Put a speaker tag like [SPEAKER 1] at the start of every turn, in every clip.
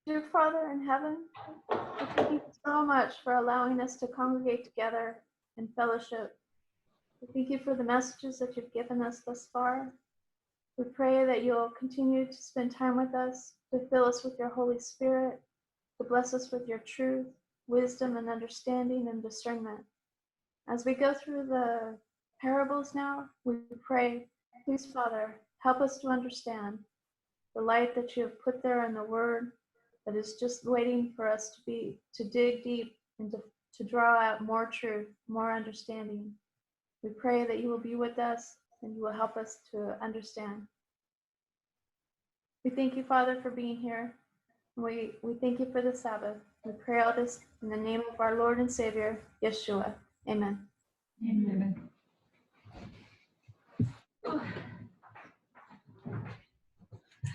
[SPEAKER 1] Dear Father in heaven, we thank you so much for allowing us to congregate together in fellowship. We thank you for the messages that you've given us thus far. We pray that you'll continue to spend time with us, to fill us with your Holy Spirit, to bless us with your truth, wisdom, and understanding and discernment. As we go through the parables now, we pray, please, Father, help us to understand the light that you have put there in the Word that is just waiting for us to dig deep and to draw out more truth, more understanding. We pray that you will be with us and you will help us to understand. We thank you, Father, for being here. We thank you for the Sabbath. We pray all this in the name of our Lord and Savior, Yeshua. Amen.
[SPEAKER 2] Amen.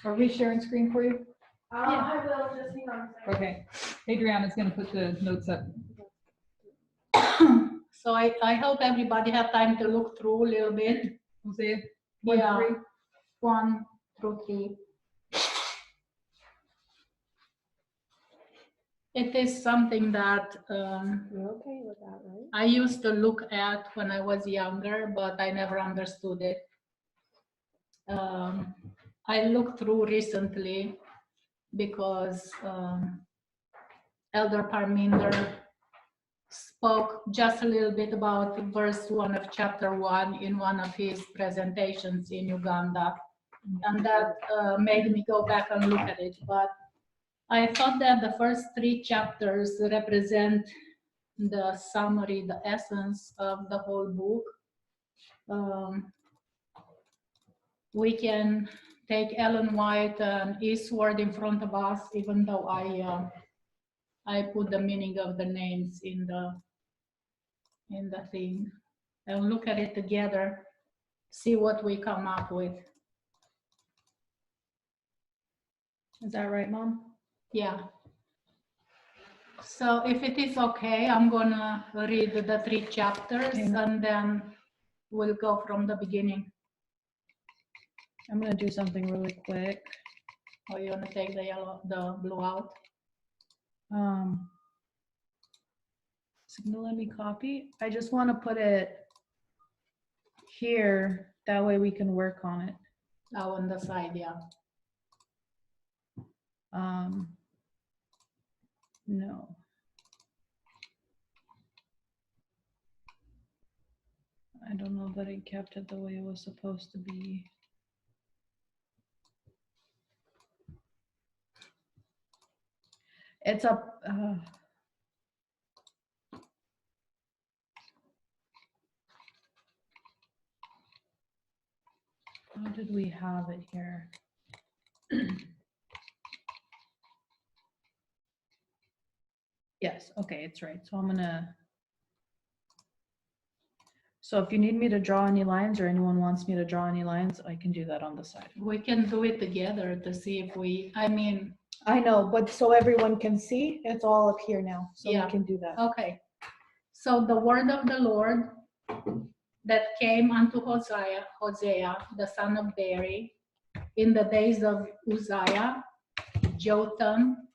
[SPEAKER 2] Are we sharing screen for you?
[SPEAKER 1] I will, just hang on a second.
[SPEAKER 2] Okay. Adriana's going to put the notes up.
[SPEAKER 3] So I hope everybody have time to look through a little bit.
[SPEAKER 2] Hosea,
[SPEAKER 3] Yeah.
[SPEAKER 2] 1
[SPEAKER 3] 1 through 3. It is something that
[SPEAKER 1] You're okay with that, right?
[SPEAKER 3] I used to look at when I was younger, but I never understood it. I looked through recently because Elder Parminder spoke just a little bit about verse 1 of chapter 1 in one of his presentations in Uganda. And that made me go back and look at it. But I thought that the first 3 chapters represent the summary, the essence of the whole book. We can take Ellen White and Eastward in front of us, even though I put the meaning of the names in the thing, and look at it together, see what we come up with.
[SPEAKER 2] Is that right, Mom?
[SPEAKER 3] Yeah. So if it is okay, I'm gonna read the 3 chapters and then we'll go from the beginning.
[SPEAKER 2] I'm going to do something really quick.
[SPEAKER 3] Or you wanna take the blue out?
[SPEAKER 2] So gonna let me copy. I just want to put it here. That way we can work on it.
[SPEAKER 3] Oh, on the side, yeah.
[SPEAKER 2] No. I don't know that it kept it the way it was supposed to be. It's up. How did we have it here? Yes, okay, it's right. So I'm gonna. So if you need me to draw any lines or anyone wants me to draw any lines, I can do that on the side.
[SPEAKER 3] We can do it together to see if
[SPEAKER 4] I know, but so everyone can see, it's all up here now, so
[SPEAKER 3] Yeah.
[SPEAKER 4] we can do that.
[SPEAKER 3] okay. So the word of the Lord that came unto Hosea, the son of Beri, in the days of Uzziah, Jotham,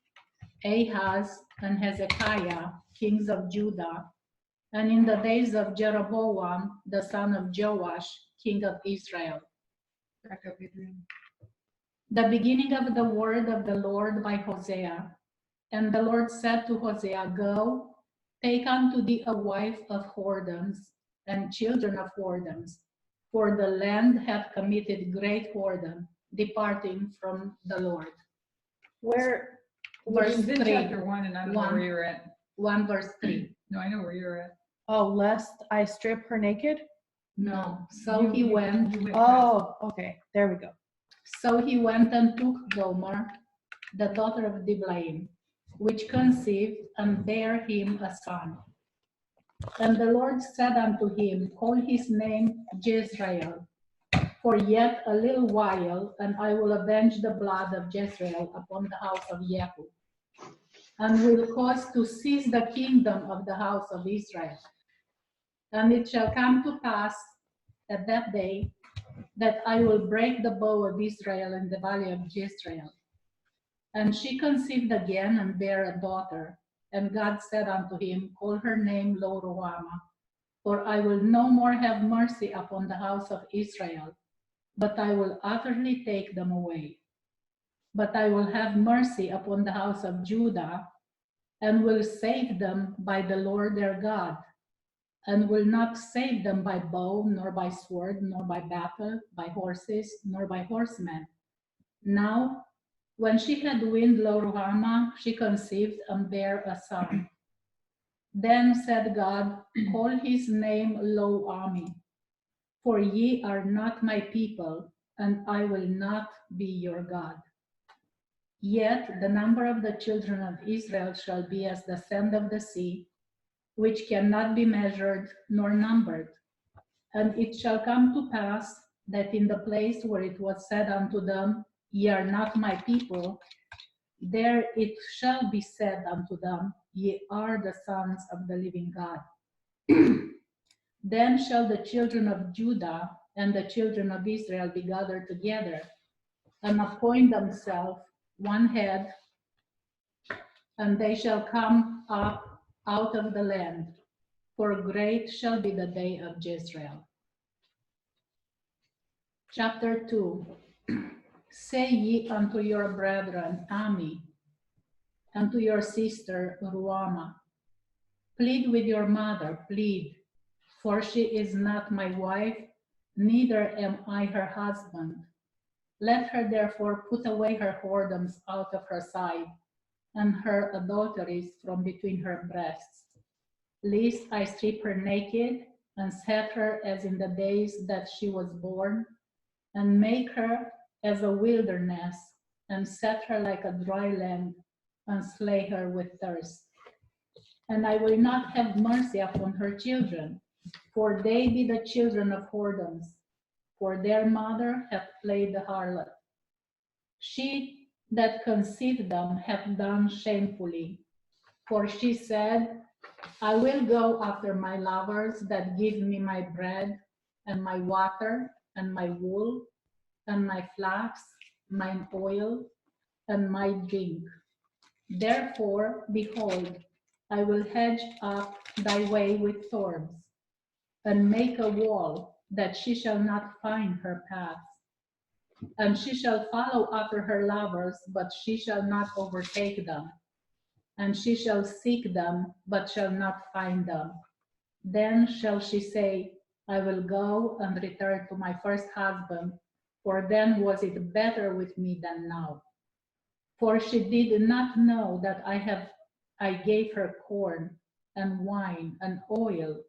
[SPEAKER 3] Ahaz, and Hezekiah, kings of Judah, and in the days of Jeroboam, the son of Joash, king of Israel.
[SPEAKER 2] Back up, Adriana.
[SPEAKER 3] The beginning of the word of the Lord by Hosea. And the Lord said to Hosea, Go, take unto thee a wife of whoredoms and children of whoredoms, for the land hath committed great whoredom, departing from the Lord.
[SPEAKER 4] Where,
[SPEAKER 3] Verse
[SPEAKER 2] It's in
[SPEAKER 3] 3,
[SPEAKER 2] chapter 1, and I don't know where you're at.
[SPEAKER 3] 1 verse 3.
[SPEAKER 2] No, I know where you're at.
[SPEAKER 4] oh, lest I strip her naked?
[SPEAKER 3] No. So he went.
[SPEAKER 4] Oh, okay, there we go.
[SPEAKER 3] So he went and took Gomer, the daughter of Diblaim, which conceived and bare him a son. And the Lord said unto him, Call his name Jezreel, for yet a little while, and I will avenge the blood of Jezreel upon the house of Jehu, and will cause to cease the kingdom of the house of Israel. And it shall come to pass at that day that I will break the bow of Israel in the valley of Jezreel, And she conceived again and bare a daughter. And God said unto him, Call her name Lo-ruhamah, for I will no more have mercy upon the house of Israel, but I will utterly take them away. But I will have mercy upon the house of Judah, and will save them by the Lord their God, and will not save them by bow, nor by sword, nor by battle, by horses, nor by horsemen. Now, when she had weaned Lo-ruhamah, she conceived and bare a son. Then said God, Call his name Lo-ammi, for ye are not my people, and I will not be your God. Yet the number of the children of Israel shall be as the sand of the sea, which cannot be measured nor numbered. And it shall come to pass that in the place where it was said unto them, Ye are not my people, there it shall be said unto them, Ye are the sons of the living God. Then shall the children of Judah and the children of Israel be gathered together, and appoint themselves one head, and they shall come up out of the land, for great shall be the day of Jezreel. Chapter 2. Say ye unto your brethren, Ammi, and to your sister, Ruhamah, Plead with your mother, plead, for she is not my wife, neither am I her husband. Let her therefore put away her whoredoms out of her side, and her adulteries from between her breasts, lest I strip her naked, and set her as in the days that she was born, and make her as a wilderness, and set her like a dry land, and slay her with thirst. And I will not have mercy upon her children, for they be the children of whoredoms, for their mother hath played the harlot. She that conceived them hath done shamefully, for she said, I will go after my lovers that give me my bread, and my water, and my wool, and my flax, mine oil, and my drink. Therefore, behold, I will hedge up thy way with thorns, and make a wall, that she shall not find her paths. And she shall follow after her lovers, but she shall not overtake them. And she shall seek them, but shall not find them. Then shall she say, I will go and return to my first husband, for then was it better with me than now. For she did not know that I gave her corn and wine and oil,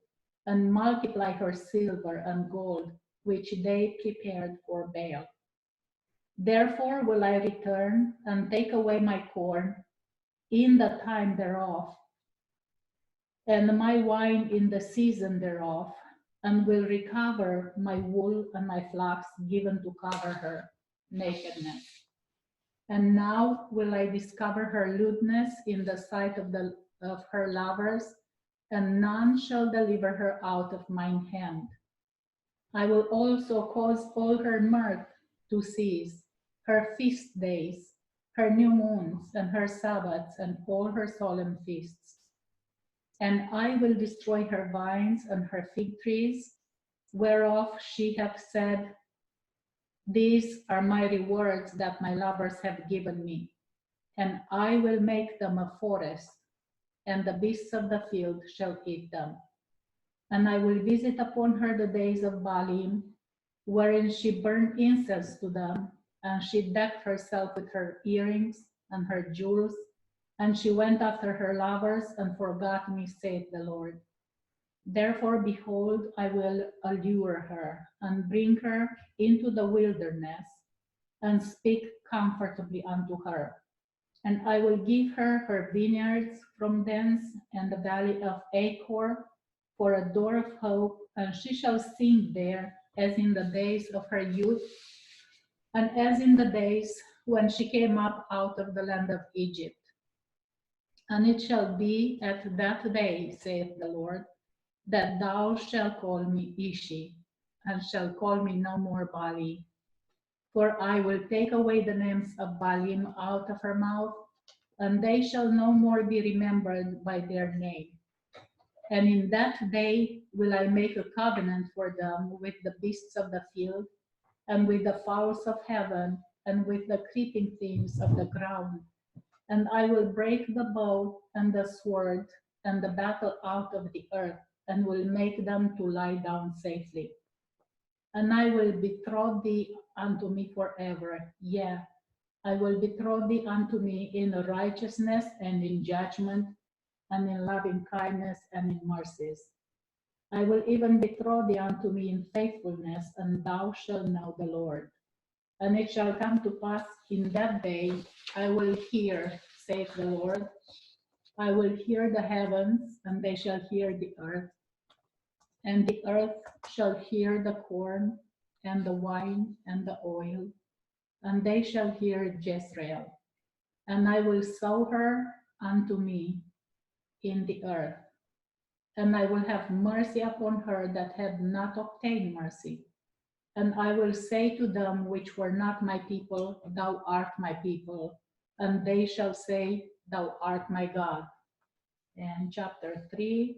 [SPEAKER 3] and multiply her silver and gold, which they prepared for Baal. Therefore will I return and take away my corn in the time thereof, and my wine in the season thereof, and will recover my wool and my flax given to cover her nakedness. And now will I discover her lewdness in the sight of her lovers, and none shall deliver her out of mine hand. I will also cause all her mirth to cease, her feast days, her new moons, and her Sabbaths, and all her solemn feasts. And I will destroy her vines and her fig trees, whereof she hath said, These are my rewards that my lovers have given me. And I will make them a forest, and the beasts of the field shall eat them. And I will visit upon her the days of Baalim, wherein she burned incense to them, and she decked herself with her earrings and her jewels, and she went after her lovers and forgot me, saith the Lord. Therefore, behold, I will allure her and bring her into the wilderness, and speak comfortably unto her. And I will give her her vineyards from thence, and the valley of Achor for a door of hope, and she shall sing there as in the days of her youth, and as in the days when she came up out of the land of Egypt. And it shall be at that day, saith the Lord, that thou shalt call me Ishi, and shalt call me no more Bali. For I will take away the names of Baalim out of her mouth, and they shall no more be remembered by their name. And in that day will I make a covenant for them with the beasts of the field, and with the fowls of heaven, and with the creeping things of the ground. And I will break the bow and the sword and the battle out of the earth, and will make them to lie down safely. And I will betroth thee unto me forever. Yea, I will betroth thee unto me in righteousness and in judgment, and in loving kindness and in mercies. I will even betroth thee unto me in faithfulness, and thou shalt know the Lord. And it shall come to pass in that day, I will hear, saith the Lord, I will hear the heavens, and they shall hear the earth, and the earth shall hear the corn, and the wine, and the oil, and they shall hear Jezreel. And I will sow her unto me in the earth, and I will have mercy upon her that had not obtained mercy. And I will say to them which were not my people, Thou art my people, and they shall say, Thou art my God. And chapter 3.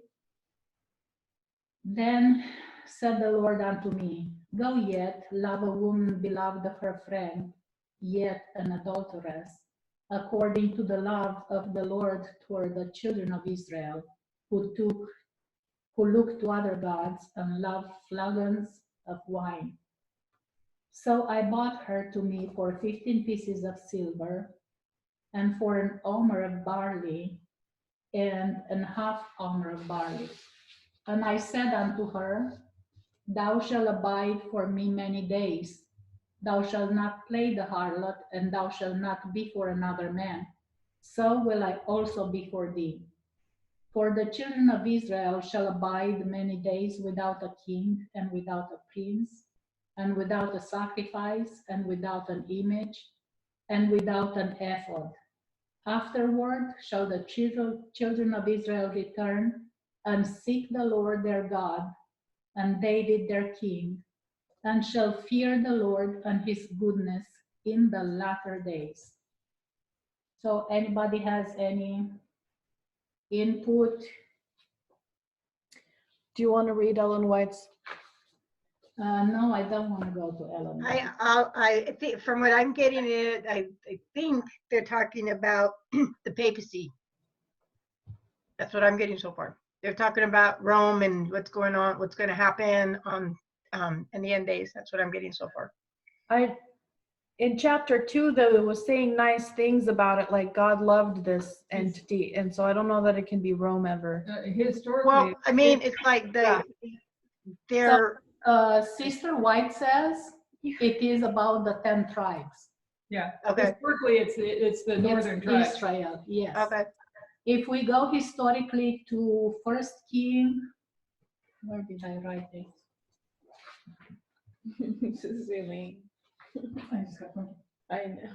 [SPEAKER 3] Then said the Lord unto me, Go yet, love a woman beloved of her friend, yet an adulteress, according to the love of the Lord toward the children of Israel, who looked to other gods and loved flagons of wine. So I bought her to me for 15 pieces of silver, and for an omer of barley, and an half omer of barley. And I said unto her, Thou shalt abide for me many days. Thou shalt not play the harlot, and thou shalt not be for another man. So will I also be for thee. For the children of Israel shall abide many days without a king, and without a prince, and without a sacrifice, and without an image, and without an ephod. Afterward shall the children of Israel return and seek the Lord their God, and David their king, and shall fear the Lord and his goodness in the latter days. So anybody has any input?
[SPEAKER 4] Do you want to read Ellen White's?
[SPEAKER 3] No, I don't want to go to Ellen.
[SPEAKER 5] I think from what I'm getting it, I think they're talking about the papacy. That's what I'm getting so far. They're talking about Rome and what's going on, what's going to happen on in the end days. That's what I'm getting so far.
[SPEAKER 4] In chapter 2, though, it was saying nice things about it, like God loved this entity, and so I don't know that it can be Rome ever.
[SPEAKER 6] Historically,
[SPEAKER 5] Well, I mean, it's like
[SPEAKER 4] Yeah.
[SPEAKER 5] they're
[SPEAKER 3] Sister White says it is about the 10 tribes.
[SPEAKER 6] yeah.
[SPEAKER 5] Okay.
[SPEAKER 6] Historically, it's the northern
[SPEAKER 3] It's
[SPEAKER 6] tribes.
[SPEAKER 3] Israel, yes.
[SPEAKER 5] okay.
[SPEAKER 3] If we go historically to First King, where did I write it?
[SPEAKER 1] Zooming.
[SPEAKER 6] I just got one.
[SPEAKER 1] I know.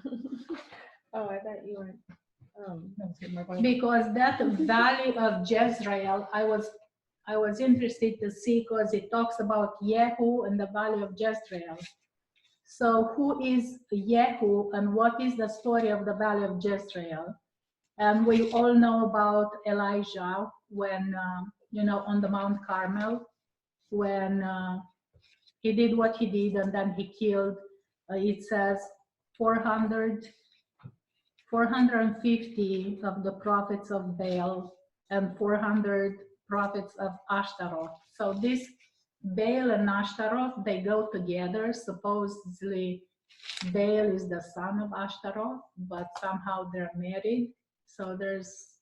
[SPEAKER 1] Oh, I thought you were.
[SPEAKER 6] I was getting my Bible.
[SPEAKER 3] Because that valley of Jezreel, I was interested to see because it talks about Yehu and the valley of Jezreel. So who is Yehu and what is the story of the valley of Jezreel? And we all know about Elijah when, on the Mount Carmel, when he did what he did and then he killed, it says 450 of the prophets of Baal and 400 prophets of Ashtaroth. So this Baal and Ashtaroth, they go together. Supposedly Baal is the son of Ashtaroth, but somehow they're married. So there's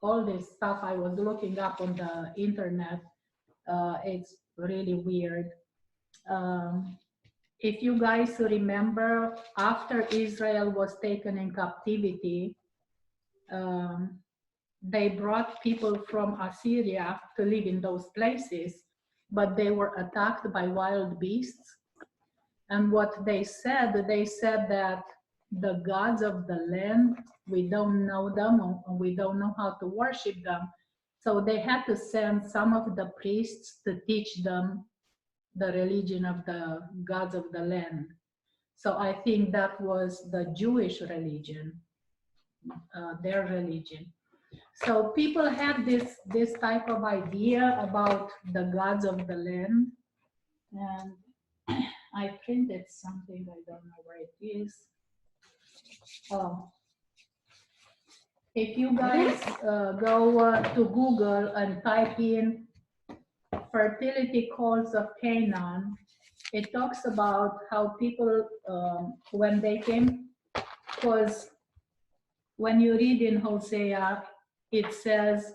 [SPEAKER 3] all this stuff I was looking up on the internet. It's really weird. If you guys remember, after Israel was taken in captivity, they brought people from Assyria to live in those places, but they were attacked by wild beasts. And what they said that the gods of the land, we don't know them, and we don't know how to worship them. So they had to send some of the priests to teach them the religion of the gods of the land. So I think that was the Jewish religion, their religion. So people had this type of idea about the gods of the land, and I printed something. I don't know where it is. Oh, if you guys go to Google and type in fertility calls of Canaan, it talks about how people, when they came, because when you read in Hosea, it says,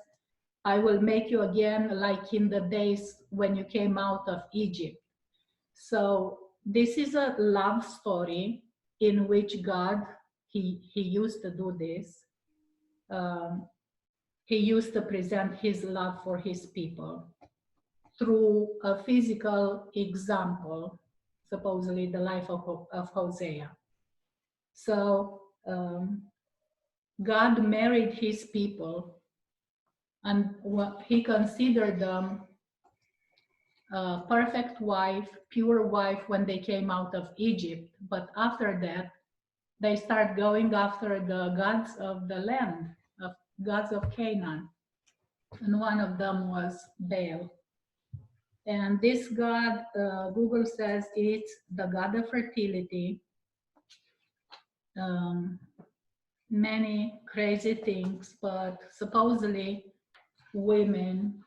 [SPEAKER 3] I will make you again like in the days when you came out of Egypt. So this is a love story in which God, he used to do this. He used to present his love for his people through a physical example, supposedly the life of Hosea. So God married his people, and he considered them a perfect wife, pure wife when they came out of Egypt. But after that, they start going after the gods of the land, of gods of Canaan. And one of them was Baal. And this god, Google says it's the god of fertility. Many crazy things, but supposedly women,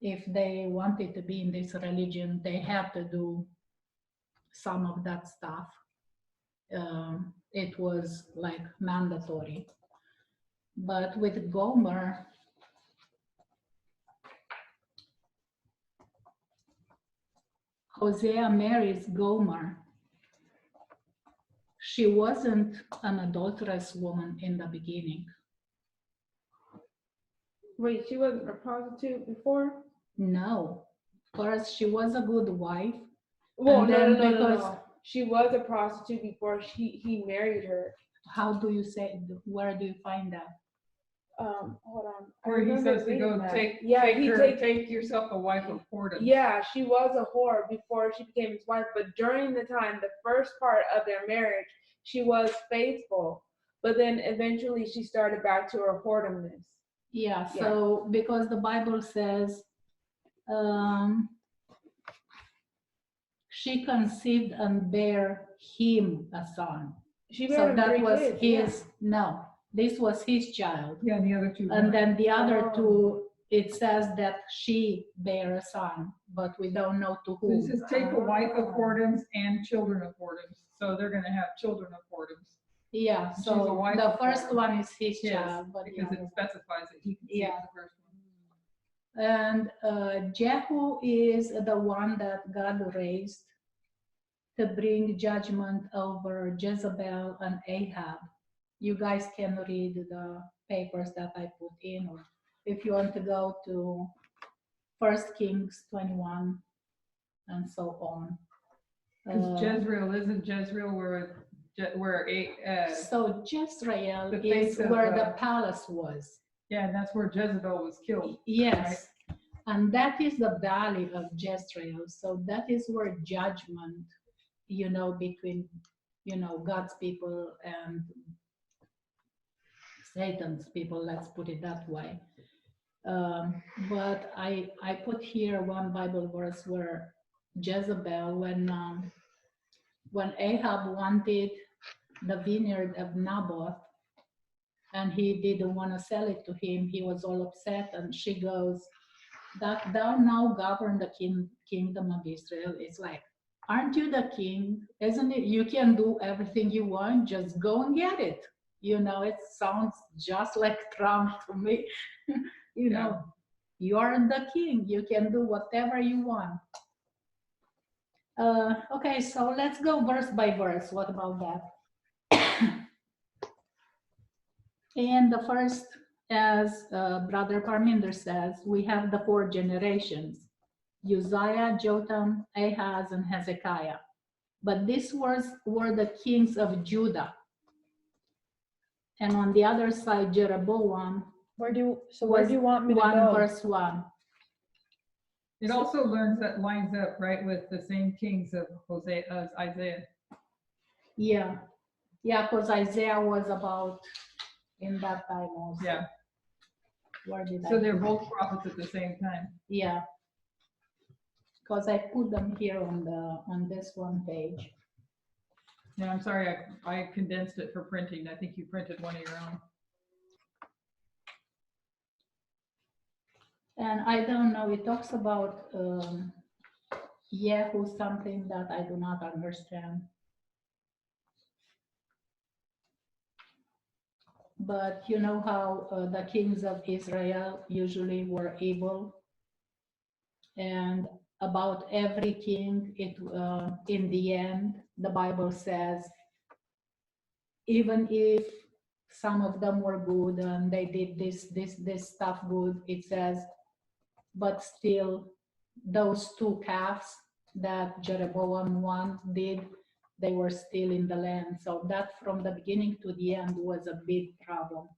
[SPEAKER 3] if they wanted to be in this religion, they have to do some of that stuff. It was like mandatory. But with Gomer, Hosea marries Gomer. She wasn't an adulterous woman in the beginning.
[SPEAKER 4] Wait, she wasn't a prostitute before?
[SPEAKER 3] No. First, she was a good wife.
[SPEAKER 4] Well,
[SPEAKER 3] And
[SPEAKER 4] no,
[SPEAKER 3] then
[SPEAKER 4] no, no, no,
[SPEAKER 3] because-
[SPEAKER 4] no. She was a prostitute before he married her.
[SPEAKER 3] How do you say, where do you find that?
[SPEAKER 4] Hold on. I
[SPEAKER 6] Where he
[SPEAKER 4] remember
[SPEAKER 6] says to
[SPEAKER 4] reading
[SPEAKER 6] go
[SPEAKER 4] that.
[SPEAKER 6] take,
[SPEAKER 4] Yeah,
[SPEAKER 6] take
[SPEAKER 4] he
[SPEAKER 6] her,
[SPEAKER 4] takes.
[SPEAKER 6] take yourself a wife of whoredom.
[SPEAKER 4] Yeah, she was a whore before she became his wife, but during the time, the first part of their marriage, she was faithful. But then eventually she started back to her whoredomness.
[SPEAKER 3] Yeah, so because the Bible says she conceived and bare him a son.
[SPEAKER 4] She
[SPEAKER 3] So
[SPEAKER 4] married
[SPEAKER 3] that
[SPEAKER 4] 3
[SPEAKER 3] was
[SPEAKER 4] kids,
[SPEAKER 3] his, no, this was his child.
[SPEAKER 6] Yeah, and the other two.
[SPEAKER 3] And
[SPEAKER 6] weren't.
[SPEAKER 3] then the other
[SPEAKER 4] Oh.
[SPEAKER 3] two, it says that she bare a son, but we don't know to
[SPEAKER 6] So it
[SPEAKER 3] whom.
[SPEAKER 6] says take a wife of whoredoms and children of whoredoms. So they're gonna have children of whoredoms.
[SPEAKER 3] Yeah,
[SPEAKER 6] She's a
[SPEAKER 3] so
[SPEAKER 6] wife
[SPEAKER 3] the
[SPEAKER 6] of
[SPEAKER 3] first
[SPEAKER 6] whoredom.
[SPEAKER 3] one is his
[SPEAKER 6] Yes,
[SPEAKER 3] child, but the
[SPEAKER 6] because it
[SPEAKER 3] other-
[SPEAKER 6] specifies that he conceived
[SPEAKER 3] Yeah.
[SPEAKER 6] the first one.
[SPEAKER 3] And Jehu is the one that God raised to bring judgment over Jezebel and Ahab. You guys can read the papers that I put in, or if you want to go to 1 Kings 21 and so on.
[SPEAKER 6] Because Jezreel isn't Jezreel where
[SPEAKER 3] So Jezreel
[SPEAKER 6] the
[SPEAKER 3] is
[SPEAKER 6] face of,
[SPEAKER 3] where the palace was.
[SPEAKER 6] yeah, and that's where Jezebel was killed.
[SPEAKER 3] Yes, and that is the valley of Jezreel. So that is where judgment, between, God's people and Satan's people, let's put it that way. But I put here one Bible verse where Jezebel, when Ahab wanted the vineyard of Naboth, and he didn't want to sell it to him, he was all upset, and she goes, that thou now govern the kingdom of Israel. It's like, aren't you the king? Isn't it? You can do everything you want, just go and get it. It sounds just like Trump to me. You are the king, you can do whatever you want. Okay, so let's go verse by verse. What about that? And the first, as Brother Parminder says, we have the 4 generations: Uzziah, Jotham, Ahaz, and Hezekiah. But these were the kings of Judah. And on the other side, Jeroboam.
[SPEAKER 4] Where do you want me to
[SPEAKER 3] 1
[SPEAKER 4] go?
[SPEAKER 3] verse 1.
[SPEAKER 6] It also lines up, right, with the same kings of Hosea as Isaiah.
[SPEAKER 3] Yeah, yeah, because Isaiah was about in that time also.
[SPEAKER 6] Yeah,
[SPEAKER 3] Where did I?
[SPEAKER 6] so they're
[SPEAKER 3] put
[SPEAKER 6] both
[SPEAKER 3] it?
[SPEAKER 6] prophets at the same time.
[SPEAKER 3] Yeah. Because I put them here on this one page.
[SPEAKER 6] Yeah, I'm sorry, I condensed it for printing. I think you printed one of your own.
[SPEAKER 3] And I don't know, it talks about Yehu, something that I do not understand. But you know how the kings of Israel usually were evil, and about every king, in the end, the Bible says, even if some of them were good and they did this stuff good, it says, but still those two calves that Jeroboam one did, they were still in the land. So that from the beginning to the end was a big problem.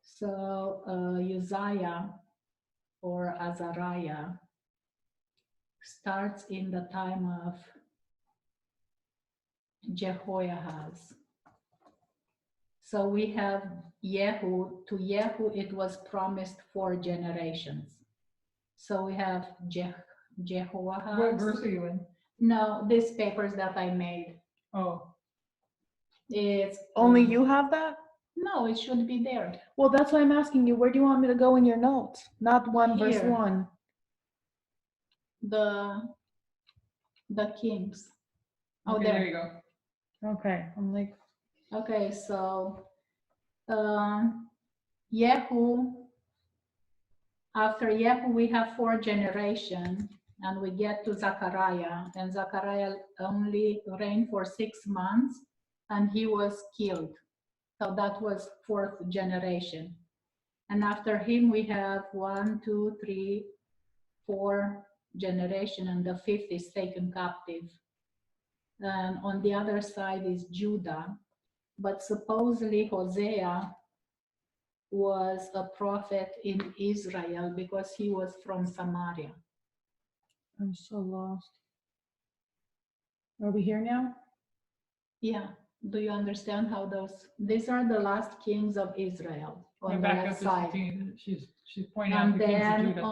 [SPEAKER 3] So Uzziah or Azariah starts in the time of Jehoiahaz. So we have Yehu. To Yehu, it was promised 4 generations. So we have Jehoiahaz.
[SPEAKER 6] What verse are you in?
[SPEAKER 3] No, these papers that I made.
[SPEAKER 6] Oh,
[SPEAKER 3] It's
[SPEAKER 2] Only you have that?
[SPEAKER 3] No, it should be there.
[SPEAKER 2] Well, that's why I'm asking you, where do you want me to go in your notes? Not one verse
[SPEAKER 3] Here.
[SPEAKER 2] one.
[SPEAKER 3] The kings. Oh,
[SPEAKER 6] okay, there
[SPEAKER 3] there.
[SPEAKER 6] you go.
[SPEAKER 2] Okay, I'm like,
[SPEAKER 3] Okay, so Yehu. After Yehu, we have 4 generations, and we get to Zachariah, and Zachariah only reigned for 6 months, and he was killed. So that was 4th generation. And after him, we have 1, 2, 3, 4 generation, and the 5th is taken captive. And on the other side is Judah, but supposedly Hosea was a prophet in Israel because he was from Samaria.
[SPEAKER 2] I'm so lost. Are we here now?
[SPEAKER 3] Yeah. Do you understand how these are the last kings of Israel
[SPEAKER 6] Yeah,
[SPEAKER 3] on the
[SPEAKER 6] back
[SPEAKER 3] left
[SPEAKER 6] up to
[SPEAKER 3] side.
[SPEAKER 6] 16. She's pointing out
[SPEAKER 3] And
[SPEAKER 6] the kings of
[SPEAKER 3] then
[SPEAKER 6] Judah.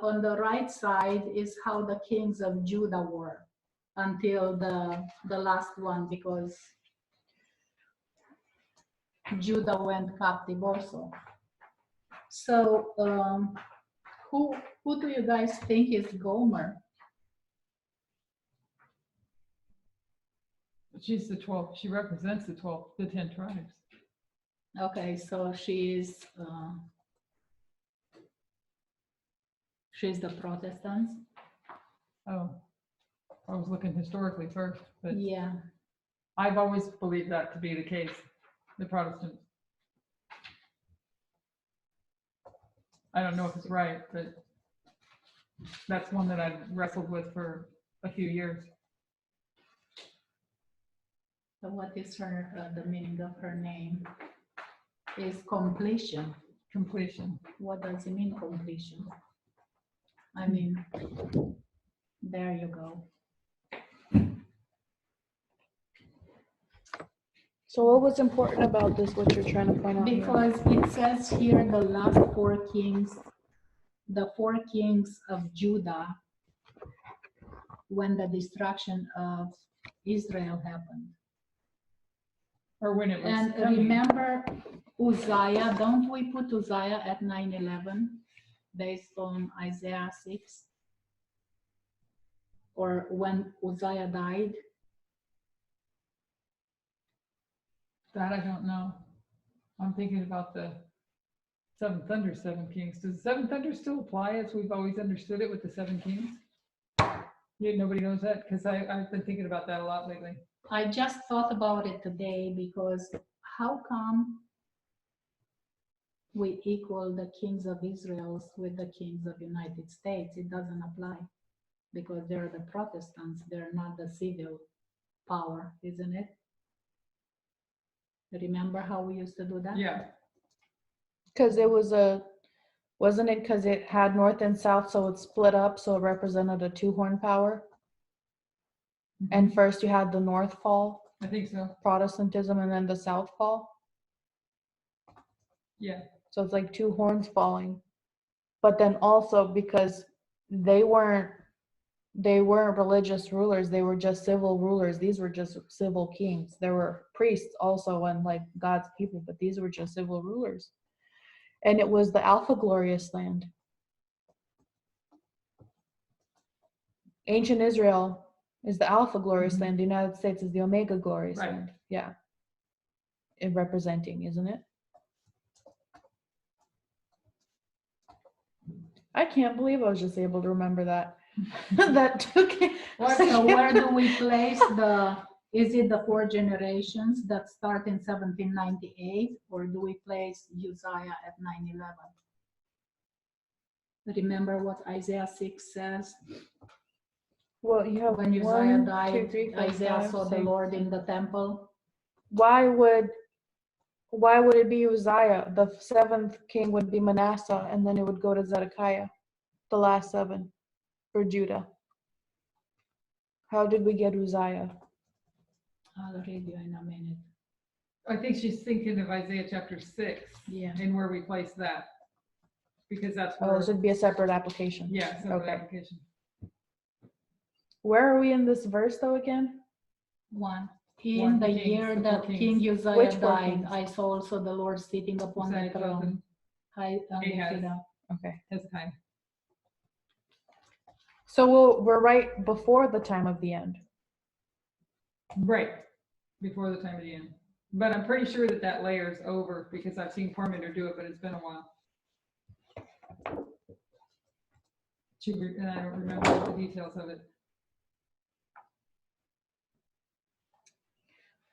[SPEAKER 3] on the right side is how the kings of Judah were until the last one, because Judah went captive also. So who do you guys think is Gomer?
[SPEAKER 6] She's the 12th. She represents the 10 tribes.
[SPEAKER 3] Okay, so she's the Protestants.
[SPEAKER 6] Oh, I was looking historically first, but
[SPEAKER 3] Yeah.
[SPEAKER 6] I've always believed that to be the case, the Protestants. I don't know if it's right, but that's one that I've wrestled with for a few years.
[SPEAKER 3] So what is the meaning of her name? Is completion.
[SPEAKER 6] Completion.
[SPEAKER 3] What does it mean, completion? I mean, there you go.
[SPEAKER 2] So what was important about this, what you're trying to point out here?
[SPEAKER 3] Because it says here the last 4 kings, the 4 kings of Judah, when the destruction of Israel happened.
[SPEAKER 6] Or when it was
[SPEAKER 3] And
[SPEAKER 6] coming.
[SPEAKER 3] remember Uzziah, don't we put Uzziah at 9/11 based on Isaiah 6? Or when Uzziah died?
[SPEAKER 6] That I don't know. I'm thinking about the 7 Thunder, 7 Kings. Does 7 Thunder still apply as we've always understood it with the 7 Kings? Yeah, nobody knows that, because I've been thinking about that a lot lately.
[SPEAKER 3] I just thought about it today, because how come we equal the kings of Israel with the kings of United States? It doesn't apply, because they're the Protestants, they're not the civil power, isn't it? Remember how we used to do that?
[SPEAKER 6] Yeah,
[SPEAKER 2] Because it was wasn't it because it had north and south, so it split up, so it represented a 2-horn power? And first you had the North fall,
[SPEAKER 6] I think so.
[SPEAKER 2] Protestantism, and then the South fall.
[SPEAKER 6] Yeah.
[SPEAKER 2] So it's like two horns falling. But then also because they weren't religious rulers, they were just civil rulers. These were just civil kings. There were priests also and like God's people, but these were just civil rulers. And it was the Alpha Glorious land. Ancient Israel is the Alpha Glorious land. The United States is the Omega Glorious
[SPEAKER 6] Right.
[SPEAKER 2] land. Yeah. It representing, isn't it? I can't believe I was just able to remember that. That took it.
[SPEAKER 3] So where do we place is it the 4 generations that start in 1798, or do we place Uzziah at 911? Remember what Isaiah 6 says?
[SPEAKER 2] Well, you have
[SPEAKER 3] When Uzziah
[SPEAKER 2] 1, 2,
[SPEAKER 3] died,
[SPEAKER 2] 3, 4,
[SPEAKER 3] Isaiah
[SPEAKER 2] 5,
[SPEAKER 3] saw the
[SPEAKER 2] 6.
[SPEAKER 3] Lord in the temple.
[SPEAKER 2] Why would it be Uzziah? The 7th king would be Manasseh, and then it would go to Zedekiah, the last 7 for Judah. How did we get Uzziah?
[SPEAKER 3] I'll read you in a minute.
[SPEAKER 6] I think she's thinking of Isaiah chapter 6
[SPEAKER 3] Yeah.
[SPEAKER 6] and where we place that. Because that's
[SPEAKER 2] Oh,
[SPEAKER 6] where,
[SPEAKER 2] this would be a separate application.
[SPEAKER 6] yeah, separate
[SPEAKER 2] Okay.
[SPEAKER 6] application.
[SPEAKER 2] Where are we in this verse though again?
[SPEAKER 3] 1.
[SPEAKER 6] One
[SPEAKER 3] In the
[SPEAKER 6] Kings,
[SPEAKER 3] year
[SPEAKER 6] the 4
[SPEAKER 3] that King
[SPEAKER 6] kings.
[SPEAKER 3] Uzziah
[SPEAKER 2] Which 4
[SPEAKER 3] died,
[SPEAKER 2] kings?
[SPEAKER 3] I saw also the Lord sitting upon
[SPEAKER 6] Uzziah,
[SPEAKER 3] the throne.
[SPEAKER 6] Jotham, Ahaz.
[SPEAKER 2] Okay.
[SPEAKER 6] Hezekiah.
[SPEAKER 2] So we're right before the time of the end.
[SPEAKER 6] Right, before the time of the end. But I'm pretty sure that layer's over because I've seen Parminder do it, but it's been a while. And I don't remember the details of it.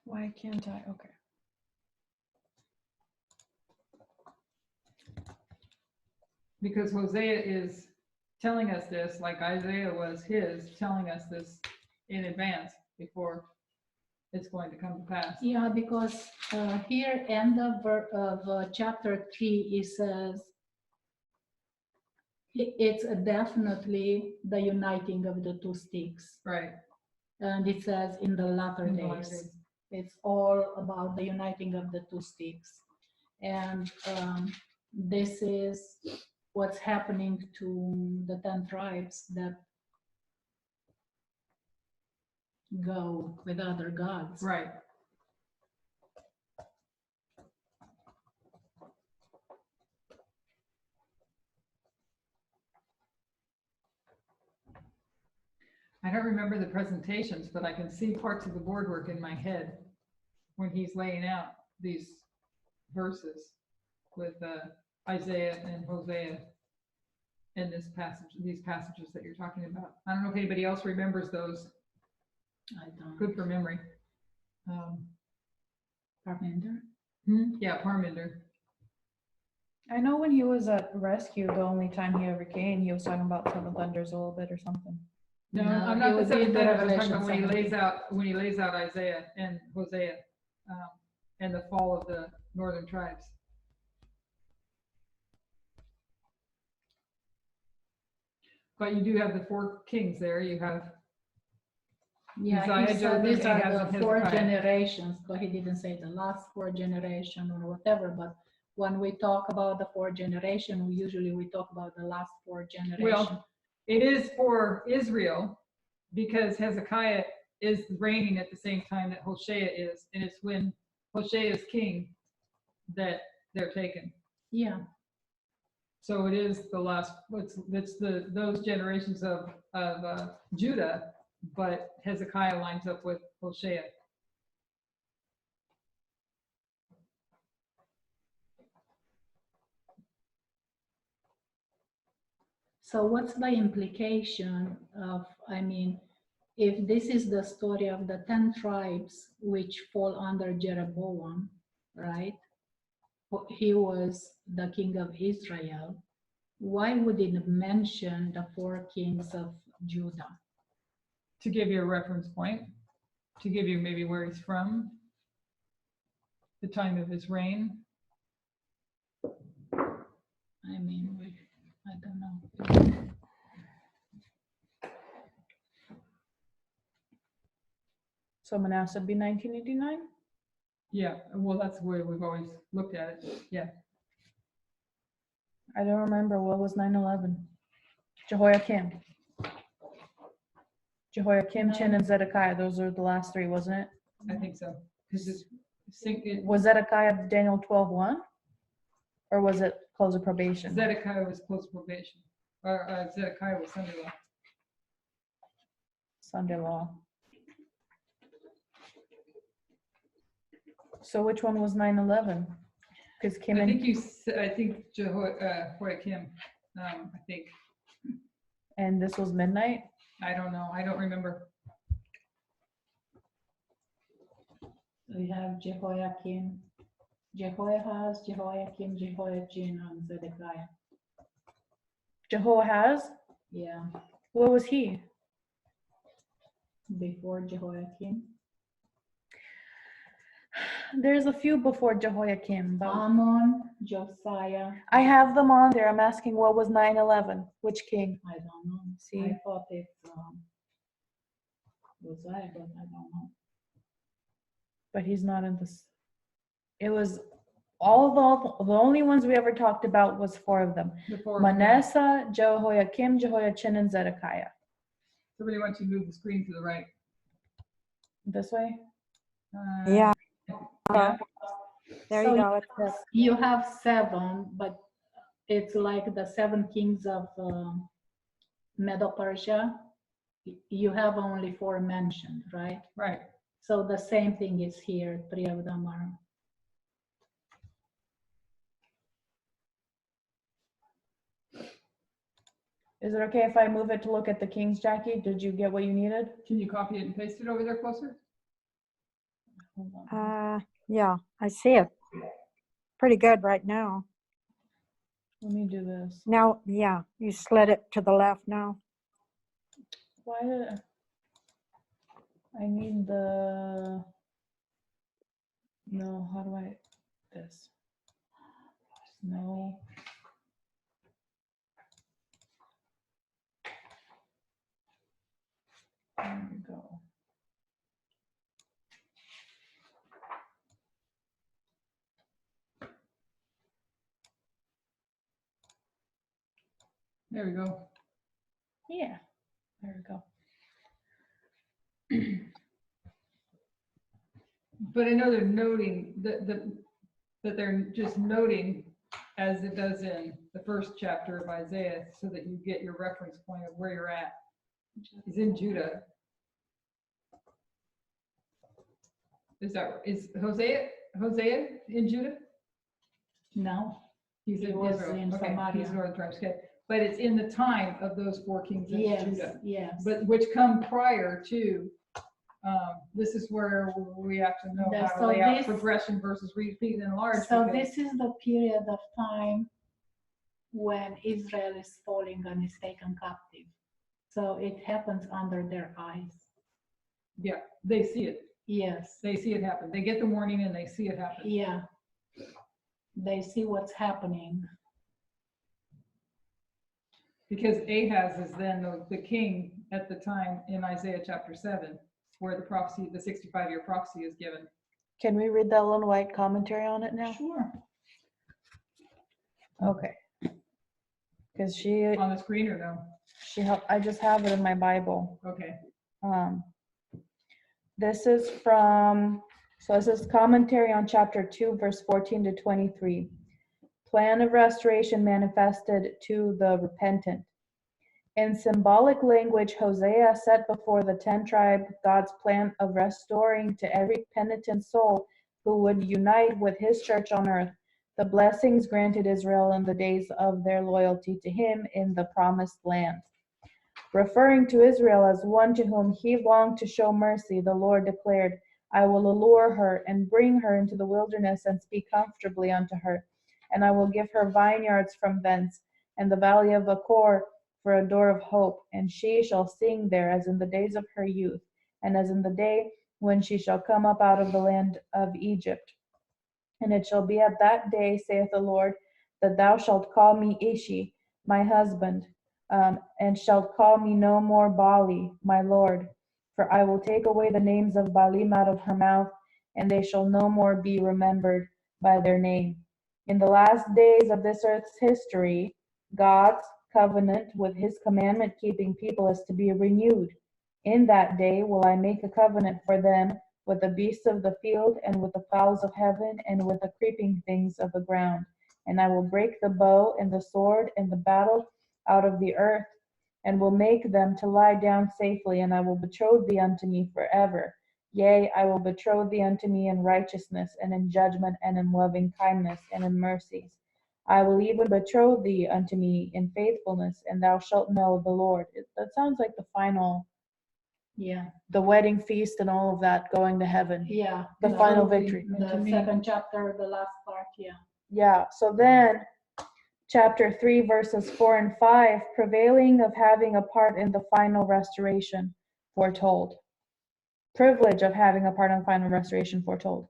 [SPEAKER 2] Why can't I? Okay.
[SPEAKER 6] Because Hosea is telling us this, like Isaiah was telling us this in advance before it's going to come to pass.
[SPEAKER 3] Yeah, because here end of chapter 3, it says it's definitely the uniting of the 2 sticks.
[SPEAKER 6] Right.
[SPEAKER 3] And it says in the latter
[SPEAKER 6] In the latter
[SPEAKER 3] days.
[SPEAKER 6] days.
[SPEAKER 3] It's all about the uniting of the 2 sticks. And this is what's happening to the 10 tribes that go with other gods.
[SPEAKER 6] Right. I don't remember the presentations, but I can see parts of the boardwork in my head when he's laying out these verses with Isaiah and Hosea in this passage, these passages that you're talking about. I don't know if anybody else remembers those.
[SPEAKER 3] I don't.
[SPEAKER 6] Good for memory.
[SPEAKER 3] Parminder?
[SPEAKER 6] Yeah, Parminder.
[SPEAKER 2] I know when he was at Rescue, the only time he ever came, he was talking about 7 thunders a little bit or something.
[SPEAKER 6] No,
[SPEAKER 3] No,
[SPEAKER 6] I'm
[SPEAKER 3] he
[SPEAKER 6] not the
[SPEAKER 3] would be
[SPEAKER 6] 7
[SPEAKER 3] the
[SPEAKER 6] thunders. I'm talking
[SPEAKER 3] Revelation
[SPEAKER 6] about when he
[SPEAKER 3] 17.
[SPEAKER 6] lays out Isaiah and Hosea and the fall of the northern tribes. But you do have the 4 kings there. You have
[SPEAKER 3] Yeah,
[SPEAKER 6] Uzziah,
[SPEAKER 3] he said
[SPEAKER 6] Jotham,
[SPEAKER 3] these are
[SPEAKER 6] Ahaz,
[SPEAKER 3] the
[SPEAKER 6] and
[SPEAKER 3] 4
[SPEAKER 6] Hezekiah.
[SPEAKER 3] generations, but he didn't say the last 4 generation or whatever. But when we talk about the 4 generation, we talk about the last 4 generation.
[SPEAKER 6] Well, it is for Israel because Hezekiah is reigning at the same time that Hosea is, and it's when Hosea is king that they're taken.
[SPEAKER 3] Yeah.
[SPEAKER 6] So it is the last. It's those generations of Judah, but Hezekiah lines up with Hosea.
[SPEAKER 3] So what's the implication of, I mean, if this is the story of the 10 tribes which fall under Jeroboam, right? He was the king of Israel. Why would it mention the 4 kings of Judah?
[SPEAKER 6] To give you a reference point, to give you maybe where he's from, the time of his reign.
[SPEAKER 3] I mean, I don't know.
[SPEAKER 2] So Manasseh would be 1989?
[SPEAKER 6] Yeah, well, that's the way we've always looked at it. Yeah.
[SPEAKER 2] I don't remember. What was 9/11? Jehoiakim. Jehoiakim, Chin, and Zedekiah. Those are the last three, wasn't it?
[SPEAKER 6] I think so. Because
[SPEAKER 2] Was Zedekiah Daniel 12:1? Or was it close of probation?
[SPEAKER 6] Zedekiah was close probation. Or Zedekiah was Sunday law.
[SPEAKER 2] Sunday law. So which one was 9/11? Because Kim
[SPEAKER 6] I
[SPEAKER 2] and,
[SPEAKER 6] think you said, I think Jehoiakim, I think,
[SPEAKER 2] and this was midnight?
[SPEAKER 6] I don't know, I don't remember.
[SPEAKER 3] We have Jehoiakim, Jehoahaz, Jehoiakim, Jehoiachin, and Zedekiah.
[SPEAKER 2] Jehoahaz?
[SPEAKER 3] Yeah,
[SPEAKER 2] What was he?
[SPEAKER 3] before Jehoiakim.
[SPEAKER 2] There's a few before Jehoiakim, but
[SPEAKER 3] Ammon, Josiah.
[SPEAKER 2] I have them on there. I'm asking what was 9/11? Which king?
[SPEAKER 3] I don't know.
[SPEAKER 2] See?
[SPEAKER 3] I thought it's Josiah, but I don't know.
[SPEAKER 2] But he's not in this. It was all the only ones we ever talked about was four of them.
[SPEAKER 6] Before
[SPEAKER 2] Manasseh, Jehoiakim, Jehoiachin, and Zedekiah.
[SPEAKER 6] somebody wants you to move the screen to the right.
[SPEAKER 2] This way?
[SPEAKER 7] Yeah.
[SPEAKER 6] Yeah.
[SPEAKER 7] There
[SPEAKER 3] So
[SPEAKER 7] you go. It's this.
[SPEAKER 3] You have 7, but it's like the 7 kings of Medo-Persia. You have only 4 mentioned, right?
[SPEAKER 6] Right.
[SPEAKER 3] So the same thing is here. 3 of them are.
[SPEAKER 2] Is it okay if I move it to look at the kings, Jackie? Did you get what you needed?
[SPEAKER 6] Can you copy it and paste it over there closer?
[SPEAKER 2] Hold on.
[SPEAKER 7] Yeah, I see it. Pretty good right now.
[SPEAKER 2] Let me do this.
[SPEAKER 7] Now, yeah, you slid it to the left now.
[SPEAKER 2] Why did I need the, no, how do I, this? No. There we go.
[SPEAKER 6] There we go.
[SPEAKER 2] Yeah, there we go.
[SPEAKER 6] But I know they're noting that they're just noting, as it does in the first chapter of Isaiah, so that you get your reference point of where you're at. He's in Judah. Is Hosea in Judah?
[SPEAKER 3] No,
[SPEAKER 6] He's
[SPEAKER 3] He
[SPEAKER 6] in
[SPEAKER 3] was
[SPEAKER 6] Israel.
[SPEAKER 3] in
[SPEAKER 6] Okay,
[SPEAKER 3] Samaria.
[SPEAKER 6] he's northern tribes. Okay, but it's in the time of those 4 kings of
[SPEAKER 3] yes,
[SPEAKER 6] Judah,
[SPEAKER 3] yes.
[SPEAKER 6] but which come prior to. This is where we have to know how to
[SPEAKER 3] So
[SPEAKER 6] lay out
[SPEAKER 3] this-
[SPEAKER 6] progression versus repeat and enlarge.
[SPEAKER 3] So
[SPEAKER 6] because-
[SPEAKER 3] this is the period of time when Israel is falling and is taken captive. So it happens under their eyes.
[SPEAKER 6] Yeah, they see it.
[SPEAKER 3] Yes,
[SPEAKER 6] They see it happen. They get the warning and they see it happen.
[SPEAKER 3] yeah. They see what's happening.
[SPEAKER 6] Because Ahaz is then the king at the time in Isaiah chapter 7, where the prophecy, the 65-year prophecy is given.
[SPEAKER 2] Can we read the Ellen White commentary on it now?
[SPEAKER 3] Sure.
[SPEAKER 2] Okay. Because she
[SPEAKER 6] On the screen or no?
[SPEAKER 2] helped, I just have it in my Bible.
[SPEAKER 6] Okay.
[SPEAKER 2] This is from, so this is commentary on chapter 2, verse 14 to 23. Plan of restoration manifested to the repentant. In symbolic language, Hosea set before the 10 tribes God's plan of restoring to every penitent soul who would unite with his church on earth the blessings granted Israel in the days of their loyalty to him in the promised land. Referring to Israel as one to whom he longed to show mercy, the Lord declared, I will allure her and bring her into the wilderness and speak comfortably unto her. And I will give her vineyards from thence, and the valley of Achor for a door of hope. And she shall sing there as in the days of her youth, and as in the day when she shall come up out of the land of Egypt. And it shall be at that day, saith the Lord, that thou shalt call me Ishi, my husband, and shalt call me no more Bali, my Lord. For I will take away the names of Baalim out of her mouth, and they shall no more be remembered by their name. In the last days of this earth's history, God's covenant with his commandment-keeping people is to be renewed. In that day will I make a covenant for them with the beasts of the field, and with the fowls of heaven, and with the creeping things of the ground. And I will break the bow and the sword and the battle out of the earth, and will make them to lie down safely, and I will betroth thee unto me forever. Yea, I will betroth thee unto me in righteousness, and in judgment, and in loving kindness, and in mercies. I will even betroth thee unto me in faithfulness, and thou shalt know the Lord. That sounds like the final,
[SPEAKER 3] Yeah,
[SPEAKER 2] the wedding feast and all of that, going to heaven.
[SPEAKER 3] yeah.
[SPEAKER 2] The final victory.
[SPEAKER 3] The second chapter, the last part, yeah.
[SPEAKER 2] Yeah, so then chapter 3, verses 4 and 5, prevailing of having a part in the final restoration foretold. Privilege of having a part in the final restoration foretold.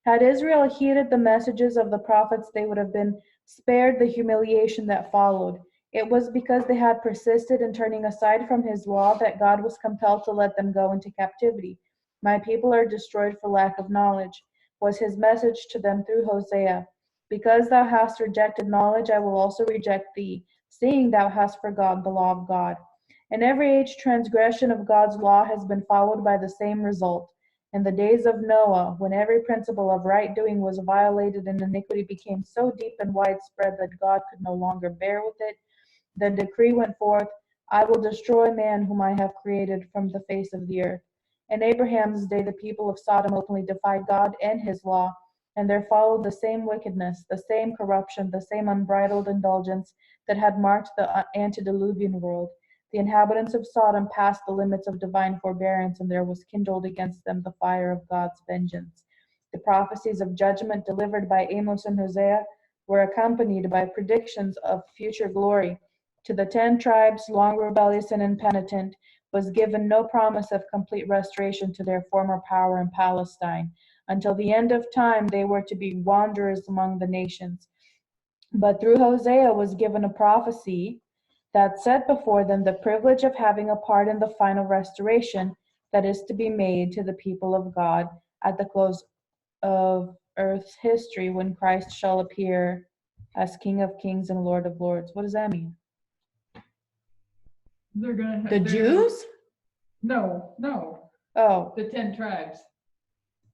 [SPEAKER 2] Had Israel heeded the messages of the prophets, they would have been spared the humiliation that followed. It was because they had persisted in turning aside from his law that God was compelled to let them go into captivity. My people are destroyed for lack of knowledge, was his message to them through Hosea. Because thou hast rejected knowledge, I will also reject thee, seeing thou hast forgotten the law of God. In every age, transgression of God's law has been followed by the same result. In the days of Noah, when every principle of right doing was violated and iniquity became so deep and widespread that God could no longer bear with it, the decree went forth, I will destroy man whom I have created from the face of the earth. In Abraham's day, the people of Sodom openly defied God and his law, and there followed the same wickedness, the same corruption, the same unbridled indulgence that had marked the antediluvian world. The inhabitants of Sodom passed the limits of divine forbearance, and there was kindled against them the fire of God's vengeance. The prophecies of judgment delivered by Amos and Hosea were accompanied by predictions of future glory. To the 10 tribes, long rebellious and impenitent, was given no promise of complete restoration to their former power in Palestine. Until the end of time, they were to be wanderers among the nations. But through Hosea was given a prophecy that set before them the privilege of having a part in the final restoration that is to be made to the people of God at the close of earth's history, when Christ shall appear as King of Kings and Lord of Lords. What does that mean?
[SPEAKER 6] They're gonna have
[SPEAKER 2] The Jews?
[SPEAKER 6] No,
[SPEAKER 2] Oh,
[SPEAKER 6] the 10 tribes.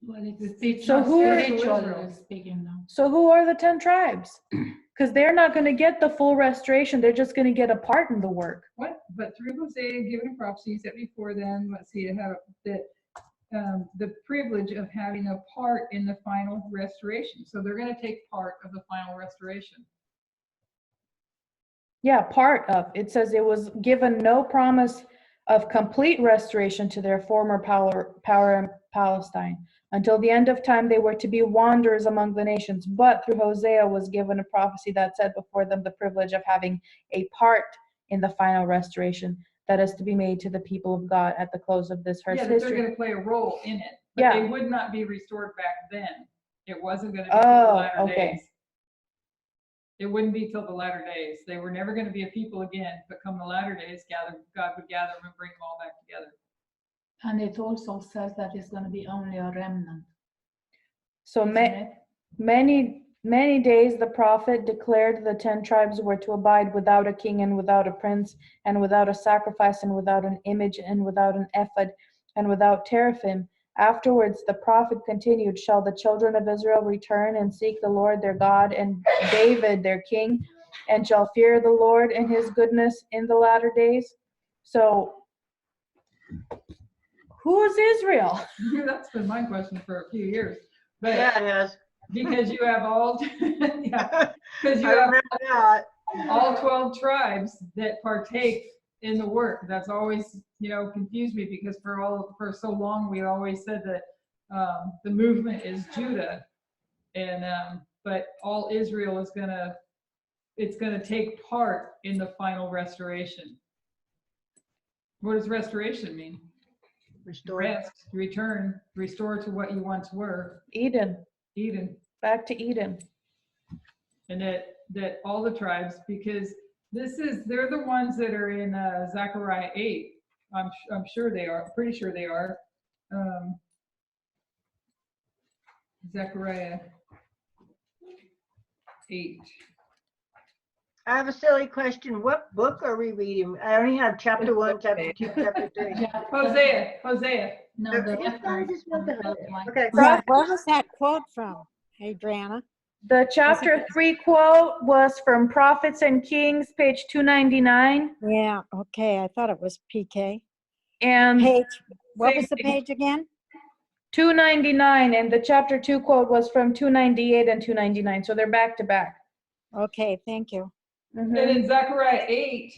[SPEAKER 3] Well, it's
[SPEAKER 2] So who are-
[SPEAKER 3] spiritual speaking now.
[SPEAKER 2] so who are the 10 tribes? Because they're not going to get the full restoration. They're just going to get a part in the work.
[SPEAKER 6] What? But through Hosea, given a prophecy set before them, let's see, to have that the privilege of having a part in the final restoration. So they're going to take part of the final restoration.
[SPEAKER 2] Yeah, part of. It says it was given no promise of complete restoration to their former power in Palestine. Until the end of time, they were to be wanderers among the nations. But through Hosea was given a prophecy that set before them the privilege of having a part in the final restoration that is to be made to the people of God at the close of this
[SPEAKER 6] Yeah, that
[SPEAKER 2] history.
[SPEAKER 6] they're going to play a role in it. But
[SPEAKER 2] Yeah.
[SPEAKER 6] they would not be restored back then. It wasn't going to be till the
[SPEAKER 2] Oh,
[SPEAKER 6] latter
[SPEAKER 2] okay.
[SPEAKER 6] days. It wouldn't be till the latter days. They were never going to be a people again, but come the latter days, God would gather them and bring them all back together.
[SPEAKER 3] And it also says that it's going to be only a remnant.
[SPEAKER 2] So
[SPEAKER 3] isn't it?
[SPEAKER 2] many days the prophet declared the 10 tribes were to abide without a king and without a prince and without a sacrifice and without an image and without an ephod and without teraphim. Afterwards the prophet continued, shall the children of Israel return and seek the Lord their God and David their king, and shall fear the Lord and his goodness in the latter days? So who is Israel?
[SPEAKER 6] That's been my question for a few years. But
[SPEAKER 5] Yeah, it has.
[SPEAKER 6] because you have all, yeah, because you
[SPEAKER 5] I
[SPEAKER 6] have
[SPEAKER 5] remember that.
[SPEAKER 6] all 12 tribes that partake in the work. That's always, confused me, because for so long we always said that the movement is Judah, and but all Israel is it's gonna take part in the final restoration. What does restoration mean?
[SPEAKER 5] Restore.
[SPEAKER 6] Rest, return, restore to what you once were.
[SPEAKER 2] Eden,
[SPEAKER 6] Eden.
[SPEAKER 2] back to Eden.
[SPEAKER 6] And that all the tribes, because they're the ones that are in Zechariah 8, I'm sure they are, pretty sure they are. Zechariah 8.
[SPEAKER 5] I have a silly question. What book are we reading? I only have chapter 1, chapter 2, chapter 3.
[SPEAKER 3] Yeah.
[SPEAKER 6] Hosea.
[SPEAKER 3] No, the
[SPEAKER 5] Yes, I just want the Hosea. Okay.
[SPEAKER 7] Where was that quote from, Adriana?
[SPEAKER 2] The chapter 3 quote was from Prophets and Kings, page 299.
[SPEAKER 7] Yeah, okay, I thought it was PK.
[SPEAKER 2] And
[SPEAKER 7] Page, what
[SPEAKER 2] same
[SPEAKER 7] was the
[SPEAKER 2] thing.
[SPEAKER 7] page again?
[SPEAKER 2] 299, and the chapter 2 quote was from 298 and 299, so they're back to back.
[SPEAKER 7] Okay, thank you.
[SPEAKER 6] And in Zechariah 8,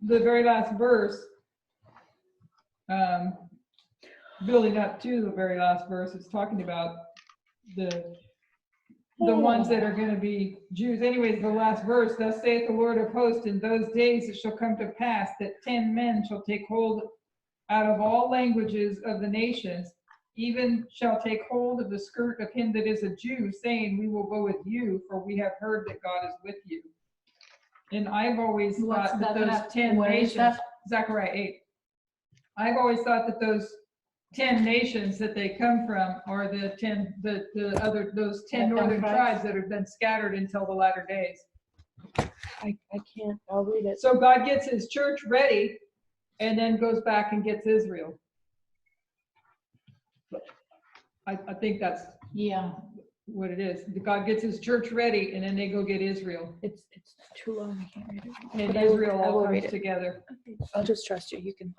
[SPEAKER 6] the very last verse, building up to the very last verse, it's talking about the ones that are going to be Jews. Anyways, the last verse, thus saith the Lord of hosts, in those days it shall come to pass that 10 men shall take hold out of all languages of the nations, even shall take hold of the skirt of him that is a Jew, saying, we will go with you, for we have heard that God is with you. And I've always
[SPEAKER 3] What's
[SPEAKER 6] thought that
[SPEAKER 3] that
[SPEAKER 6] those
[SPEAKER 3] at?
[SPEAKER 6] 10
[SPEAKER 3] Where is
[SPEAKER 6] nations,
[SPEAKER 3] that?
[SPEAKER 6] Zechariah 8, I've always thought that those 10 nations that they come from are those 10
[SPEAKER 3] The 10
[SPEAKER 6] northern
[SPEAKER 3] tribes?
[SPEAKER 6] tribes that have been scattered until the latter days.
[SPEAKER 2] I can't, I'll read it.
[SPEAKER 6] So God gets his church ready and then goes back and gets Israel. I think that's
[SPEAKER 3] Yeah.
[SPEAKER 6] what it is. God gets his church ready and then they go get Israel.
[SPEAKER 2] It's too long, I can't read it.
[SPEAKER 6] And
[SPEAKER 2] But I will-
[SPEAKER 6] Israel
[SPEAKER 2] I
[SPEAKER 6] all
[SPEAKER 2] will
[SPEAKER 6] comes
[SPEAKER 2] read it.
[SPEAKER 6] together.
[SPEAKER 2] I'll just trust you, you can.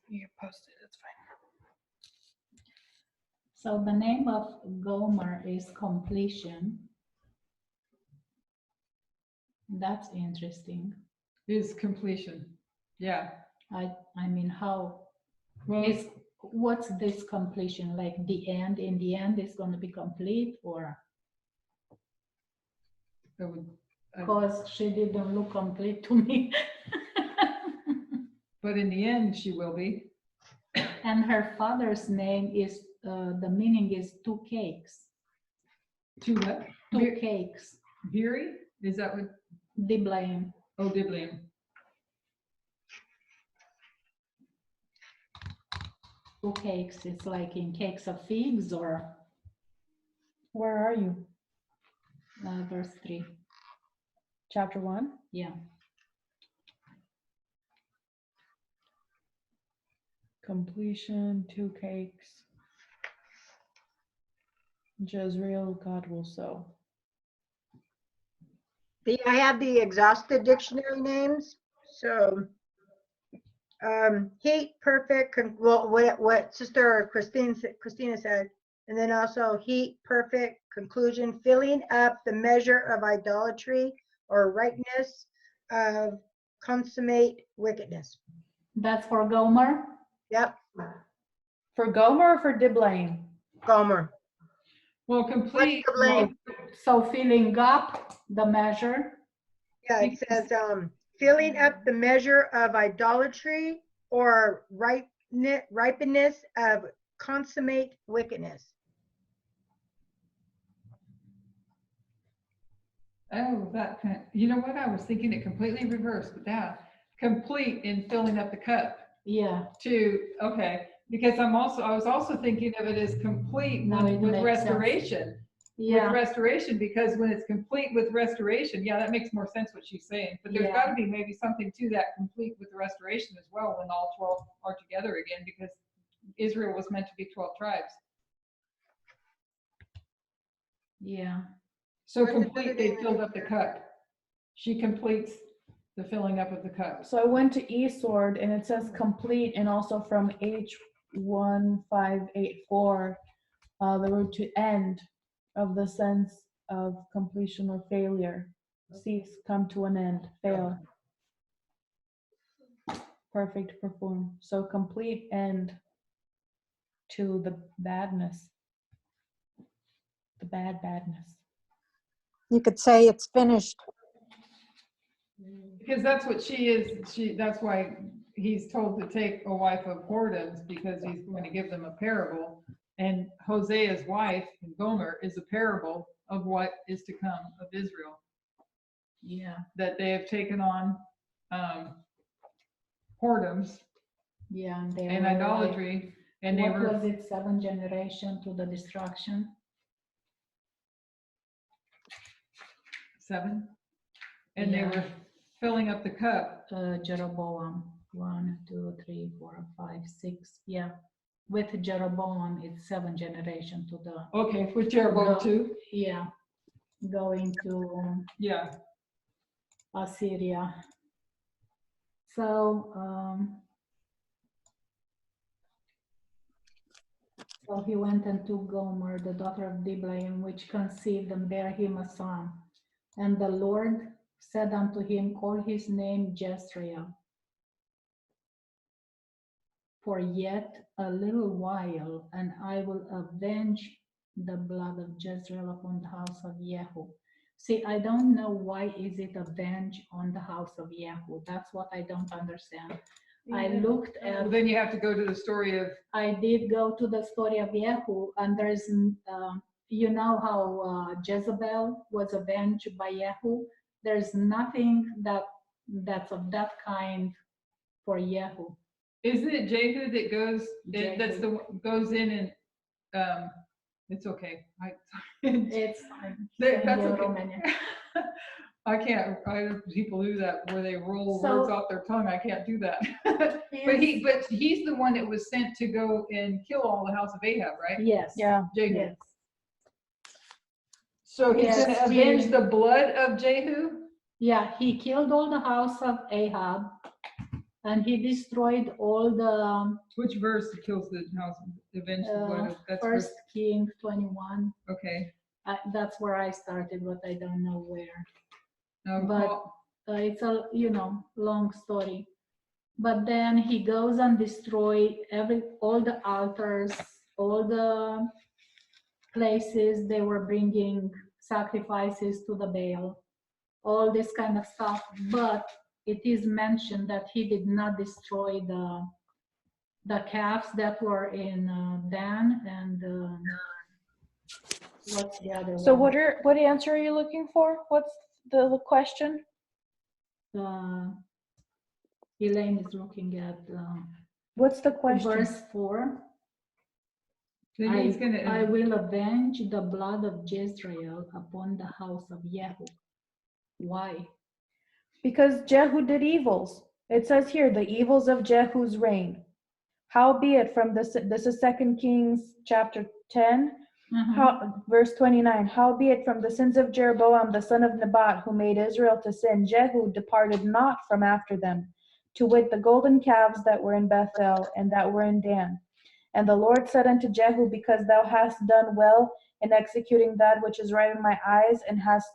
[SPEAKER 2] You can post it, that's fine.
[SPEAKER 3] So the name of Gomer is completion. That's interesting.
[SPEAKER 6] Is completion. Yeah.
[SPEAKER 3] I mean, how
[SPEAKER 6] Well,
[SPEAKER 3] is, what's this completion? Like the end, in the end is going to be complete, or
[SPEAKER 6] I would,
[SPEAKER 3] because she didn't look complete to me.
[SPEAKER 6] but in the end, she will be.
[SPEAKER 3] And her father's name is, the meaning is two cakes.
[SPEAKER 6] To what?
[SPEAKER 3] Two cakes.
[SPEAKER 6] Biri? Is that what?
[SPEAKER 3] Diblaim.
[SPEAKER 6] Oh, Diblaim.
[SPEAKER 3] Two cakes. It's like in cakes of figs, or
[SPEAKER 2] Where are you?
[SPEAKER 3] verse 3.
[SPEAKER 2] Chapter 1?
[SPEAKER 3] Yeah.
[SPEAKER 2] Completion, 2 cakes. Jezreel, God will sow.
[SPEAKER 5] I have the exhausted dictionary names. So, heat, perfect, well, what Sister Christina said, and then also heat, perfect, conclusion, filling up the measure of idolatry or rightness of consummate wickedness.
[SPEAKER 3] That's for Gomer.
[SPEAKER 5] Yep,
[SPEAKER 2] For Gomer or for Diblaim?
[SPEAKER 5] Gomer.
[SPEAKER 6] Well, complete.
[SPEAKER 5] What's the blame?
[SPEAKER 3] So filling up the measure.
[SPEAKER 5] Yeah, it says, filling up the measure of idolatry or ripeness of consummate wickedness.
[SPEAKER 6] Oh, that kind, you know what? I was thinking it completely reversed, but that complete in filling up the cup
[SPEAKER 3] Yeah.
[SPEAKER 6] okay, because I was also thinking of it as complete
[SPEAKER 3] Now it
[SPEAKER 6] with
[SPEAKER 3] makes
[SPEAKER 6] restoration.
[SPEAKER 3] Yeah.
[SPEAKER 6] With restoration, because when it's complete with restoration, yeah, that makes more sense what she's saying. But there's
[SPEAKER 3] Yeah.
[SPEAKER 6] got to be maybe something to that complete with the restoration as well, when all 12 are together again, because Israel was meant to be 12 tribes.
[SPEAKER 3] Yeah.
[SPEAKER 6] So
[SPEAKER 5] Where's the
[SPEAKER 6] complete,
[SPEAKER 5] other
[SPEAKER 6] they
[SPEAKER 5] name?
[SPEAKER 6] filled up the cup. She completes the filling up of the cup.
[SPEAKER 2] So I went to eSword and it says complete, and also from H1584, the word to end of the sense of completion or failure. Cease, come to an end, fail. Perfect, perform. So complete end to the badness. The badness.
[SPEAKER 7] You could say it's finished.
[SPEAKER 6] Because that's what she is. That's why he's told to take a wife of whoredoms, because he's going to give them a parable. And Hosea's wife, Gomer, is a parable of what is to come of Israel.
[SPEAKER 3] Yeah.
[SPEAKER 6] That they have taken on whoredoms
[SPEAKER 3] Yeah, and they
[SPEAKER 6] and
[SPEAKER 3] were like,
[SPEAKER 6] idolatry, and they
[SPEAKER 3] what
[SPEAKER 6] were
[SPEAKER 3] was it, 7 generation to the destruction?
[SPEAKER 6] 7, and they were
[SPEAKER 3] Yeah.
[SPEAKER 6] filling up the cup.
[SPEAKER 3] Jeroboam, 1, 2, 3, 4, 5, 6, yeah. With Jeroboam, it's 7 generation to the,
[SPEAKER 6] Okay, with Jeroboam
[SPEAKER 3] No.
[SPEAKER 6] too.
[SPEAKER 3] yeah, going to
[SPEAKER 6] Yeah.
[SPEAKER 3] Assyria. So, so he went and took Gomer, the daughter of Diblaim, which conceived and bare him a son. And the Lord said unto him, call his name Jezreel. For yet a little while, and I will avenge the blood of Jezreel upon the house of Jehu. See, I don't know why is it avenge on the house of Jehu. That's what I don't understand. I looked
[SPEAKER 6] Well,
[SPEAKER 3] at,
[SPEAKER 6] then you have to go to the story of,
[SPEAKER 3] I did go to the story of Jehu, and there's, you know how Jezebel was avenged by Jehu? There's nothing that's of that kind for Jehu.
[SPEAKER 6] isn't it Jehu that goes, that's
[SPEAKER 3] Jehu.
[SPEAKER 6] goes in and, it's okay.
[SPEAKER 3] It's fine.
[SPEAKER 6] That's
[SPEAKER 3] Thank you,
[SPEAKER 6] okay.
[SPEAKER 3] Romania.
[SPEAKER 6] People do that where they roll
[SPEAKER 1] So-
[SPEAKER 6] words off their tongue. I can't do that. But he's the one that was sent to go and kill all the house of Ahab, right?
[SPEAKER 3] Yes.
[SPEAKER 2] Yeah.
[SPEAKER 6] Jehu.
[SPEAKER 3] Yes.
[SPEAKER 6] So he's
[SPEAKER 3] Yes,
[SPEAKER 6] gonna avenge
[SPEAKER 3] he-
[SPEAKER 6] the blood of Jehu?
[SPEAKER 3] Yeah, he killed all the house of Ahab, and he destroyed all the
[SPEAKER 6] Which verse kills the house, avenge the blood of, that's verse,
[SPEAKER 3] First King 21.
[SPEAKER 6] okay.
[SPEAKER 3] That's where I started, but I don't know where.
[SPEAKER 6] Now,
[SPEAKER 3] But-
[SPEAKER 6] Paul-
[SPEAKER 3] It's a long story. But then he goes and destroy all the altars, all the places they were bringing sacrifices to the Baal, all this kind of stuff. But it is mentioned that he did not destroy the calves that were in Dan and what's the other
[SPEAKER 2] So
[SPEAKER 3] one?
[SPEAKER 2] what answer are you looking for? What's the question?
[SPEAKER 3] Elaine is looking at
[SPEAKER 2] What's the question?
[SPEAKER 3] verse 4.
[SPEAKER 6] then he's gonna,
[SPEAKER 3] I will avenge the blood of Jezreel upon the house of Jehu. Why?
[SPEAKER 2] Because Jehu did evils. It says here, the evils of Jehu's reign. Howbeit from this is 2 Kings chapter 10, verse 29. Howbeit from the sins of Jeroboam the son of Nebat, who made Israel to sin, Jehu departed not from after them, to wit the golden calves that were in Bethel and that were in Dan. And the Lord said unto Jehu, because thou hast done well in executing that which is right in my eyes, and hast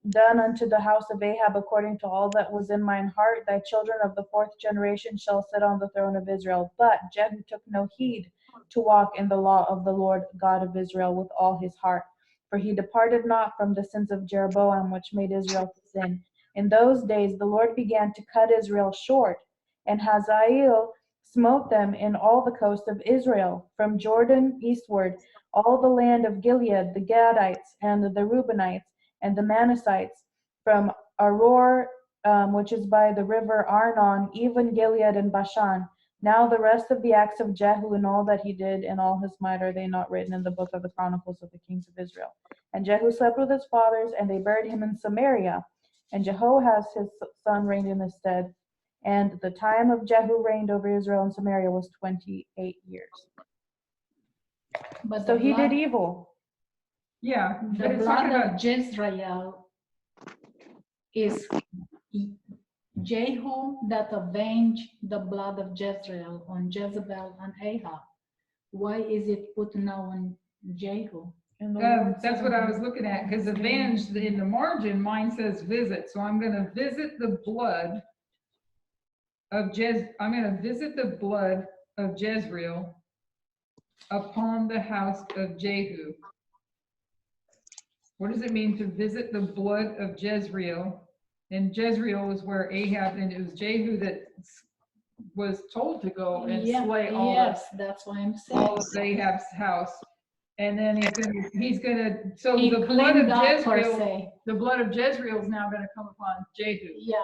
[SPEAKER 2] done unto the house of Ahab according to all that was in mine heart, thy children of the 4th generation shall sit on the throne of Israel. But Jehu took no heed to walk in the law of the Lord God of Israel with all his heart, for he departed not from the sins of Jeroboam, which made Israel to sin. In those days the Lord began to cut Israel short, and Hazael smote them in all the coast of Israel, from Jordan eastward, all the land of Gilead, the Gadites, and the Reubenites, and the Manassites, from Aror, which is by the river Arnon, even Gilead and Bashan. Now the rest of the acts of Jehu and all that he did and all his might, are they not written in the book of the Chronicles of the kings of Israel? And Jehu slept with his fathers, and they buried him in Samaria. And Jehoahaz his son reigned in his stead. And the time of Jehu reigned over Israel and Samaria was 28 years.
[SPEAKER 3] But
[SPEAKER 2] So
[SPEAKER 3] the
[SPEAKER 2] he
[SPEAKER 3] blood,
[SPEAKER 2] did evil.
[SPEAKER 6] yeah.
[SPEAKER 3] the
[SPEAKER 6] but it's
[SPEAKER 3] blood
[SPEAKER 6] talking
[SPEAKER 3] of
[SPEAKER 6] about,
[SPEAKER 3] Jezreel is Jehu that avenged the blood of Jezreel on Jezebel and Ahab. Why is it put now on Jehu?
[SPEAKER 2] And the Lord
[SPEAKER 6] that's
[SPEAKER 2] said
[SPEAKER 6] what I
[SPEAKER 2] unto
[SPEAKER 6] was
[SPEAKER 2] him,
[SPEAKER 6] looking at, because avenge, in the margin, mine says visit, so I'm gonna visit the blood of I'm gonna visit the blood of Jezreel upon the house of Jehu. What does it mean to visit the blood of Jezreel? And Jezreel is where Ahab, and it was Jehu that was told to go and slay all
[SPEAKER 3] yes, that's why I'm saying.
[SPEAKER 6] of Ahab's house. And then he's gonna, so
[SPEAKER 3] He
[SPEAKER 6] the blood of
[SPEAKER 3] cleaned up, per
[SPEAKER 6] Jezreel,
[SPEAKER 3] se.
[SPEAKER 6] the blood of Jezreel is now gonna come upon Jehu.
[SPEAKER 3] Yeah,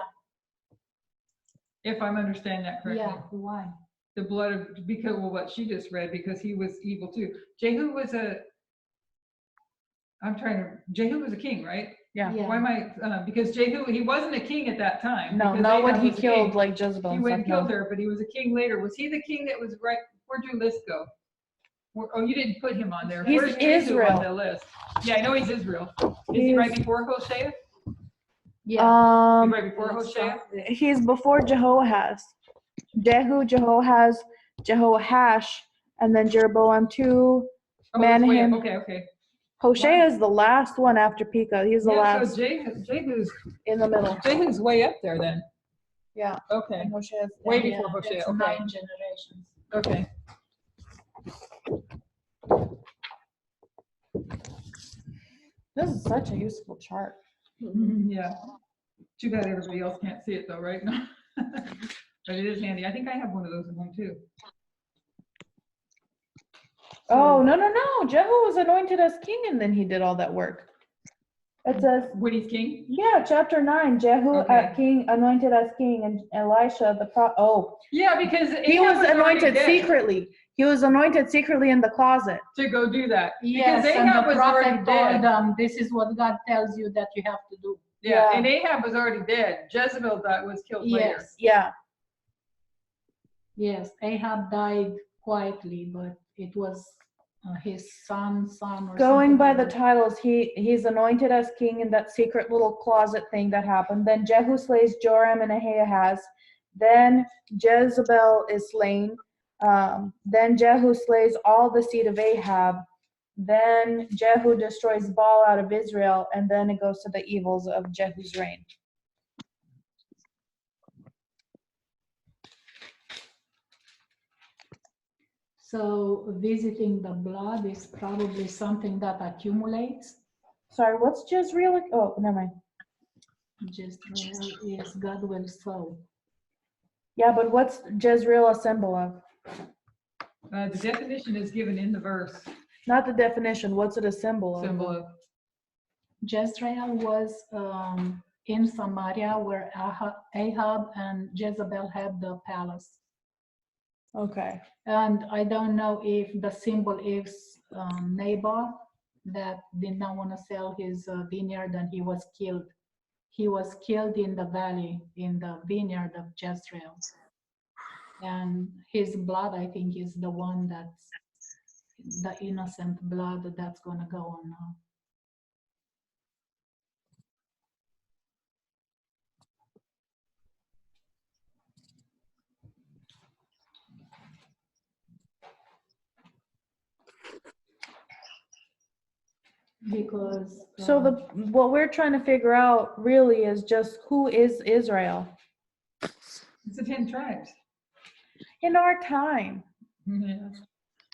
[SPEAKER 6] if I'm understanding that correctly.
[SPEAKER 3] Yeah, why?
[SPEAKER 6] The blood of, because, well, what she just read, because he was evil too. Jehu was Jehu was a king, right?
[SPEAKER 2] Yeah.
[SPEAKER 6] Why am I, because Jehu, he wasn't a king at that time.
[SPEAKER 2] No,
[SPEAKER 6] because
[SPEAKER 2] not when
[SPEAKER 6] Ahab
[SPEAKER 2] he
[SPEAKER 6] was a
[SPEAKER 2] killed
[SPEAKER 6] king.
[SPEAKER 2] like Jezebel
[SPEAKER 6] He
[SPEAKER 2] and
[SPEAKER 6] went
[SPEAKER 2] stuff.
[SPEAKER 6] and killed
[SPEAKER 2] No.
[SPEAKER 6] her, but he was a king later. Was he the king that was right? Where'd your list go? Oh, you didn't put him on there.
[SPEAKER 2] He's
[SPEAKER 6] Where's Jehu
[SPEAKER 2] Israel.
[SPEAKER 6] on the list? Yeah, I know he's Israel. Is he right before Hosea?
[SPEAKER 3] Yeah.
[SPEAKER 6] He's right before Hosea?
[SPEAKER 2] He's before Jehoahaz. Jehoahaz, Jehoash, and then Jeroboam 2,
[SPEAKER 6] Oh, that's way up.
[SPEAKER 2] Manahem.
[SPEAKER 6] Okay.
[SPEAKER 2] Hosea is the last one after Pekah. He's the
[SPEAKER 6] Yeah,
[SPEAKER 2] last
[SPEAKER 6] so Jehu's
[SPEAKER 2] in the middle.
[SPEAKER 6] way up there then.
[SPEAKER 2] Yeah.
[SPEAKER 6] Okay,
[SPEAKER 2] And Hosea's
[SPEAKER 6] way
[SPEAKER 2] down.
[SPEAKER 6] before Hosea.
[SPEAKER 3] It's
[SPEAKER 6] Okay,
[SPEAKER 3] 9 generations.
[SPEAKER 6] okay.
[SPEAKER 2] This is such a useful chart.
[SPEAKER 6] Yeah. Too bad everybody else can't see it though, right? But it is handy. I think I have one of those at home too.
[SPEAKER 2] Oh, no. Jehu was anointed as king and then he did all that work. It says,
[SPEAKER 6] When he's king?
[SPEAKER 2] yeah, chapter 9, Jehu
[SPEAKER 6] Okay.
[SPEAKER 2] king, anointed as king, and Elisha the prophet. Oh,
[SPEAKER 6] Yeah, because
[SPEAKER 2] he
[SPEAKER 6] Ahab
[SPEAKER 2] was
[SPEAKER 6] already
[SPEAKER 2] anointed
[SPEAKER 6] dead
[SPEAKER 2] secretly. He was anointed secretly in the closet.
[SPEAKER 6] to go do that.
[SPEAKER 3] Yes,
[SPEAKER 6] Because
[SPEAKER 3] and
[SPEAKER 6] Ahab
[SPEAKER 3] the
[SPEAKER 6] was already
[SPEAKER 3] prophet told
[SPEAKER 6] dead.
[SPEAKER 3] them, this is what God tells you that you have to do.
[SPEAKER 6] Yeah,
[SPEAKER 2] Yeah.
[SPEAKER 6] and Ahab was already dead. Jezebel was killed later.
[SPEAKER 2] Yeah.
[SPEAKER 3] Yes, Ahab died quietly, but it was his son or
[SPEAKER 2] Going
[SPEAKER 3] something
[SPEAKER 2] by
[SPEAKER 3] like
[SPEAKER 2] the
[SPEAKER 3] that.
[SPEAKER 2] titles, he's anointed as king in that secret little closet thing that happened. Then Jehu slays Joram and Ahaz. Then Jezebel is slain. Then Jehu slays all the seed of Ahab. Then Jehu destroys Baal out of Israel, and then it goes to the evils of Jehu's reign.
[SPEAKER 3] So visiting the blood is probably something that accumulates.
[SPEAKER 2] Sorry, what's Jezreel? Oh, never mind.
[SPEAKER 3] Just yes, God will sow.
[SPEAKER 2] Yeah, but what's Jezreel a symbol of?
[SPEAKER 6] The definition is given in the verse.
[SPEAKER 2] Not the definition. What's it a symbol of?
[SPEAKER 6] Symbol of.
[SPEAKER 3] Jezreel was in Samaria where Ahab and Jezebel had the palace.
[SPEAKER 2] Okay.
[SPEAKER 3] And I don't know if the symbol is Naboth that did not want to sell his vineyard and he was killed. He was killed in the valley, in the vineyard of Jezreel. And his blood, I think, is the one that's the innocent blood that's going to go on now. Because
[SPEAKER 2] So what we're trying to figure out really is just who is Israel
[SPEAKER 6] It's the 10 tribes.
[SPEAKER 2] in our time.
[SPEAKER 6] Yeah.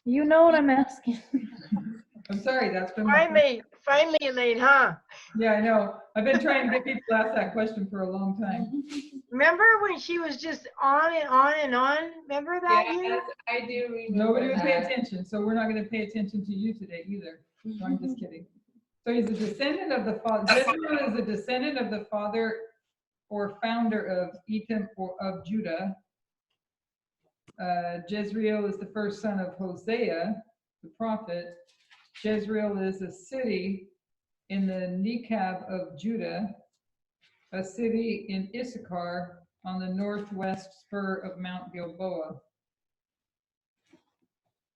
[SPEAKER 2] You know what I'm asking?
[SPEAKER 6] I'm sorry, that's been
[SPEAKER 5] Finally, Elaine, huh?
[SPEAKER 6] Yeah, I know. I've been trying to get people to ask that question for a long time.
[SPEAKER 5] Remember when she was just on and on and on? Remember that?
[SPEAKER 4] Yes, I do remember
[SPEAKER 6] Nobody would pay
[SPEAKER 4] that.
[SPEAKER 6] attention, so we're not going to pay attention to you today either. No, I'm just kidding. So he's a descendant of the father. Jezreel is a descendant of the father or founder of Etam or of Judah. Jezreel is the first son of Hosea, the prophet. Jezreel is a city in the Nekab of Judah, a city in Issachar on the northwest spur of Mount Gilboa.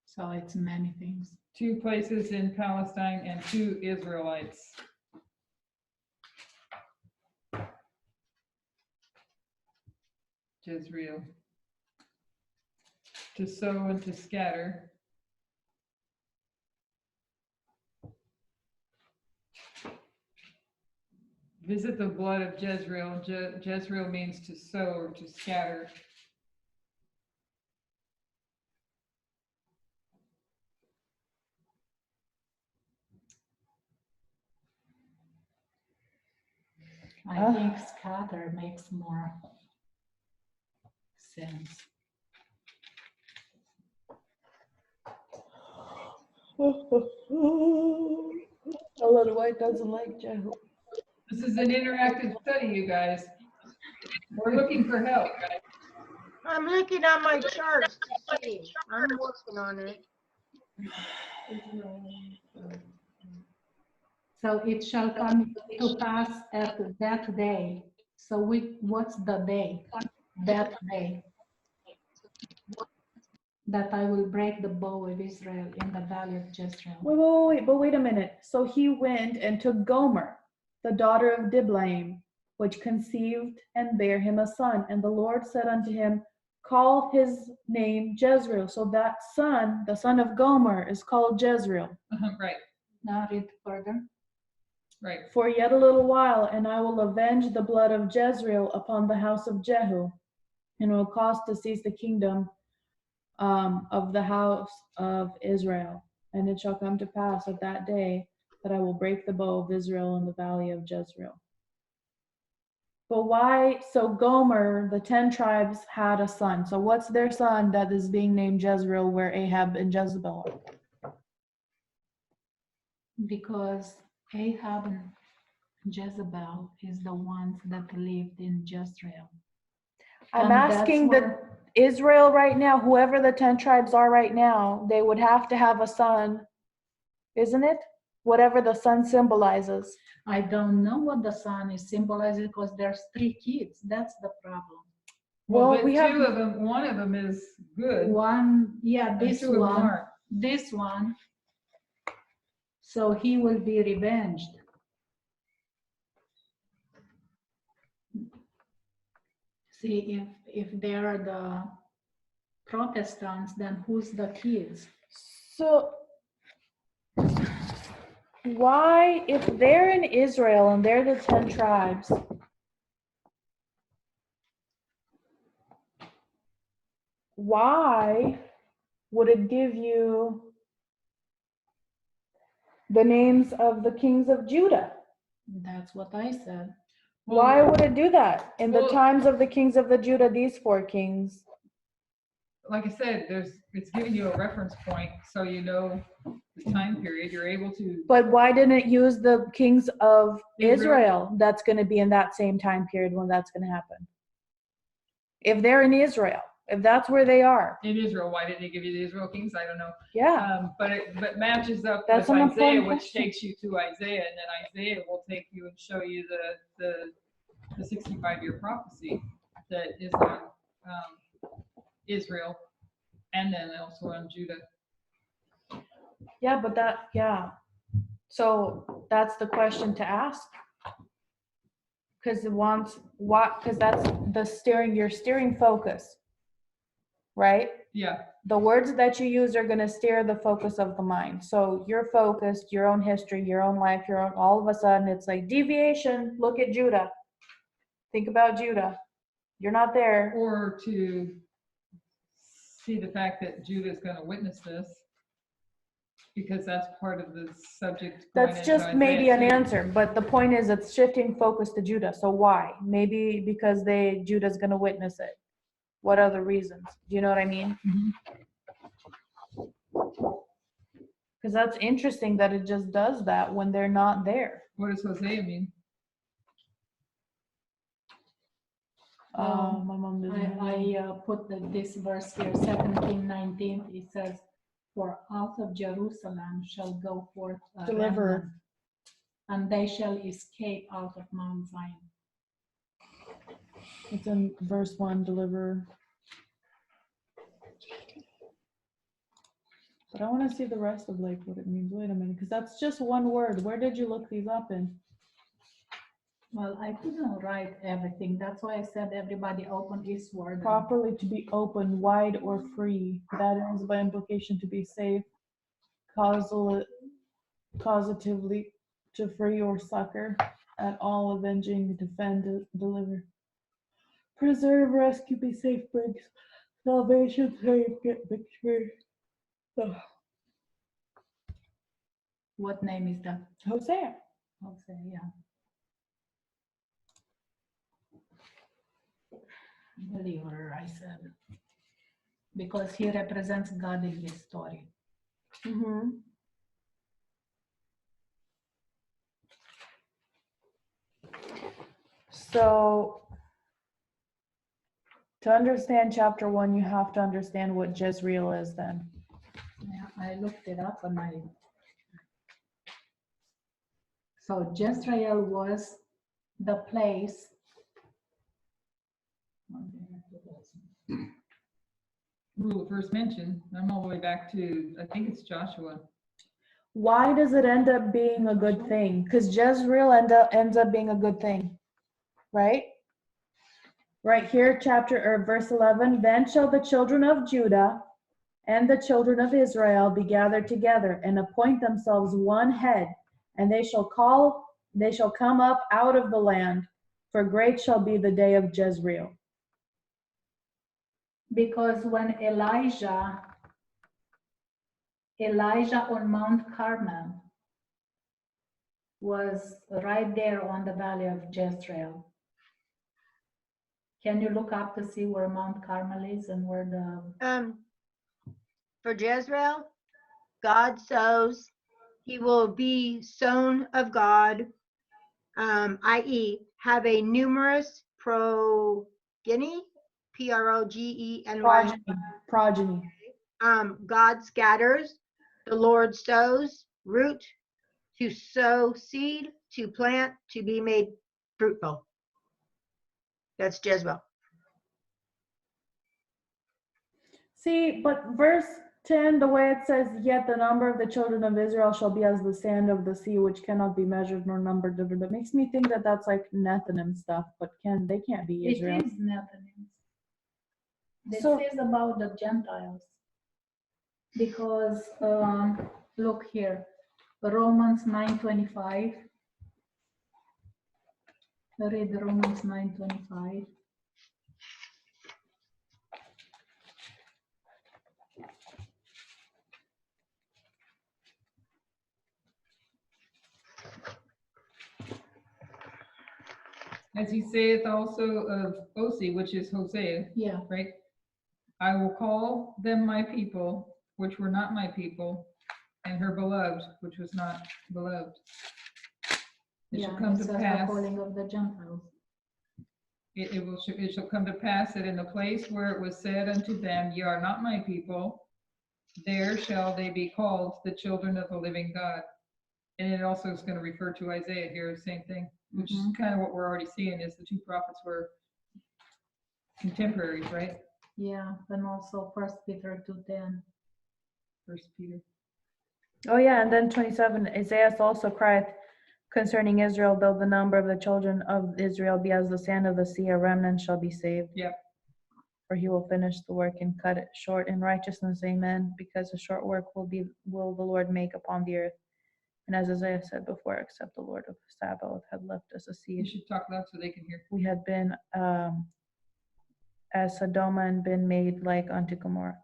[SPEAKER 3] so it's many things.
[SPEAKER 6] 2 places in Palestine and 2 Israelites. Jezreel. To sow and to scatter. Visit the blood of Jezreel. Jezreel means to sow or to scatter.
[SPEAKER 3] I think scatter makes more sense.
[SPEAKER 2] Ellen White doesn't like Jehu.
[SPEAKER 6] This is an interactive study, you guys. We're looking for help.
[SPEAKER 5] I'm looking at my charts to see. I'm working on it.
[SPEAKER 3] So it shall come to pass at that day. So what's the day? That day. That I will break the bow of Israel in the valley of Jezreel.
[SPEAKER 2] But wait a minute. So he went and took Gomer, the daughter of Diblaim, which conceived and bare him a son. And the Lord said unto him, call his name Jezreel. So that son, the son of Gomer, is called Jezreel.
[SPEAKER 6] Right,
[SPEAKER 3] Now read further.
[SPEAKER 6] right.
[SPEAKER 2] For yet a little while, and I will avenge the blood of Jezreel upon the house of Jehu, and will cause to cease the kingdom of the house of Israel. And it shall come to pass at that day that I will break the bow of Israel in the valley of Jezreel. But why? So Gomer, the 10 tribes had a son. So what's their son that is being named Jezreel, where Ahab and Jezebel are?
[SPEAKER 3] Because Ahab and Jezebel is the ones that lived in Jezreel.
[SPEAKER 2] I'm
[SPEAKER 3] And that's
[SPEAKER 2] asking
[SPEAKER 3] where-
[SPEAKER 2] Israel right now, whoever the 10 tribes are right now, they would have to have a son, isn't it? Whatever the sun symbolizes.
[SPEAKER 3] I don't know what the sun is symbolizing because there's 3 kids. That's the problem.
[SPEAKER 2] Well,
[SPEAKER 6] But
[SPEAKER 2] we have
[SPEAKER 6] two of them, one of them is good.
[SPEAKER 3] One, yeah,
[SPEAKER 6] and
[SPEAKER 3] this
[SPEAKER 6] two of them
[SPEAKER 3] one,
[SPEAKER 6] aren't.
[SPEAKER 3] this one. So he will be revenged. See, if they are the Protestants, then who's the kids?
[SPEAKER 2] So why, if they're in Israel and they're the 10 tribes, why would it give you the names of the kings of Judah?
[SPEAKER 3] That's what I said.
[SPEAKER 2] Why would it do that? In the
[SPEAKER 6] Well-
[SPEAKER 2] times of the kings of the Judah, these 4 kings.
[SPEAKER 6] Like I said, it's giving you a reference point, so you know the time period, you're able to.
[SPEAKER 2] But why didn't it use the kings of
[SPEAKER 6] Israel.
[SPEAKER 2] Israel that's going to be in that same time period when that's going to happen? If they're in Israel, if that's where they are.
[SPEAKER 6] In Israel, why didn't he give you the Israel kings? I don't know.
[SPEAKER 2] Yeah.
[SPEAKER 6] But it matches up
[SPEAKER 2] That's
[SPEAKER 6] with
[SPEAKER 2] an
[SPEAKER 6] Isaiah,
[SPEAKER 2] important
[SPEAKER 6] which
[SPEAKER 2] question.
[SPEAKER 6] takes you to Isaiah, and then Isaiah will take you and show you the 65-year prophecy that is on Israel, and then also on Judah.
[SPEAKER 2] Yeah, but yeah. So that's the question to ask. Because because that's your steering focus, right?
[SPEAKER 6] Yeah,
[SPEAKER 2] The words that you use are going to steer the focus of the mind. So you're focused, your own history, your own life, all of a sudden it's like deviation. Look at Judah. Think about Judah. You're not there.
[SPEAKER 6] or to see the fact that Judah is going to witness this, because that's part of the subject. going
[SPEAKER 2] That's
[SPEAKER 6] into
[SPEAKER 2] just maybe
[SPEAKER 6] Isaiah
[SPEAKER 2] an
[SPEAKER 6] too.
[SPEAKER 2] answer, but the point is it's shifting focus to Judah. So why? Maybe because Judah's going to witness it. What other reasons? Do you know what I mean?
[SPEAKER 6] Mhm.
[SPEAKER 2] Because that's interesting that it just does that when they're not there.
[SPEAKER 6] What does Hosea mean?
[SPEAKER 2] My mom doesn't know.
[SPEAKER 3] I put this verse here, 17:19. It says, "For out of Jerusalem shall go forth a
[SPEAKER 2] Deliverer.
[SPEAKER 3] remnant, and they shall escape out of Mount Zion."
[SPEAKER 2] It's in verse 1, deliverer. But I want to see the rest of like what it means. Wait a minute, because that's just one word. Where did you look these up in?
[SPEAKER 3] Well, I couldn't write everything. That's why I said everybody open his word.
[SPEAKER 2] Properly to be open, wide, or free. That is by implication to be safe, causatively to free or succor, at all avenging, defend, deliver. Preserve, rescue, be safe, brings salvation, save, get victory. Ugh.
[SPEAKER 3] What name is that?
[SPEAKER 2] Hosea.
[SPEAKER 3] Hosea, yeah. Deliverer, I said. Because he represents God in this story.
[SPEAKER 2] Mm-hmm. So To understand chapter 1, you have to understand what Jezreel is then.
[SPEAKER 3] Yeah, I looked it up and so Jezreel was the place.
[SPEAKER 6] Rule first mentioned, I'm all the way back to, I think it's Joshua.
[SPEAKER 2] Why does it end up being a good thing? Because Jezreel ends up being a good thing, right? Right here, verse 11, then shall the children of Judah and the children of Israel be gathered together and appoint themselves one head, and they shall come up out of the land, for great shall be the day of Jezreel.
[SPEAKER 3] Because when Elijah on Mount Carmel was right there on the valley of Jezreel. Can you look up to see where Mount Carmel is and where the
[SPEAKER 5] For Jezreel, God sows, he will be sown of God, i.e., have a numerous progeny, Progeny.
[SPEAKER 2] Progeny.
[SPEAKER 5] God scatters, the Lord sows, root, to sow seed, to plant, to be made fruitful. That's Jezreel.
[SPEAKER 2] See, but verse 10, the way it says, yet the number of the children of Israel shall be as the sand of the sea, which cannot be measured nor numbered. That makes me think that that's like Nethinim stuff, but they can't be Israel.
[SPEAKER 3] It is Nethinim. This
[SPEAKER 2] So-
[SPEAKER 3] is about the Gentiles. Because look here, Romans 9:25. Read Romans 9:25.
[SPEAKER 6] As he saith also of Hosea, which is Hosea,
[SPEAKER 3] Yeah.
[SPEAKER 6] right? I will call them my people, which were not my people, and her beloved, which was not beloved. It shall come to
[SPEAKER 3] says
[SPEAKER 6] pass.
[SPEAKER 3] the calling of the Gentiles.
[SPEAKER 6] It shall come to pass that in the place where it was said unto them, ye are not my people, there shall they be called the children of the living God. And it also is going to refer to Isaiah here, same thing, which is kind of what we're already seeing is the two prophets were contemporaries, right?
[SPEAKER 3] Yeah, and also 1 Peter 2:10.
[SPEAKER 6] First Peter.
[SPEAKER 2] Oh yeah, and then 27, Isaiah also crieth concerning Israel, though the number of the children of Israel be as the sand of the sea, a remnant shall be saved.
[SPEAKER 6] Yep.
[SPEAKER 2] For he will finish the work and cut it short in righteousness, amen, because a short work will the Lord make upon the earth. And as Isaiah said before, except the Lord of Sabaoth had left us a
[SPEAKER 6] You
[SPEAKER 2] seed,
[SPEAKER 6] should talk loud so they can hear.
[SPEAKER 2] we had been as Sodom and been made like unto Gomorrah.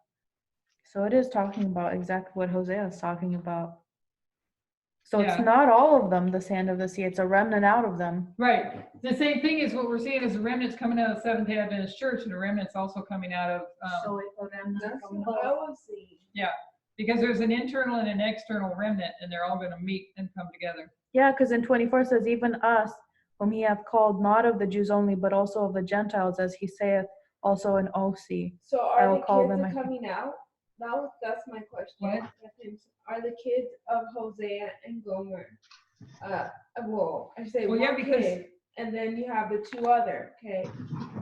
[SPEAKER 2] So it is talking about exactly what Hosea is talking about. So
[SPEAKER 6] Yeah.
[SPEAKER 2] it's not all of them, the sand of the sea, it's a remnant out of them.
[SPEAKER 6] Right. The same thing is what we're seeing is the remnants coming out of the Seventh-day Adventist Church, and the remnants also coming out of,
[SPEAKER 3] So it's a remnant
[SPEAKER 4] That's
[SPEAKER 3] from
[SPEAKER 4] what I
[SPEAKER 3] both.
[SPEAKER 4] was seeing.
[SPEAKER 6] because there's an internal and an external remnant, and they're all going to meet and come together.
[SPEAKER 2] Yeah, because in 24 it says, even us, whom he hath called not of the Jews only, but also of the Gentiles, as he saith also in OC.
[SPEAKER 4] So
[SPEAKER 2] I
[SPEAKER 4] are
[SPEAKER 2] will
[SPEAKER 4] the
[SPEAKER 2] call
[SPEAKER 4] kids
[SPEAKER 2] them
[SPEAKER 4] are
[SPEAKER 2] my-
[SPEAKER 4] coming out? That's my question.
[SPEAKER 6] What?
[SPEAKER 4] Are the kids of Hosea and Gomer? Well, I say
[SPEAKER 6] Well,
[SPEAKER 4] one
[SPEAKER 6] yeah, because-
[SPEAKER 4] kid, and then you have the two other. Okay,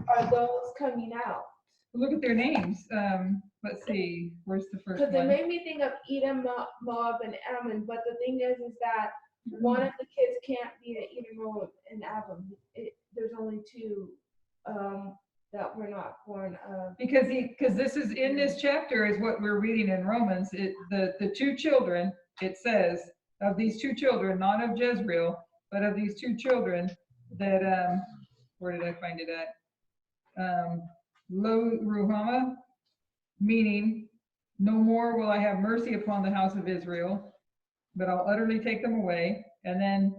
[SPEAKER 4] are those coming out?
[SPEAKER 6] Look at their names. Let's see, where's the first
[SPEAKER 4] Because it
[SPEAKER 6] one?
[SPEAKER 4] made me think of Edom, Moab, and Ammon. But the thing is that one of the kids can't be the Edom, Moab, and Ammon. There's only two that were not born of.
[SPEAKER 6] Because this is in this chapter is what we're reading in Romans. The two children, it says, of these two children, not of Jezreel, but of these two children that, where did I find it at? Lo Ruhama, meaning, no more will I have mercy upon the house of Israel, but I'll utterly take them away. And then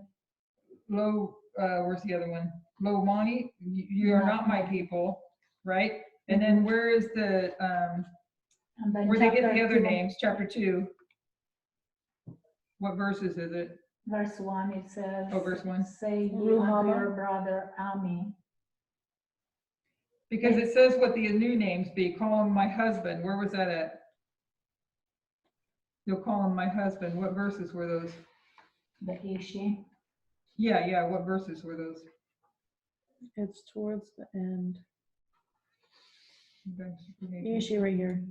[SPEAKER 6] where's the other one? Lo Mani, you are not my people, right? And then where is the,
[SPEAKER 3] And then
[SPEAKER 6] where they get the
[SPEAKER 3] chapter
[SPEAKER 6] other
[SPEAKER 3] 2,
[SPEAKER 6] names, chapter 2? What verses is it?
[SPEAKER 3] Verse 1, it says,
[SPEAKER 6] Oh, verse 1.
[SPEAKER 3] say ye unto
[SPEAKER 2] Ruhama.
[SPEAKER 3] your brother Ami.
[SPEAKER 6] Because it says what the new names be, call him my husband. Where was that at? You'll call him my husband. What verses were those?
[SPEAKER 3] The issue.
[SPEAKER 6] Yeah, what verses were those?
[SPEAKER 2] It's towards the end. Issue right here.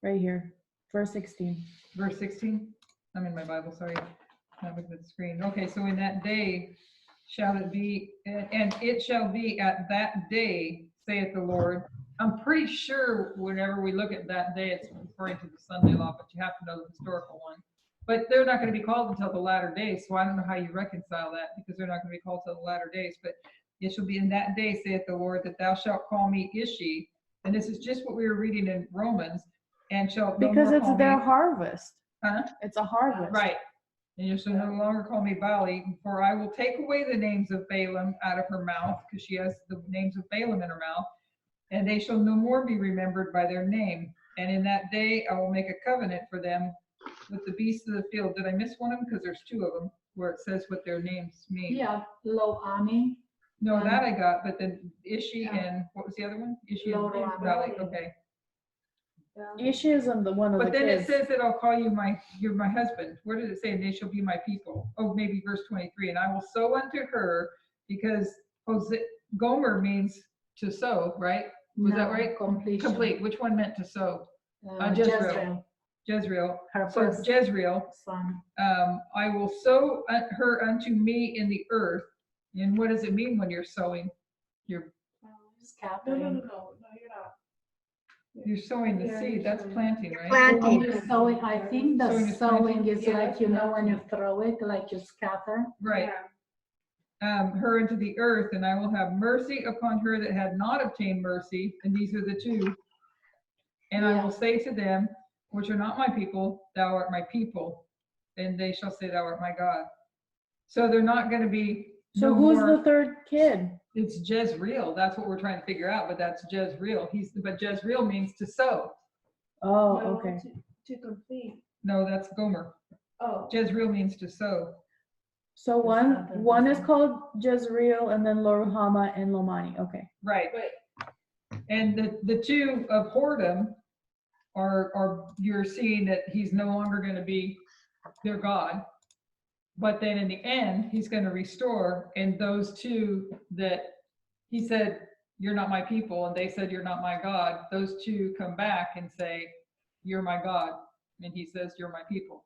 [SPEAKER 2] Right here. Verse 16.
[SPEAKER 6] Verse 16? I'm in my Bible, sorry. I'm looking at the screen. Okay, so in that day shall it be, and it shall be at that day, saith the Lord. I'm pretty sure whenever we look at that day, it's referring to the Sunday law, but you have to know the historical one. But they're not going to be called until the latter days, so I don't know how you reconcile that, because they're not going to be called till the latter days. But it shall be in that day, saith the Lord, that thou shalt call me Ishi. And this is just what we were reading in Romans, and shalt no
[SPEAKER 2] Because
[SPEAKER 6] more
[SPEAKER 2] it's
[SPEAKER 6] call
[SPEAKER 2] their
[SPEAKER 6] me,
[SPEAKER 2] harvest.
[SPEAKER 6] huh?
[SPEAKER 2] It's a harvest.
[SPEAKER 6] Right. And you shall no longer call me Baali, for I will take away the names of Balaam out of her mouth, because she has the names of Balaam in her mouth, and they shall no more be remembered by their name. And in that day I will make a covenant for them with the beasts of the field. Did I miss one of them? Because there's two of them where it says what their names mean.
[SPEAKER 3] Yeah, Lo Ami.
[SPEAKER 6] No, that I got, but then Ishi
[SPEAKER 3] Yeah.
[SPEAKER 6] and what was the other one? Ishi and
[SPEAKER 3] Lo
[SPEAKER 6] Baali. Okay.
[SPEAKER 2] Ishi isn't the one of
[SPEAKER 6] But
[SPEAKER 2] the
[SPEAKER 6] then it
[SPEAKER 2] kids.
[SPEAKER 6] says that I'll call you you're my husband. Where did it say? They shall be my people. Oh, maybe verse 23. And I will sow unto her, because Gomer means to sow, right? Was that right?
[SPEAKER 3] Completion.
[SPEAKER 6] Complete. Which one meant to sow? Jezreel.
[SPEAKER 3] Jezreel,
[SPEAKER 6] Jezreel.
[SPEAKER 3] her
[SPEAKER 6] So
[SPEAKER 3] first
[SPEAKER 6] Jezreel,
[SPEAKER 3] son.
[SPEAKER 6] I will sow her unto me in the earth. And what does it mean when you're sowing? You're
[SPEAKER 4] No,
[SPEAKER 3] Scattering.
[SPEAKER 4] you're not.
[SPEAKER 6] you're sowing the
[SPEAKER 4] Yeah,
[SPEAKER 6] seed.
[SPEAKER 4] you're
[SPEAKER 6] That's
[SPEAKER 4] sowing.
[SPEAKER 6] planting, right?
[SPEAKER 3] When
[SPEAKER 5] Planting.
[SPEAKER 3] you're sowing, I think the
[SPEAKER 6] Sowing is
[SPEAKER 3] sowing
[SPEAKER 6] planting?
[SPEAKER 3] is
[SPEAKER 4] Yeah,
[SPEAKER 3] like,
[SPEAKER 4] that's
[SPEAKER 3] you know, when you
[SPEAKER 4] planting.
[SPEAKER 3] throw it, like you scatter.
[SPEAKER 6] Right.
[SPEAKER 4] Yeah.
[SPEAKER 6] Her into the earth, and I will have mercy upon her that had not obtained mercy. And these are the two. And I will say to them, which are not my people, thou art my people. And they shall say, thou art my God. So they're not going to be.
[SPEAKER 2] So
[SPEAKER 6] no
[SPEAKER 2] who's
[SPEAKER 6] more,
[SPEAKER 2] the third kid?
[SPEAKER 6] It's Jezreel. That's what we're trying to figure out, but that's Jezreel. But Jezreel means to sow.
[SPEAKER 2] Oh,
[SPEAKER 4] No,
[SPEAKER 2] okay.
[SPEAKER 4] To complete.
[SPEAKER 6] No, that's Gomer.
[SPEAKER 4] Oh.
[SPEAKER 6] Jezreel means to sow.
[SPEAKER 2] So
[SPEAKER 3] not the
[SPEAKER 2] one is
[SPEAKER 3] same.
[SPEAKER 2] called Jezreel and then Loruhama and Lomani. Okay.
[SPEAKER 6] Right.
[SPEAKER 4] But
[SPEAKER 6] And the two of whoredom are you're seeing that he's no longer going to be their God. But then in the end, he's going to restore. And those two that he said, you're not my people, and they said, you're not my God, those two come back and say, you're my God. And he says, you're my people.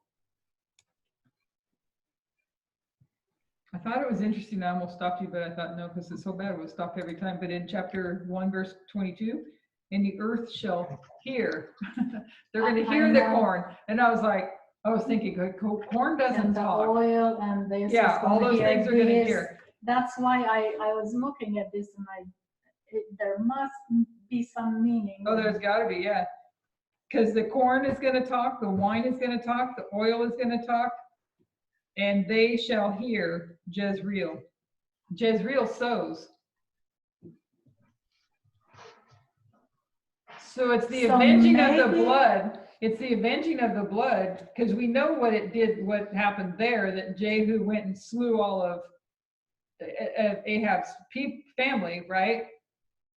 [SPEAKER 6] I thought it was interesting. I almost stopped you, but I thought, no, because it's so bad, we'll stop every time. But in chapter 1, verse 22, and the earth shall hear. They're going to
[SPEAKER 3] I
[SPEAKER 6] hear the
[SPEAKER 3] know.
[SPEAKER 6] corn. And I was thinking, corn doesn't
[SPEAKER 3] And the
[SPEAKER 6] talk.
[SPEAKER 3] oil and this.
[SPEAKER 6] Yeah,
[SPEAKER 3] is
[SPEAKER 6] all
[SPEAKER 3] gonna
[SPEAKER 6] those
[SPEAKER 3] hear
[SPEAKER 6] things are going to
[SPEAKER 3] this.
[SPEAKER 6] hear.
[SPEAKER 3] That's why I was looking at this and there must be some meaning.
[SPEAKER 6] Oh, there's got to be, yeah. Because the corn is going to talk, the wine is going to talk, the oil is going to talk, and they shall hear Jezreel. Jezreel sows. So it's the
[SPEAKER 3] So
[SPEAKER 6] avenging of the
[SPEAKER 3] maybe-
[SPEAKER 6] blood. It's the avenging of the blood, because we know what it did, what happened there, that Jehu went and slew all of Ahab's family, right?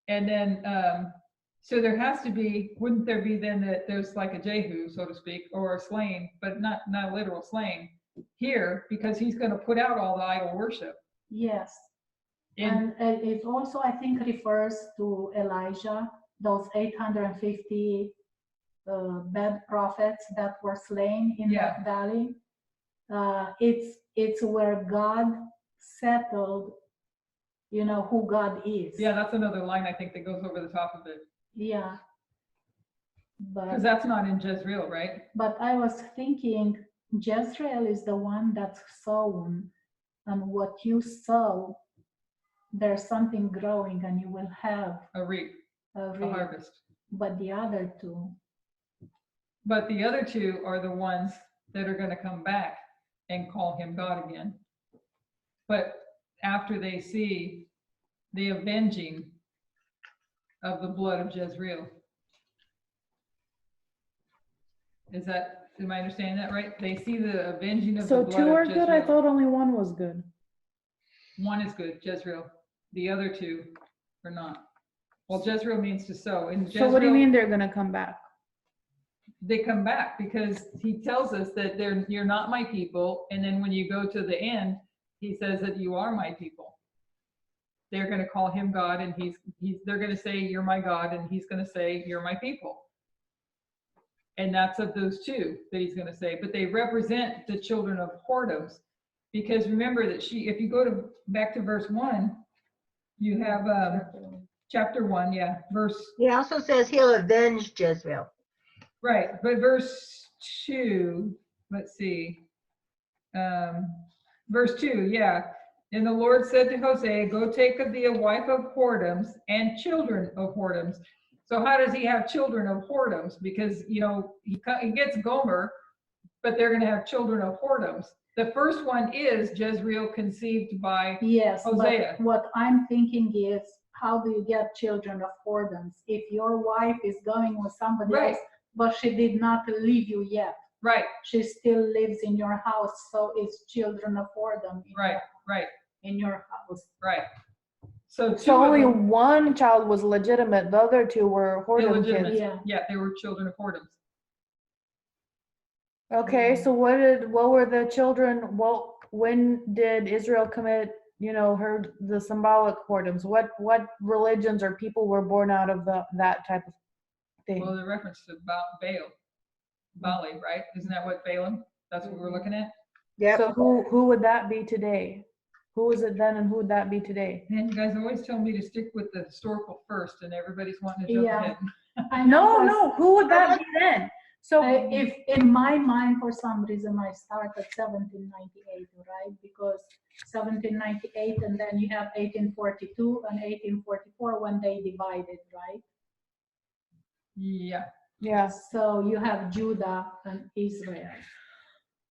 [SPEAKER 6] And then, so there has to be, wouldn't there be then that there's like a Jehu, so to speak, or a slain, but not a literal slain here, because he's going to put out all the idol worship.
[SPEAKER 3] Yes.
[SPEAKER 6] And
[SPEAKER 3] And it also, I think, refers to Elijah, those 850 bad prophets that were slain in
[SPEAKER 6] Yeah.
[SPEAKER 3] that valley. It's where God settled, you know, who God is.
[SPEAKER 6] yeah, that's another line I think that goes over the top of it,
[SPEAKER 3] Yeah.
[SPEAKER 6] because
[SPEAKER 3] But
[SPEAKER 6] that's not in Jezreel, right?
[SPEAKER 3] I was thinking Jezreel is the one that's sown, and what you sow, there's something growing and you will have
[SPEAKER 6] A reap,
[SPEAKER 3] a
[SPEAKER 6] a
[SPEAKER 3] reap.
[SPEAKER 6] harvest.
[SPEAKER 3] But the other two,
[SPEAKER 6] But the other two are the ones that are going to come back and call him God again. But after they see the avenging of the blood of Jezreel. Am I understanding that right? They see the avenging of
[SPEAKER 2] So
[SPEAKER 6] the blood
[SPEAKER 2] two
[SPEAKER 6] of
[SPEAKER 2] are
[SPEAKER 6] Jezreel.
[SPEAKER 2] good? I thought only one was good.
[SPEAKER 6] One is good, Jezreel. The other two are not. Well, Jezreel means to sow. And
[SPEAKER 2] So what do you
[SPEAKER 6] Jezreel-
[SPEAKER 2] mean they're gonna come back?
[SPEAKER 6] They come back because he tells us that you're not my people. And then when you go to the end, he says that you are my people. They're going to call him God, and they're going to say, you're my God, and he's going to say, you're my people. And that's of those two that he's going to say, but they represent the children of whoredoms. Because remember that if you go back to verse 1, you have chapter 1, yeah, verse.
[SPEAKER 5] He also says he'll avenge Jezreel.
[SPEAKER 6] Right, but verse 2, let's see. Verse 2, yeah. And the Lord said to Hosea, go take of thee a wife of whoredoms and children of whoredoms. So how does he have children of whoredoms? Because, he gets Gomer, but they're going to have children of whoredoms. The first one is Jezreel conceived by
[SPEAKER 3] Yes,
[SPEAKER 6] Hosea.
[SPEAKER 3] but what I'm thinking is, how do you get children of whoredoms? If your wife is going with somebody
[SPEAKER 6] Right.
[SPEAKER 3] else, but she did not leave you yet,
[SPEAKER 6] Right,
[SPEAKER 3] she still lives in your house, so it's children of whoredom
[SPEAKER 6] right,
[SPEAKER 3] in your house.
[SPEAKER 6] right. So two
[SPEAKER 2] So
[SPEAKER 6] of
[SPEAKER 2] only
[SPEAKER 6] them
[SPEAKER 2] one child was legitimate, the other two were whoredom
[SPEAKER 6] illegitimate.
[SPEAKER 2] kids.
[SPEAKER 3] Yeah.
[SPEAKER 6] Yeah, they were children of whoredoms.
[SPEAKER 2] Okay, so what were the children, when did Israel commit, the symbolic whoredoms? What religions or people were born out of that type of thing?
[SPEAKER 6] Well, the reference to Bali, right? Isn't that what Balaam? That's what we're looking at?
[SPEAKER 5] Yep.
[SPEAKER 2] So who would that be today? Who was it then and who would that be today?
[SPEAKER 6] Man, you guys always tell me to stick with the historical first, and everybody's wanting to jump
[SPEAKER 3] Yeah.
[SPEAKER 6] ahead.
[SPEAKER 3] I know, 'cause
[SPEAKER 2] No, who would that be then? So
[SPEAKER 3] if in my mind, for some reason, I start at 1798, right? Because 1798, and then you have 1842 and 1844 when they divided, right?
[SPEAKER 6] Yeah,
[SPEAKER 2] yeah,
[SPEAKER 3] So you have Judah and Israel.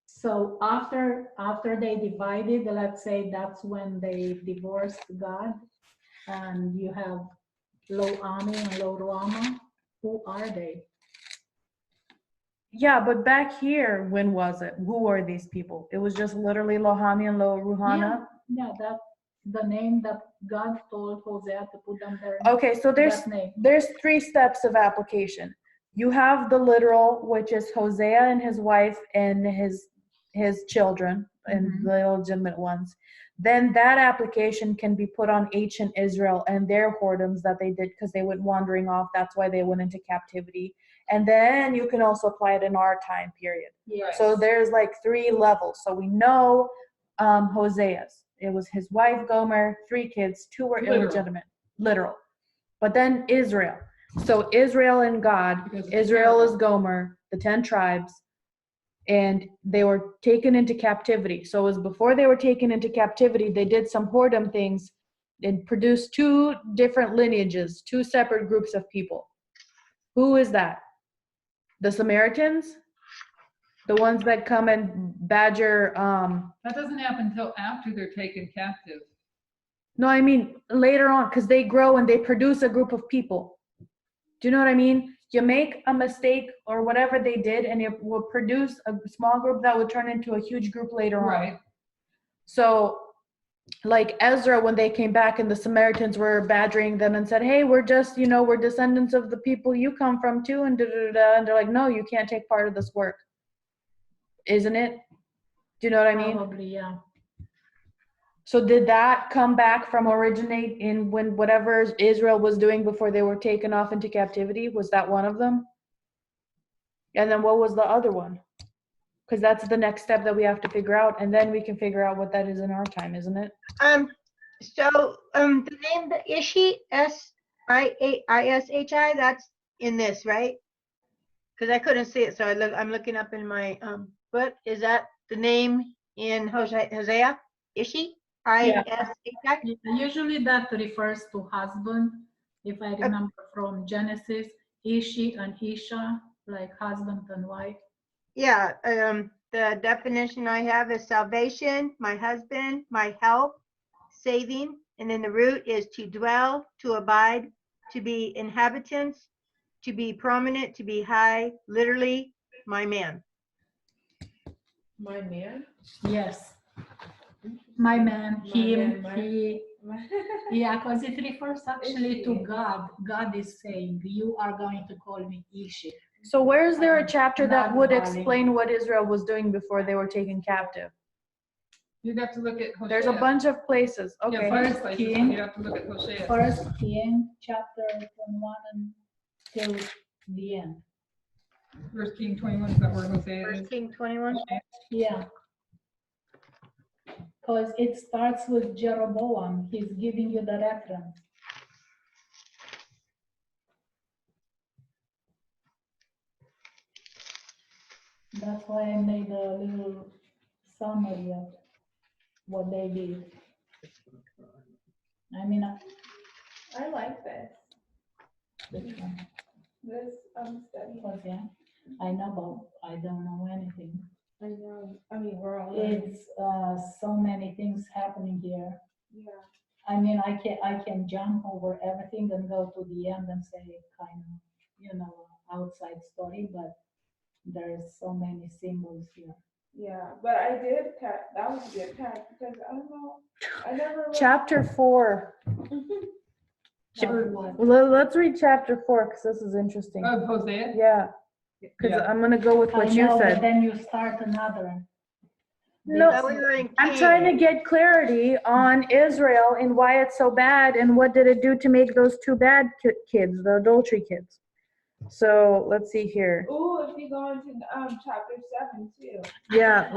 [SPEAKER 3] So after they divided, let's say that's when they divorced God, and you have Lo Ami and Lo Ruama. Who are they?
[SPEAKER 2] yeah, but back here, when was it? Who were these people? It was just literally Lohami and Lo Ruhana.
[SPEAKER 3] Yeah, that's the name that God told Hosea to put them there.
[SPEAKER 2] Okay, so
[SPEAKER 3] That name.
[SPEAKER 2] there's 3 steps of application. You have the literal, which is Hosea and his wife and his children and
[SPEAKER 3] Mhm.
[SPEAKER 2] the illegitimate ones. Then that application can be put on ancient Israel and their whoredoms that they did because they went wandering off. That's why they went into captivity. And then you can also apply it in our time period.
[SPEAKER 3] Yes.
[SPEAKER 2] So there's like 3 levels. So we know Hosea's. It was his wife Gomer, 3 kids, 2 were
[SPEAKER 6] Literal.
[SPEAKER 2] illegitimate, literal. But then Israel. So Israel and God,
[SPEAKER 6] Because it's
[SPEAKER 2] Israel is
[SPEAKER 6] terrible.
[SPEAKER 2] Gomer, the 10 tribes, and they were taken into captivity. So it was before they were taken into captivity, they did some whoredom things and produced 2 different lineages, 2 separate groups of people. Who is that? The Samaritans? The ones that come and badger,
[SPEAKER 6] that doesn't happen until after they're taken captive.
[SPEAKER 2] no, I mean later on, because they grow and they produce a group of people. Do you know what I mean? You make a mistake or whatever they did, and it will produce a small group that would turn into a huge group later on.
[SPEAKER 6] Right.
[SPEAKER 2] So, like Ezra, when they came back and the Samaritans were badgering them and said, hey, we're just, we're descendants of the people you come from too, and da-da-da-da. And they're like, no, you can't take part of this work. Isn't it? Do you know what I mean?
[SPEAKER 3] Probably, yeah.
[SPEAKER 2] So did that come back from originate in when whatever Israel was doing before they were taken off into captivity? Was that one of them? And then what was the other one? Because that's the next step that we have to figure out, and then we can figure out what that is in our time, isn't it?
[SPEAKER 5] So the name, the Ishi, Siashi, that's in this, right? Because I couldn't see it, so I'm looking up in my book. Is that the name in Hosea? Ishi, Ishi?
[SPEAKER 3] Usually that refers to husband. If I remember from Genesis, Ishi and Isha, like husband and wife.
[SPEAKER 5] Yeah. The definition I have is salvation, my husband, my help, saving, and then the root is to dwell, to abide, to be inhabitants, to be prominent, to be high, literally, my man.
[SPEAKER 4] My man?
[SPEAKER 3] Yes. My man,
[SPEAKER 4] My
[SPEAKER 3] him,
[SPEAKER 4] man, my-
[SPEAKER 3] he, Yeah, because it refers actually to
[SPEAKER 4] Ishi.
[SPEAKER 3] God. God is saying, you are going to call me Ishi.
[SPEAKER 2] So where is there a chapter that
[SPEAKER 3] Not
[SPEAKER 2] would
[SPEAKER 3] darling.
[SPEAKER 2] explain what Israel was doing before they were taken captive?
[SPEAKER 6] You'd have to look at Hosea.
[SPEAKER 2] There's a bunch of places.
[SPEAKER 6] Yeah,
[SPEAKER 2] Okay.
[SPEAKER 6] bunch of
[SPEAKER 3] First
[SPEAKER 6] places,
[SPEAKER 3] King.
[SPEAKER 6] but you'd have to look at Hosea.
[SPEAKER 3] First King, chapter from 1 until the end.
[SPEAKER 6] First King 21, is that where Hosea is?
[SPEAKER 5] First King 21.
[SPEAKER 3] Yeah. Because it starts with Jeroboam. He's giving you the reference. That's why I made a little summary of what they did. I mean,
[SPEAKER 4] I like this.
[SPEAKER 3] which one?
[SPEAKER 4] This study.
[SPEAKER 3] Hosea. I know, but I don't know anything.
[SPEAKER 4] I know. I mean, we're all learning.
[SPEAKER 3] It's so many things happening here.
[SPEAKER 4] Yeah.
[SPEAKER 3] I mean, I can jump over everything and go to the end and say kind of, outside story, but there's so many symbols here.
[SPEAKER 4] Yeah, but I did catch, that was a good catch because I don't know, I never.
[SPEAKER 2] Chapter 4.
[SPEAKER 3] Chapter what?
[SPEAKER 2] Let's read chapter 4 because this is interesting.
[SPEAKER 6] Of Hosea?
[SPEAKER 2] Yeah, because
[SPEAKER 6] Yeah.
[SPEAKER 2] I'm gonna go with
[SPEAKER 3] I
[SPEAKER 2] what you
[SPEAKER 3] know, but
[SPEAKER 2] said.
[SPEAKER 3] then you start another.
[SPEAKER 2] No,
[SPEAKER 5] Thought we were in
[SPEAKER 2] I'm trying to
[SPEAKER 5] King.
[SPEAKER 2] get clarity on Israel and why it's so bad and what did it do to make those two bad kids, the adultery kids. So let's see here.
[SPEAKER 4] Ooh, if you go into chapter 7 too.
[SPEAKER 2] Yeah,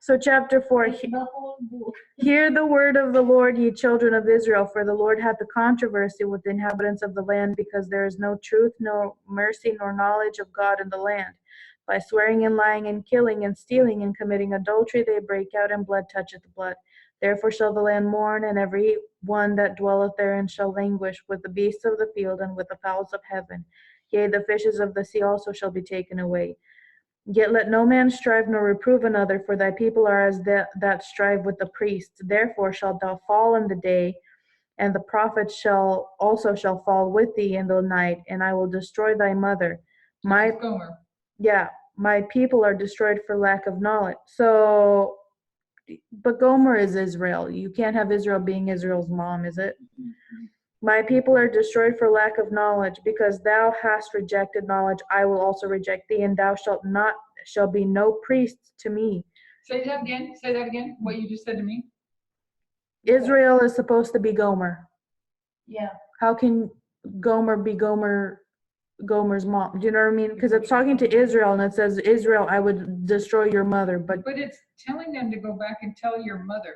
[SPEAKER 2] so chapter 4.
[SPEAKER 3] It's the whole book.
[SPEAKER 2] Hear the word of the Lord, ye children of Israel, for the Lord hath a controversy with the inhabitants of the land, because there is no truth, no mercy, nor knowledge of God in the land. By swearing and lying and killing and stealing and committing adultery, they break out, and blood toucheth blood. Therefore shall the land mourn, and every one that dwelleth therein shall languish, with the beasts of the field and with the fowls of heaven. Yea, the fishes of the sea also shall be taken away. Yet let no man strive nor reprove another, for thy people are as that strive with the priests. Therefore shalt thou fall in the day, and the prophets shall fall with thee in the night, and I will destroy thy mother. My
[SPEAKER 6] Gomer.
[SPEAKER 2] my people are destroyed for lack of knowledge. So, but Gomer is Israel. You can't have Israel being Israel's mom, is it? My people are destroyed for lack of knowledge, because thou hast rejected knowledge, I will also reject thee, and thou shall be no priest to me.
[SPEAKER 6] Say that again, what you just said to me.
[SPEAKER 2] Israel is supposed to be Gomer.
[SPEAKER 3] Yeah.
[SPEAKER 2] How can Gomer be Gomer's mom? Do you know what I mean? Because it's talking to Israel, and it says, Israel, I would destroy your mother, but
[SPEAKER 6] But it's telling them to go back and tell your mother.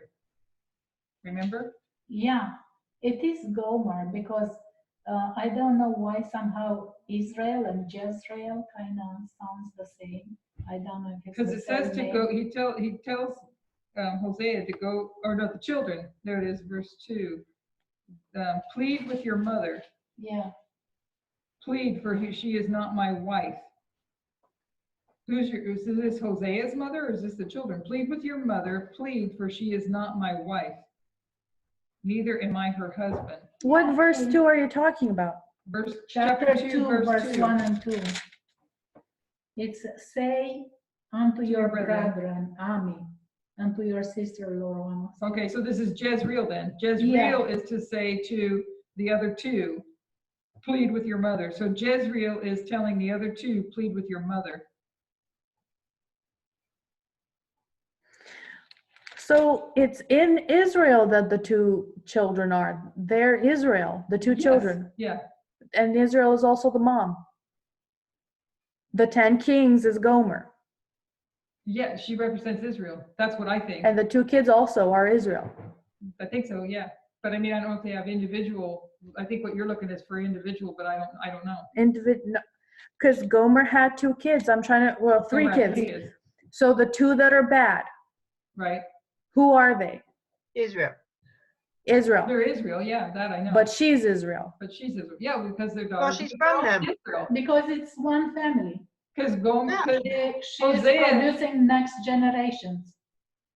[SPEAKER 6] Remember?
[SPEAKER 3] Yeah, it is Gomer because I don't know why somehow Israel and Jezreel kind of sounds the same. I don't know if it's
[SPEAKER 6] Because
[SPEAKER 3] the
[SPEAKER 6] it says
[SPEAKER 3] same
[SPEAKER 6] to go,
[SPEAKER 3] name.
[SPEAKER 6] he tells Hosea to go, or no, the children, there it is, verse 2. Plead with your mother.
[SPEAKER 3] Yeah,
[SPEAKER 6] Plead, for she is not my wife. Is this Hosea's mother, or is this the children? Plead with your mother, plead, for she is not my wife. Neither am I her husband.
[SPEAKER 2] what verse 2 are you talking about?
[SPEAKER 3] chapter 2, verse
[SPEAKER 6] 2.
[SPEAKER 3] 1 and 2. It's say unto your
[SPEAKER 6] brethren.
[SPEAKER 3] brethren, Ami, and to your sister, Lorana.
[SPEAKER 6] Okay, so this is Jezreel then. Jezreel is to say to the other two, plead with your mother. So Jezreel is telling the other two, plead with your mother.
[SPEAKER 2] So it's in Israel that the two children are. They're Israel, the two
[SPEAKER 6] Yes,
[SPEAKER 2] children.
[SPEAKER 6] yeah.
[SPEAKER 2] And Israel is also the mom. The 10 kings is Gomer.
[SPEAKER 6] Yeah, she represents Israel. That's what I think.
[SPEAKER 2] And the two kids also are Israel.
[SPEAKER 6] I think so, yeah. But I mean, I don't know if they have individual. I think what you're looking is for individual, but I don't know.
[SPEAKER 2] Because Gomer had 2 kids. I'm trying to, well, 3
[SPEAKER 6] Gomer had
[SPEAKER 2] kids.
[SPEAKER 6] 3 kids,
[SPEAKER 2] So the 2 that are bad,
[SPEAKER 6] right?
[SPEAKER 2] who are they?
[SPEAKER 5] Israel.
[SPEAKER 2] Israel.
[SPEAKER 6] They're Israel, yeah, that I know.
[SPEAKER 2] But she's Israel.
[SPEAKER 6] But she's Israel. Yeah, because they're
[SPEAKER 5] Well,
[SPEAKER 6] daughters.
[SPEAKER 5] she's
[SPEAKER 6] of
[SPEAKER 5] from them.
[SPEAKER 6] Israel.
[SPEAKER 3] Because it's one family.
[SPEAKER 6] Because Gomer, because
[SPEAKER 3] She's
[SPEAKER 6] Hosea-
[SPEAKER 3] producing next generations.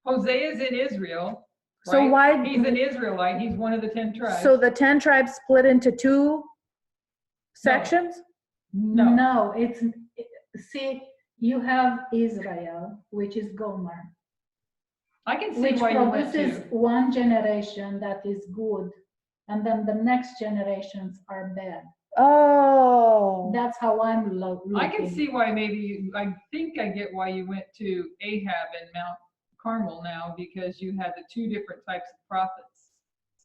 [SPEAKER 6] Hosea is in Israel.
[SPEAKER 2] So
[SPEAKER 6] right?
[SPEAKER 2] why-
[SPEAKER 6] He's an Israelite. He's one of the 10 tribes.
[SPEAKER 2] So the 10 tribes split into 2 sections?
[SPEAKER 6] No.
[SPEAKER 3] No, see, you have Israel, which is Gomer.
[SPEAKER 6] I can see
[SPEAKER 3] which
[SPEAKER 6] why you went
[SPEAKER 3] produces
[SPEAKER 6] to.
[SPEAKER 3] one generation that is good, and then the next generations are bad.
[SPEAKER 2] Oh.
[SPEAKER 3] That's how I'm looking.
[SPEAKER 6] I can see why maybe, I think I get why you went to Ahab and Mount Carmel now, because you had the two different types of prophets.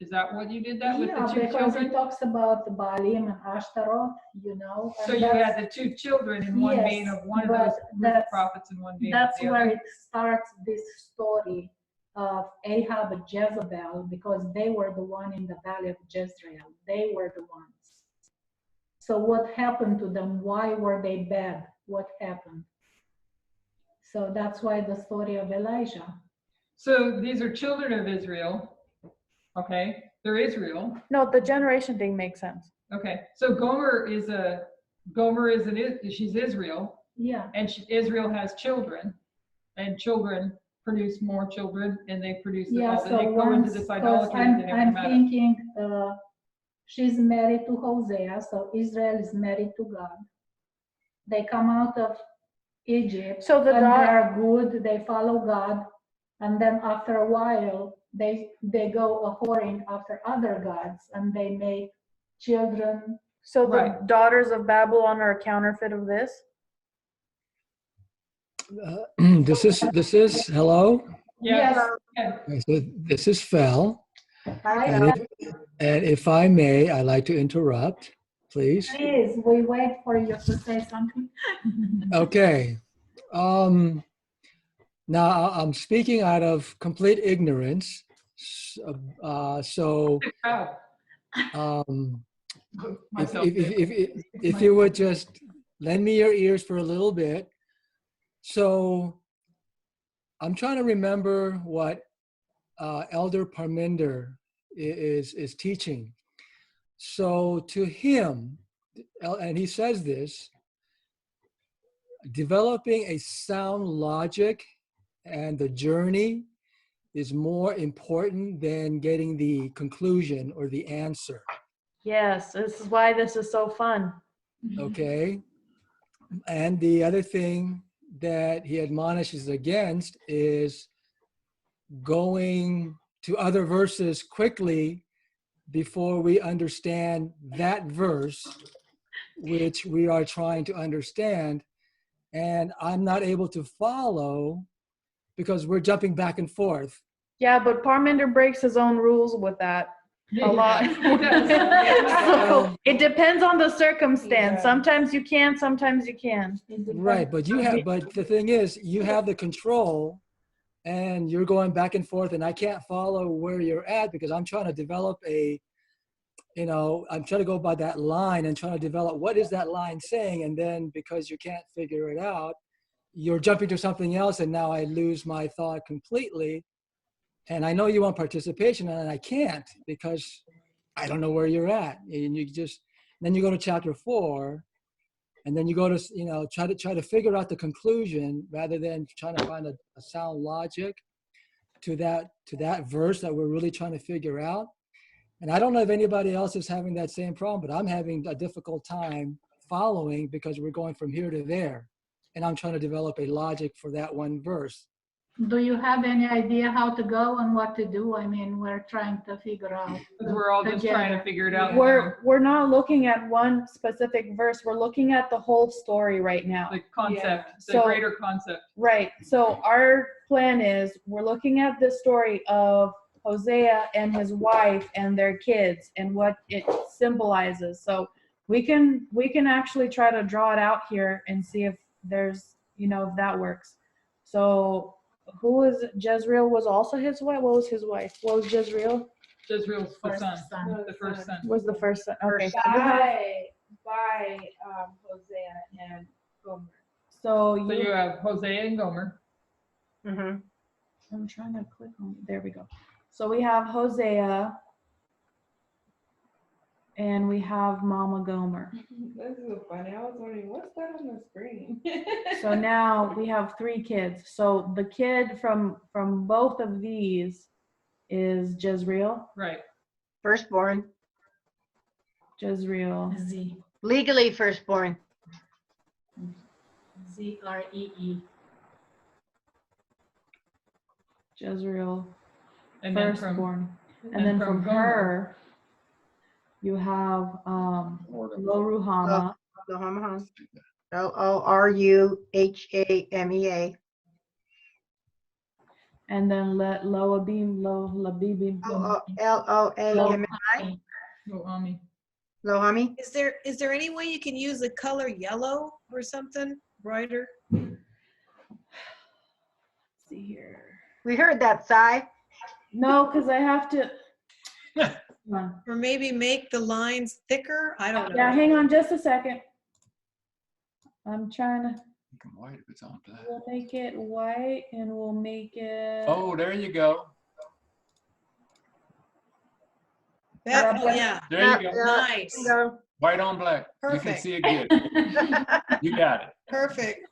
[SPEAKER 6] Is that what you did that with the
[SPEAKER 3] Yeah,
[SPEAKER 6] two
[SPEAKER 3] because
[SPEAKER 6] children?
[SPEAKER 3] it talks about Baalim and Ashtaroth, you know.
[SPEAKER 6] So
[SPEAKER 3] and
[SPEAKER 6] you
[SPEAKER 3] that's-
[SPEAKER 6] had the two children in one vein
[SPEAKER 3] Yes,
[SPEAKER 6] of one of
[SPEAKER 3] but
[SPEAKER 6] those group of
[SPEAKER 3] that's-
[SPEAKER 6] prophets and one vein of
[SPEAKER 3] That's
[SPEAKER 6] the
[SPEAKER 3] where
[SPEAKER 6] other.
[SPEAKER 3] it starts, this story of Ahab and Jezebel, because they were the one in the valley of Jezreel. They were the ones. So what happened to them? Why were they bad? What happened? So that's why the story of Elijah.
[SPEAKER 6] So these are children of Israel. Okay, they're Israel.
[SPEAKER 2] No, the generation thing makes sense.
[SPEAKER 6] Okay, so she's Israel,
[SPEAKER 3] Yeah.
[SPEAKER 6] and Israel has children, and children produce more children, and they produce
[SPEAKER 3] Yeah,
[SPEAKER 6] all.
[SPEAKER 3] so
[SPEAKER 6] They go into
[SPEAKER 3] once,
[SPEAKER 6] this
[SPEAKER 3] because
[SPEAKER 6] idolatry that they never
[SPEAKER 3] I'm
[SPEAKER 6] come out of.
[SPEAKER 3] thinking, she's married to Hosea, so Israel is married to God. They come out of Egypt,
[SPEAKER 2] So the
[SPEAKER 3] and they
[SPEAKER 2] daughter,
[SPEAKER 3] are good, they follow God, and then after a while, they go a whoring after other gods, and they make children.
[SPEAKER 2] so the
[SPEAKER 6] Right.
[SPEAKER 2] daughters of Babylon are a counterfeit of this?
[SPEAKER 8] This is hello.
[SPEAKER 6] Yes.
[SPEAKER 3] Yes.
[SPEAKER 6] Yeah.
[SPEAKER 8] Okay, so this is Fel,
[SPEAKER 5] Hi,
[SPEAKER 8] and
[SPEAKER 5] Val.
[SPEAKER 8] if I may, I'd like to interrupt, please.
[SPEAKER 3] Please, we wait for you to say something.
[SPEAKER 8] Okay. Now I'm speaking out of complete ignorance. So
[SPEAKER 6] Proud.
[SPEAKER 8] um,
[SPEAKER 6] Myself.
[SPEAKER 8] if you would just lend me your ears for a little bit. So I'm trying to remember what Elder Parminder is teaching. So to him, and he says this, developing a sound logic and the journey is more important than getting the conclusion or the answer.
[SPEAKER 2] Yes, this is why this is so fun.
[SPEAKER 8] Okay. And the other thing that he admonishes against is going to other verses quickly before we understand that verse, which we are trying to understand. And I'm not able to follow because we're jumping back and forth.
[SPEAKER 2] Yeah, but Parminder breaks his own rules with that a lot.
[SPEAKER 6] He does.
[SPEAKER 2] So it depends on the circumstance.
[SPEAKER 4] Yeah.
[SPEAKER 2] Sometimes you can, sometimes you can.
[SPEAKER 8] Right, but the thing is, you have the control and you're going back and forth and I can't follow where you're at because I'm trying to develop I'm trying to go by that line and trying to develop what is that line saying, and then because you can't figure it out, you're jumping to something else and now I lose my thought completely. And I know you want participation and I can't because I don't know where you're at. And then you go to chapter 4 and then you go to, try to figure out the conclusion rather than trying to find a sound logic to that verse that we're really trying to figure out. And I don't know if anybody else is having that same problem, but I'm having a difficult time following because we're going from here to there. And I'm trying to develop a logic for that one verse.
[SPEAKER 3] Do you have any idea how to go and what to do? I mean, we're trying to figure out.
[SPEAKER 6] We're all just trying to figure it out.
[SPEAKER 2] We're not looking at one specific verse. We're looking at the whole story right now.
[SPEAKER 6] The concept, the
[SPEAKER 2] So-
[SPEAKER 6] greater concept.
[SPEAKER 2] Right. So our plan is we're looking at the story of Hosea and his wife and their kids and what it symbolizes. So we can actually try to draw it out here and see if there's, if that works. So who was Jezreel was also his wife? What was his wife? What was Jezreel?
[SPEAKER 6] Jezreel's the
[SPEAKER 3] First
[SPEAKER 6] son,
[SPEAKER 3] son.
[SPEAKER 6] the first son.
[SPEAKER 2] Was the first son. Okay.
[SPEAKER 4] By Hosea and Gomer.
[SPEAKER 2] So
[SPEAKER 6] So you have Hosea and Gomer.
[SPEAKER 5] Mhm.
[SPEAKER 2] I'm trying to click on it. There we go. So we have Hosea and we have Mama Gomer.
[SPEAKER 4] This is so funny. I was wondering what's that on the screen.
[SPEAKER 2] So now we have 3 kids. So the kid from both of these is Jezreel.
[SPEAKER 6] Right.
[SPEAKER 5] Firstborn,
[SPEAKER 2] Jezreel.
[SPEAKER 5] legally firstborn.
[SPEAKER 3] Zree.
[SPEAKER 2] Jezreel,
[SPEAKER 6] And then from,
[SPEAKER 2] firstborn. And then from
[SPEAKER 6] Gomer,
[SPEAKER 2] her, you have Lo Ruhama,
[SPEAKER 5] Lohama. Louruhamea.
[SPEAKER 2] and then let Loabim, Labibim,
[SPEAKER 5] Loami.
[SPEAKER 6] Loami.
[SPEAKER 5] Lohami.
[SPEAKER 9] Is there any way you can use the color yellow or something brighter?
[SPEAKER 2] see here.
[SPEAKER 5] We heard that, Si.
[SPEAKER 2] No, because I have to. Come on.
[SPEAKER 9] Or maybe make the lines thicker? I don't know.
[SPEAKER 2] Yeah, hang on just a second. I'm trying to.
[SPEAKER 10] Make 'em white if it's on black.
[SPEAKER 2] We'll make it white and we'll make it.
[SPEAKER 10] Oh, there you go.
[SPEAKER 9] Oh, yeah,
[SPEAKER 10] There you go.
[SPEAKER 9] nice,
[SPEAKER 5] Go.
[SPEAKER 10] White on black. You can
[SPEAKER 9] Perfect.
[SPEAKER 10] see it good. You got it.
[SPEAKER 9] perfect.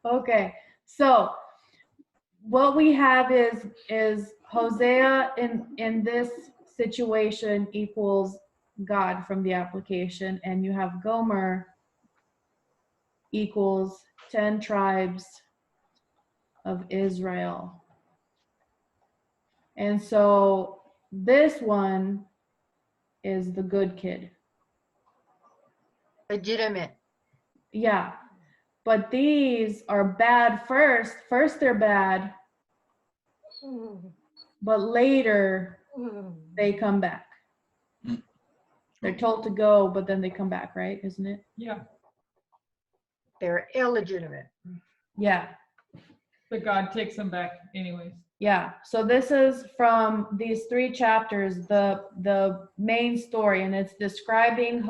[SPEAKER 2] Okay, so what we have is Hosea in this situation equals God from the application, and you have Gomer equals 10 tribes of Israel. And so this one is the good kid.
[SPEAKER 5] Legitimate.
[SPEAKER 2] Yeah. But these are bad first. First they're bad, but later they come back. They're told to go, but then they come back, right? Isn't it?
[SPEAKER 6] Yeah,
[SPEAKER 5] They're illegitimate.
[SPEAKER 2] Yeah.
[SPEAKER 6] but God takes them back anyways.
[SPEAKER 2] Yeah. So this is from these 3 chapters, the main story, and it's describing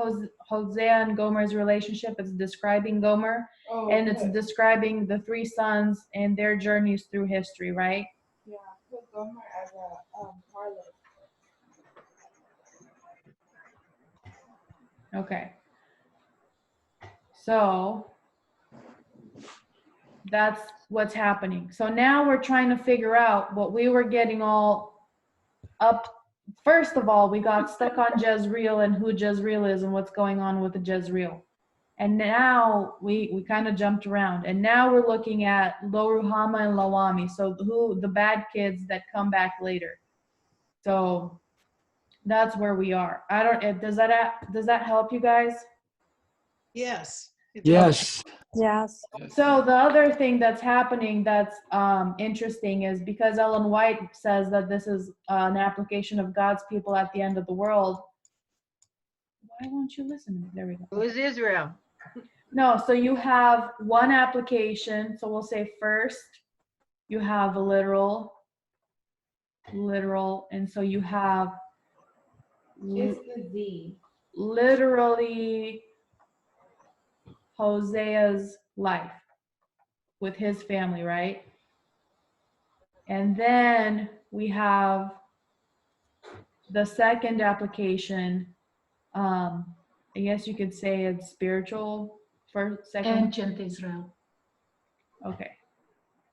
[SPEAKER 2] Hosea and Gomer's relationship. It's describing Gomer,
[SPEAKER 4] Oh,
[SPEAKER 2] and it's
[SPEAKER 4] put-
[SPEAKER 2] describing the 3 sons and their journeys through history, right?
[SPEAKER 4] yeah, put Gomer as a harlot.
[SPEAKER 2] Okay. So that's what's happening. So now we're trying to figure out what we were getting all up. First of all, we got stuck on Jezreel and who Jezreel is and what's going on with the Jezreel. And now we kind of jumped around. And now we're looking at Lo Ruhama and Loami. So who the bad kids that come back later. So that's where we are. I don't, does that help you guys?
[SPEAKER 9] Yes. it does.
[SPEAKER 8] Yes.
[SPEAKER 7] Yes.
[SPEAKER 10] Yes.
[SPEAKER 2] So the other thing that's happening that's interesting is because Ellen White says that this is an application of God's people at the end of the world. Why won't you listen to me? There we go.
[SPEAKER 5] Who is Israel?
[SPEAKER 2] No, so you have one application. So we'll say first, you have a literal, and so you have
[SPEAKER 4] It's the Z.
[SPEAKER 2] literally Hosea's life with his family, right? And then we have the second application. I guess you could say it's spiritual first, second.
[SPEAKER 3] Ancient Israel.
[SPEAKER 2] Okay.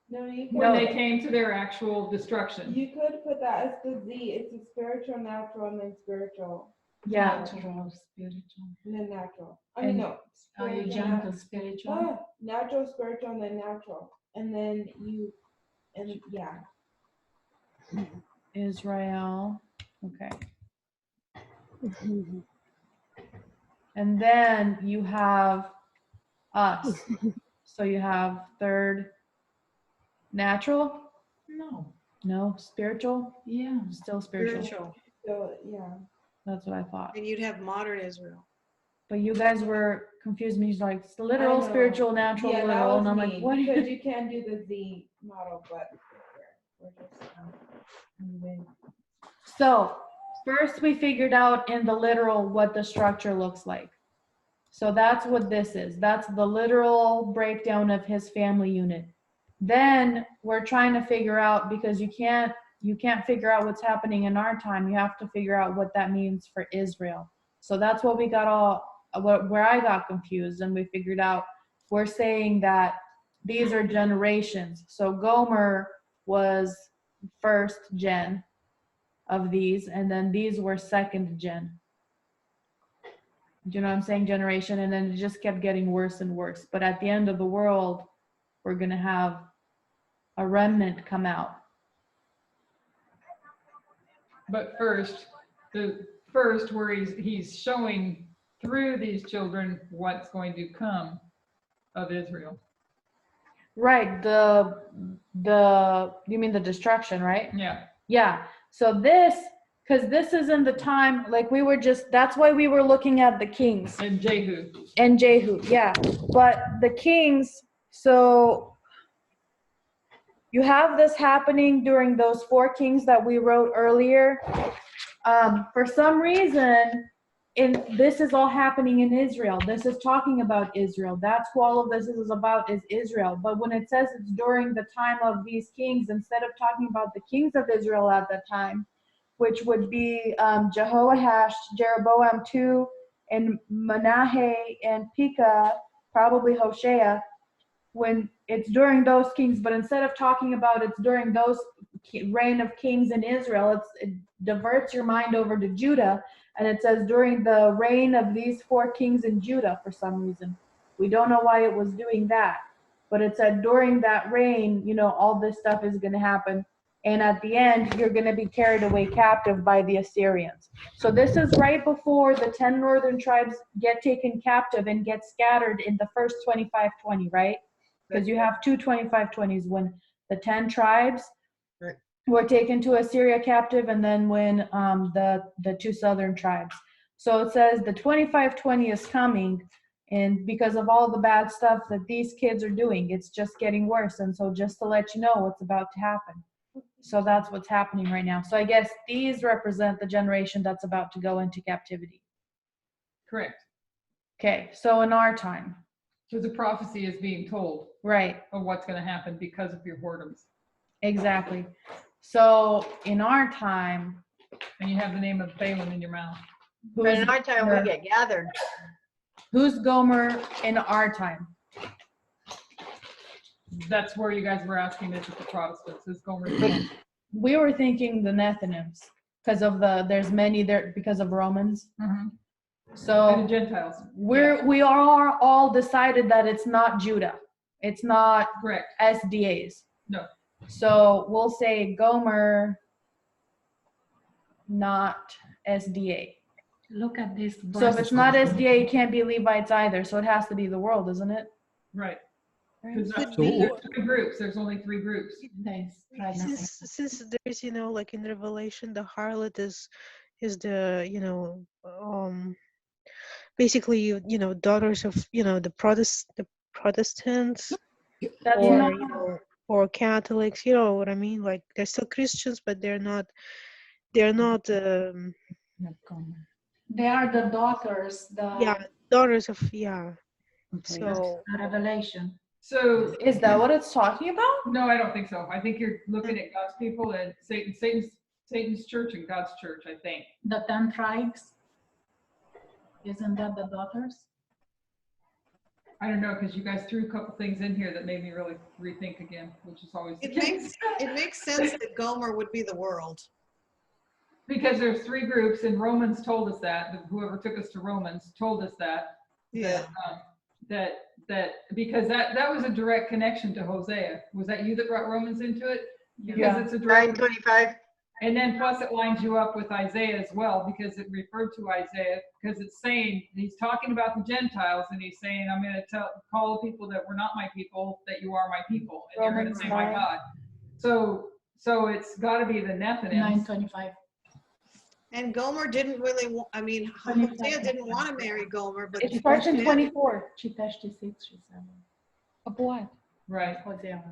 [SPEAKER 4] No, you
[SPEAKER 6] When
[SPEAKER 4] could,
[SPEAKER 6] they came to their actual destruction.
[SPEAKER 4] you could put that as the Z. It's a spiritual, natural, and then spiritual,
[SPEAKER 2] Yeah.
[SPEAKER 3] Natural, spiritual.
[SPEAKER 4] and then natural. I mean,
[SPEAKER 2] And-
[SPEAKER 4] no.
[SPEAKER 3] Are you
[SPEAKER 4] spiritual,
[SPEAKER 3] gentle, spiritual?
[SPEAKER 4] natural, spiritual, and then natural. And then yeah.
[SPEAKER 2] Israel. Okay. And then you have us. So you have third natural?
[SPEAKER 3] No.
[SPEAKER 2] No, spiritual?
[SPEAKER 3] Yeah.
[SPEAKER 2] Still spiritual.
[SPEAKER 9] Spiritual.
[SPEAKER 4] So yeah.
[SPEAKER 2] That's what I thought.
[SPEAKER 9] And you'd have modern Israel.
[SPEAKER 2] But you guys were confused me. It's like it's literal,
[SPEAKER 4] I know.
[SPEAKER 2] spiritual, natural,
[SPEAKER 4] Yeah, that
[SPEAKER 2] literal.
[SPEAKER 4] was
[SPEAKER 2] And I'm
[SPEAKER 4] me,
[SPEAKER 2] like, what?
[SPEAKER 4] because you can't do the Z model, but we're just moving.
[SPEAKER 2] So first we figured out in the literal what the structure looks like. So that's what this is. That's the literal breakdown of his family unit. Then we're trying to figure out, because you can't figure out what's happening in our time. You have to figure out what that means for Israel. So that's what we got where I got confused, and we figured out we're saying that these are generations. So Gomer was first gen of these, and then these were second gen. Do you know what I'm saying? Generation, and then it just kept getting worse and worse. But at the end of the world, we're gonna have a remnant come out.
[SPEAKER 6] But first where he's showing through these children what's going to come of Israel.
[SPEAKER 2] Right, you mean the destruction, right?
[SPEAKER 6] Yeah.
[SPEAKER 2] Yeah. So because this is in the time, like that's why we were looking at the kings.
[SPEAKER 6] And Jehu.
[SPEAKER 2] And Jehu, yeah. But the kings, so you have this happening during those 4 kings that we wrote earlier. For some reason, this is all happening in Israel. This is talking about Israel. That's who all of this is about, is Israel. But when it says it's during the time of these kings, instead of talking about the kings of Israel at that time, which would be Jehoash, Jeroboam II, and Manasseh and Pekah, probably Hosea, when it's during those kings, but instead of talking about it's during those reign of kings in Israel, it diverts your mind over to Judah, and it says during the reign of these 4 kings in Judah for some reason. We don't know why it was doing that, but it said during that reign, all this stuff is going to happen. And at the end, you're going to be carried away captive by the Assyrians. So this is right before the 10 northern tribes get taken captive and get scattered in the first 25-20, right? Because you have 2 25-20s when the 10 tribes were taken to Assyria captive, and then when the 2 southern tribes. So it says the 25-20 is coming, and because of all the bad stuff that these kids are doing, it's just getting worse. And so just to let you know what's about to happen. So that's what's happening right now. So I guess these represent the generation that's about to go into captivity.
[SPEAKER 6] Correct.
[SPEAKER 2] Okay, so in our time.
[SPEAKER 6] So the prophecy is being told.
[SPEAKER 2] Right.
[SPEAKER 6] Of what's going to happen because of your whoredoms.
[SPEAKER 2] Exactly. So in our time.
[SPEAKER 6] And you have the name of Balaam in your mouth.
[SPEAKER 5] But in our time, we get gathered.
[SPEAKER 2] Who's Gomer in our time?
[SPEAKER 6] That's where you guys were asking this with the Protestants. Is Gomer?
[SPEAKER 2] We were thinking the Nethinims because of there's many there because of Romans.
[SPEAKER 6] Mm-hmm.
[SPEAKER 2] So
[SPEAKER 6] and the Gentiles.
[SPEAKER 2] We are all decided that it's not Judah. It's not
[SPEAKER 6] correct.
[SPEAKER 2] SDAs.
[SPEAKER 6] No.
[SPEAKER 2] So we'll say Gomer, not SDA.
[SPEAKER 3] Look at this.
[SPEAKER 2] So if it's not SDA, it can't be Levites either. So it has to be the world, isn't it?
[SPEAKER 6] Right.
[SPEAKER 9] Could
[SPEAKER 6] There's
[SPEAKER 9] be-
[SPEAKER 6] 3 groups. There's only 3 groups.
[SPEAKER 9] Since there's, like in Revelation, the harlot is the, basically, daughters of, the Protestants,
[SPEAKER 2] That's
[SPEAKER 9] or,
[SPEAKER 2] not.
[SPEAKER 9] or Catholics, you know what I mean? Like they're still Christians, but they're not. They are the
[SPEAKER 3] daughters.
[SPEAKER 9] Daughters of
[SPEAKER 3] Okay,
[SPEAKER 9] So
[SPEAKER 3] Revelation.
[SPEAKER 6] So
[SPEAKER 2] is that what it's talking about?
[SPEAKER 6] No, I don't think so. I think you're looking at God's people and Satan's church and God's church, I think.
[SPEAKER 3] The 10 tribes. Isn't that the daughters?
[SPEAKER 6] I don't know, because you guys threw a couple things in here that made me really rethink again, which is always the
[SPEAKER 9] It
[SPEAKER 6] case.
[SPEAKER 9] makes sense that Gomer would be the world.
[SPEAKER 6] Because there's 3 groups, and Romans told us that. Whoever took us to Romans told us that.
[SPEAKER 9] Yeah.
[SPEAKER 6] That because that was a direct connection to Hosea. Was that you that brought Romans into it? Because
[SPEAKER 2] Yeah.
[SPEAKER 6] it's a direct
[SPEAKER 5] 9:25.
[SPEAKER 6] And then plus it lines you up with Isaiah as well, because it referred to Isaiah, because it's saying, he's talking about the Gentiles, and he's saying, I'm going to call the people that were not my people, that you are my people, and you're going to say my God. So it's got to be the Nethinims.
[SPEAKER 3] 9:25.
[SPEAKER 9] And Gomer didn't really want, Hosea didn't want to marry Gomer, but
[SPEAKER 2] It starts in 24.
[SPEAKER 3] 36, she said.
[SPEAKER 2] Of what?
[SPEAKER 6] Right.
[SPEAKER 3] Hosea.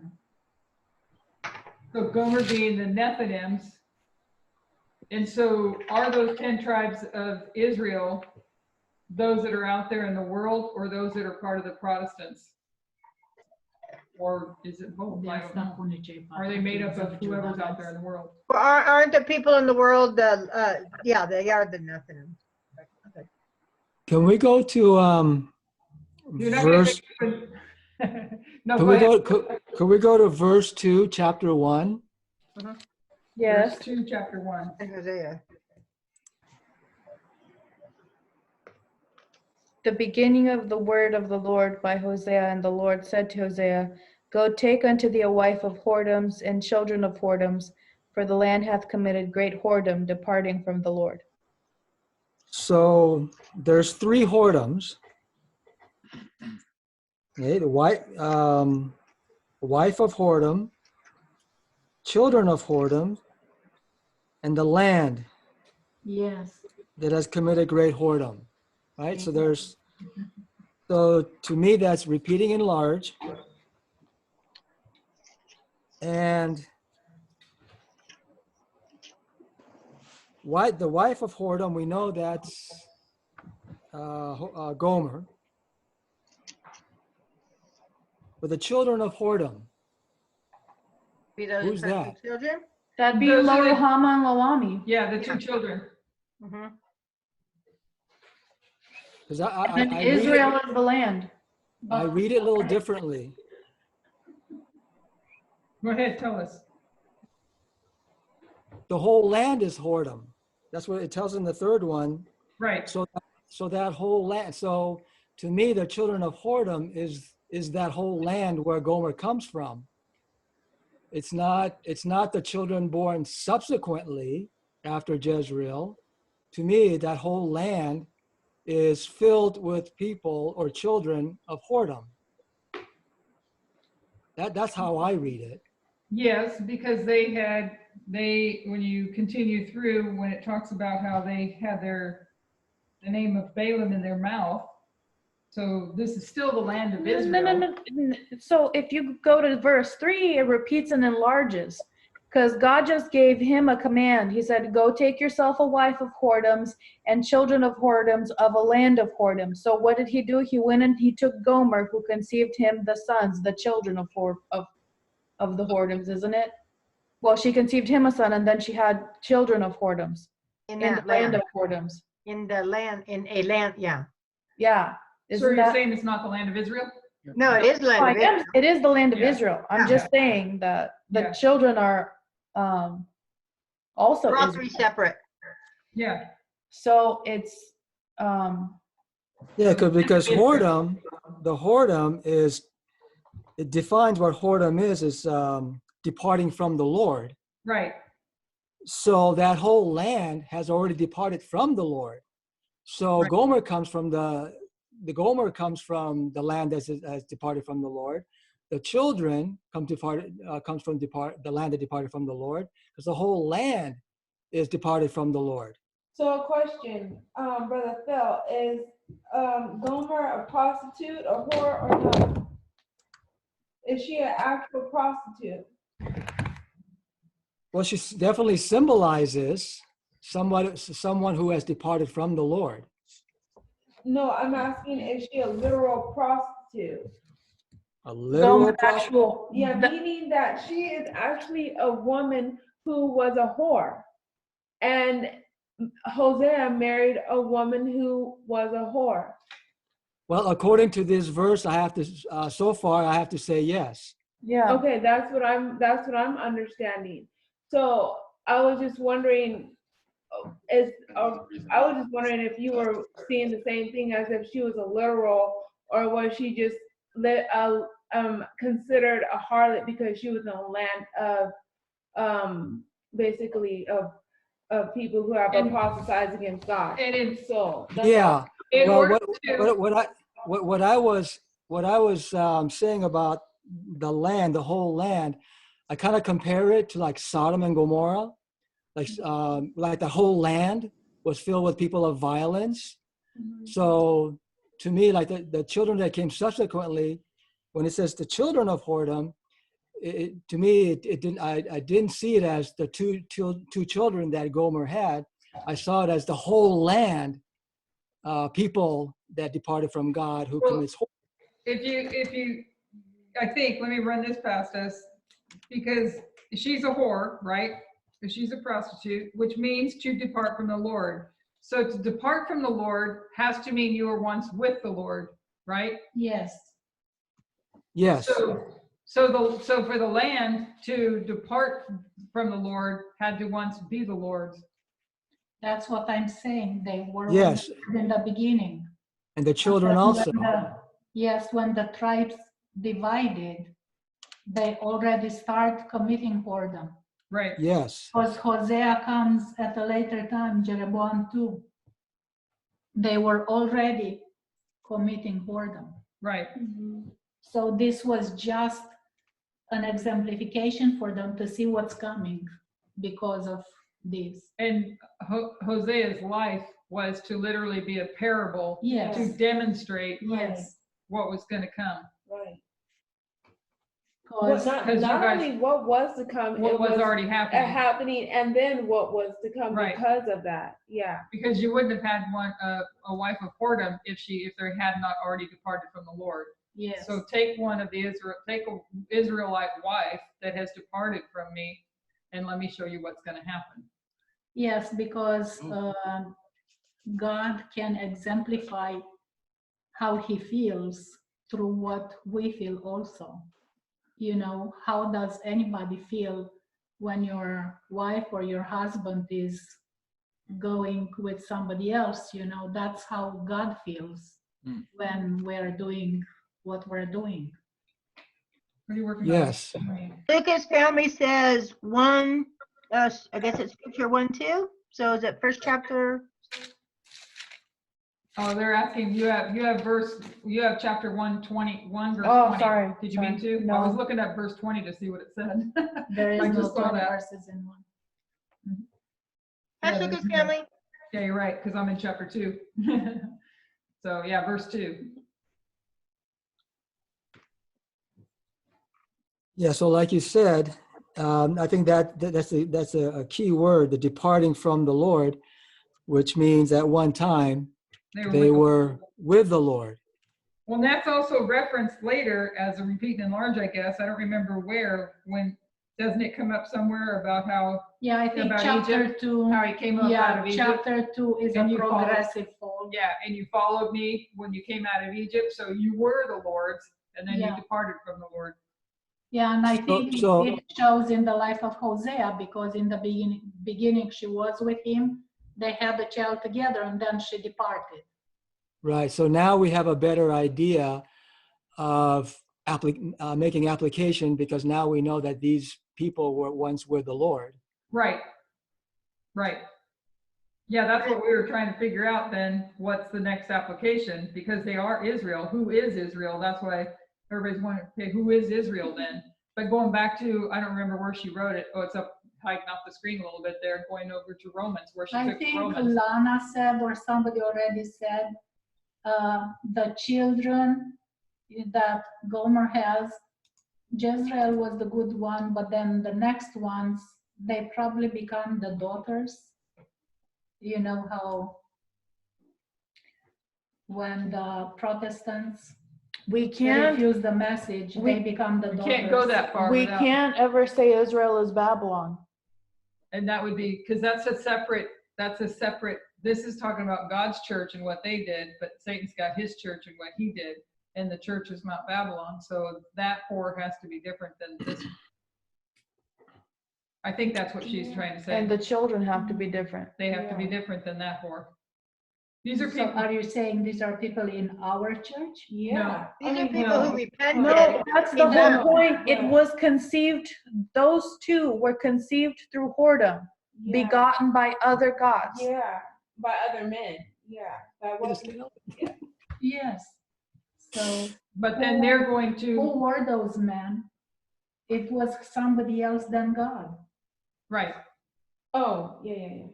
[SPEAKER 6] So Gomer being the Nethinims. And so are those 10 tribes of Israel those that are out there in the world, or those that are part of the Protestants? Or is it both? I don't know. Are they made up of whoever's out there in the world?
[SPEAKER 5] Well, aren't the people in the world, yeah, they are the Nethinims. Okay.
[SPEAKER 8] Can we go to
[SPEAKER 6] You're not gonna
[SPEAKER 8] verse?
[SPEAKER 6] take- No,
[SPEAKER 8] Can
[SPEAKER 6] go
[SPEAKER 8] we
[SPEAKER 6] ahead.
[SPEAKER 8] can we go to verse 2, chapter 1?
[SPEAKER 2] Yes.
[SPEAKER 6] Verse 2, chapter 1.
[SPEAKER 5] And Hosea.
[SPEAKER 2] The beginning of the word of the Lord by Hosea, and the Lord said to Hosea, Go take unto thee a wife of whoredoms and children of whoredoms, for the land hath committed great whoredom, departing from the Lord.
[SPEAKER 8] So there's 3 whoredoms. Okay, the wife of whoredom, children of whoredom, and the land
[SPEAKER 3] Yes.
[SPEAKER 8] that has committed great whoredom. Right? So to me, that's repeating in large. And the wife of whoredom, we know that's Gomer. But the children of whoredom,
[SPEAKER 5] Be those
[SPEAKER 8] who's
[SPEAKER 5] person's
[SPEAKER 8] that?
[SPEAKER 5] children?
[SPEAKER 2] That'd be
[SPEAKER 6] Those are the-
[SPEAKER 2] Loruhama and Lawami.
[SPEAKER 6] Yeah, the two
[SPEAKER 5] Yeah.
[SPEAKER 6] children.
[SPEAKER 5] Mhm.
[SPEAKER 8] Because
[SPEAKER 2] And
[SPEAKER 8] I
[SPEAKER 2] Israel is the land.
[SPEAKER 8] read it a little differently.
[SPEAKER 6] Go ahead, tell us.
[SPEAKER 8] The whole land is whoredom. That's what it tells in the 3rd one.
[SPEAKER 6] Right.
[SPEAKER 8] So that whole land. So to me, the children of whoredom is that whole land where Gomer comes from. It's not the children born subsequently after Jezreel. To me, that whole land is filled with people or children of whoredom. That's how I read it.
[SPEAKER 6] Yes, because when you continue through, when it talks about how they had the name of Balaam in their mouth. So this is still the land of Israel.
[SPEAKER 2] No. So if you go to verse 3, it repeats and enlarges. Because God just gave him a command. He said, go take yourself a wife of whoredoms and children of whoredoms of a land of whoredoms. So what did he do? He went and he took Gomer, who conceived him the sons, the children of the whoredoms, isn't it? Well, she conceived him a son, and then she had children of whoredoms
[SPEAKER 5] In
[SPEAKER 2] in the
[SPEAKER 5] that
[SPEAKER 2] land
[SPEAKER 5] land.
[SPEAKER 2] of whoredoms.
[SPEAKER 5] In the land, in a land, yeah.
[SPEAKER 2] Yeah.
[SPEAKER 6] So
[SPEAKER 2] Isn't
[SPEAKER 6] you're
[SPEAKER 2] that?
[SPEAKER 6] saying it's not the land of Israel?
[SPEAKER 5] No, it is
[SPEAKER 2] Oh,
[SPEAKER 5] land
[SPEAKER 2] I
[SPEAKER 5] of
[SPEAKER 2] am.
[SPEAKER 5] Israel.
[SPEAKER 2] It is the land of
[SPEAKER 6] Yeah.
[SPEAKER 2] Israel. I'm
[SPEAKER 5] Yeah.
[SPEAKER 2] just saying that the
[SPEAKER 6] Yeah.
[SPEAKER 2] children are also
[SPEAKER 5] They're all
[SPEAKER 2] Israel.
[SPEAKER 5] 3 separate.
[SPEAKER 6] Yeah.
[SPEAKER 2] So it's
[SPEAKER 8] Yeah, because whoredom, the whoredom it defines what whoredom is departing from the Lord.
[SPEAKER 6] Right.
[SPEAKER 8] So that whole land has already departed from the Lord. So
[SPEAKER 5] Right.
[SPEAKER 8] Gomer comes from the comes from the land that has departed from the Lord. The children comes from the land that departed from the Lord, because the whole land is departed from the Lord.
[SPEAKER 4] So a question, Brother Phil, is Gomer a prostitute, a whore, or not? Is she an actual prostitute?
[SPEAKER 8] Well, she definitely symbolizes someone who has departed from the Lord.
[SPEAKER 4] No, I'm asking, is she a literal prostitute?
[SPEAKER 8] A literal
[SPEAKER 2] Gomer
[SPEAKER 8] prostitute.
[SPEAKER 2] actual.
[SPEAKER 4] Yeah, meaning that she is actually a woman who was a whore. And Hosea married a woman who was a whore.
[SPEAKER 8] Well, according to this verse, I have to say yes.
[SPEAKER 2] Yeah.
[SPEAKER 4] Okay, that's what I'm understanding. So I was just wondering, I was just wondering if you were seeing the same thing, as if she was a literal, or was she just considered a harlot because she was in the land of basically of people who have
[SPEAKER 6] And-
[SPEAKER 4] apostatized against God.
[SPEAKER 6] And it's
[SPEAKER 4] So that's
[SPEAKER 8] Yeah.
[SPEAKER 6] in
[SPEAKER 8] Well,
[SPEAKER 6] order to,
[SPEAKER 8] what I was saying about the land, the whole land, I kind of compare it to like Sodom and Gomorrah, like the whole land was filled with people of violence. So to me, like the children that came subsequently, when it says the children of whoredom, to me, it didn't. I didn't see it as the two children that Gomer had. I saw it as the whole land, people that departed from God who
[SPEAKER 6] Well,
[SPEAKER 8] commits.
[SPEAKER 6] if you, I think, let me run this past us, because she's a whore, right? If she's a prostitute, which means to depart from the Lord. So to depart from the Lord has to mean you were once with the Lord, right?
[SPEAKER 3] Yes.
[SPEAKER 8] Yes.
[SPEAKER 6] So for the land to depart from the Lord had to once be the Lord's.
[SPEAKER 3] That's what I'm saying. They were
[SPEAKER 8] Yes.
[SPEAKER 3] in the beginning.
[SPEAKER 8] And the children
[SPEAKER 3] When
[SPEAKER 8] also.
[SPEAKER 3] Yes, when the tribes divided, they already start committing whoredom.
[SPEAKER 6] Right.
[SPEAKER 8] Yes.
[SPEAKER 3] Because Hosea comes at a later time, Jeroboam too. They were already committing whoredom.
[SPEAKER 6] Right.
[SPEAKER 3] So this was just an exemplification for them to see what's coming because of this.
[SPEAKER 6] And Hosea's life was to literally be a parable
[SPEAKER 3] Yes.
[SPEAKER 6] to demonstrate
[SPEAKER 3] Yes.
[SPEAKER 6] what was going to come.
[SPEAKER 4] Right.
[SPEAKER 3] Because
[SPEAKER 6] Because you
[SPEAKER 4] Not
[SPEAKER 6] guys-
[SPEAKER 4] only what was to come,
[SPEAKER 6] What
[SPEAKER 4] it
[SPEAKER 6] was
[SPEAKER 4] was
[SPEAKER 6] already happening.
[SPEAKER 4] happening, and then what was to come
[SPEAKER 6] Right.
[SPEAKER 4] because of that. Yeah.
[SPEAKER 6] Because you wouldn't have had a wife of whoredom if they had not already departed from the Lord.
[SPEAKER 3] yes.
[SPEAKER 6] So take an Israelite wife that has departed from me, and let me show you what's going to happen.
[SPEAKER 3] Yes, because God can exemplify how he feels through what we feel also. You know, how does anybody feel when your wife or your husband is going with somebody else? You know, that's how God feels when we're doing what we're doing.
[SPEAKER 6] What are you working
[SPEAKER 8] Yes.
[SPEAKER 6] on?
[SPEAKER 5] Lucas family says one, I guess it's scripture 1:2. So is it first chapter?
[SPEAKER 6] Oh, they're asking, you have chapter 121, verse
[SPEAKER 2] Oh,
[SPEAKER 6] 20.
[SPEAKER 2] sorry,
[SPEAKER 6] Did you mean to?
[SPEAKER 2] sorry.
[SPEAKER 6] I was
[SPEAKER 2] No.
[SPEAKER 6] looking at verse 20 to see what it said.
[SPEAKER 3] There is
[SPEAKER 6] I
[SPEAKER 3] no
[SPEAKER 6] just saw
[SPEAKER 3] 20
[SPEAKER 6] that.
[SPEAKER 3] verses in one.
[SPEAKER 5] Hi,
[SPEAKER 6] Yeah,
[SPEAKER 5] Lucas
[SPEAKER 6] there's-
[SPEAKER 5] family.
[SPEAKER 6] Yeah, you're right, because I'm in chapter 2. So yeah, verse 2.
[SPEAKER 8] Yeah, so like you said, I think that's a key word, the departing from the Lord, which means at one time they were with the Lord.
[SPEAKER 6] Well, that's also referenced later as a repeat and enlarge, I guess. I don't remember where, doesn't it come up somewhere about how,
[SPEAKER 3] Yeah, I think
[SPEAKER 6] About
[SPEAKER 3] chapter
[SPEAKER 6] Egypt?
[SPEAKER 3] 2.
[SPEAKER 6] how he came up out
[SPEAKER 3] Yeah,
[SPEAKER 6] of Egypt?
[SPEAKER 3] chapter 2 is
[SPEAKER 6] And
[SPEAKER 3] a
[SPEAKER 6] you follow-
[SPEAKER 3] progressive fall.
[SPEAKER 6] Yeah, and you followed me when you came out of Egypt, so you were the Lord's, and then you
[SPEAKER 3] Yeah.
[SPEAKER 6] departed from the Lord.
[SPEAKER 3] Yeah, and I think
[SPEAKER 8] so-
[SPEAKER 3] it shows in the life of Hosea, because in the beginning she was with him, they had a child together, and then she departed.
[SPEAKER 8] Right, so now we have a better idea of making application, because now we know that these people were once with the Lord.
[SPEAKER 6] Right. Right. Yeah, that's what we were trying to figure out then. What's the next application? Because they are Israel. Who is Israel? That's why everybody's wondering, okay, who is Israel then? But going back to, I don't remember where she wrote it. Oh, it's up, hiding off the screen a little bit there, going over to Romans, where she
[SPEAKER 3] I
[SPEAKER 6] took
[SPEAKER 3] think
[SPEAKER 6] Romans.
[SPEAKER 3] Lana said, or somebody already said, the children that Gomer has, Jezreel was the good one, but then the next ones, they probably become the daughters. You know how when the Protestants
[SPEAKER 2] We can't,
[SPEAKER 3] refuse the message, they become the
[SPEAKER 6] We
[SPEAKER 3] daughters.
[SPEAKER 6] can't go that far
[SPEAKER 2] we
[SPEAKER 6] without,
[SPEAKER 2] can't ever say Israel is Babylon.
[SPEAKER 6] and that would be, because that's a separate, this is talking about God's church and what they did, but Satan's got his church and what he did, and the church is Mount Babylon, so that whore has to be different than this. I think that's what she's trying to say.
[SPEAKER 2] And the children have to be different.
[SPEAKER 6] They have to be different than that whore. These are
[SPEAKER 3] So
[SPEAKER 6] people,
[SPEAKER 3] are you saying these are people in our church?
[SPEAKER 4] Yeah.
[SPEAKER 5] These are people who repented.
[SPEAKER 2] No, that's the
[SPEAKER 5] Came out.
[SPEAKER 2] whole point. It was conceived, those two were conceived through whoredom,
[SPEAKER 4] Yeah.
[SPEAKER 2] begotten by other gods.
[SPEAKER 4] Yeah. By other men. Yeah. That wasn't.
[SPEAKER 3] Yes. So
[SPEAKER 6] but then they're going
[SPEAKER 3] who
[SPEAKER 6] to,
[SPEAKER 3] were those men? It was somebody else than God.
[SPEAKER 6] right,
[SPEAKER 4] Oh, yeah.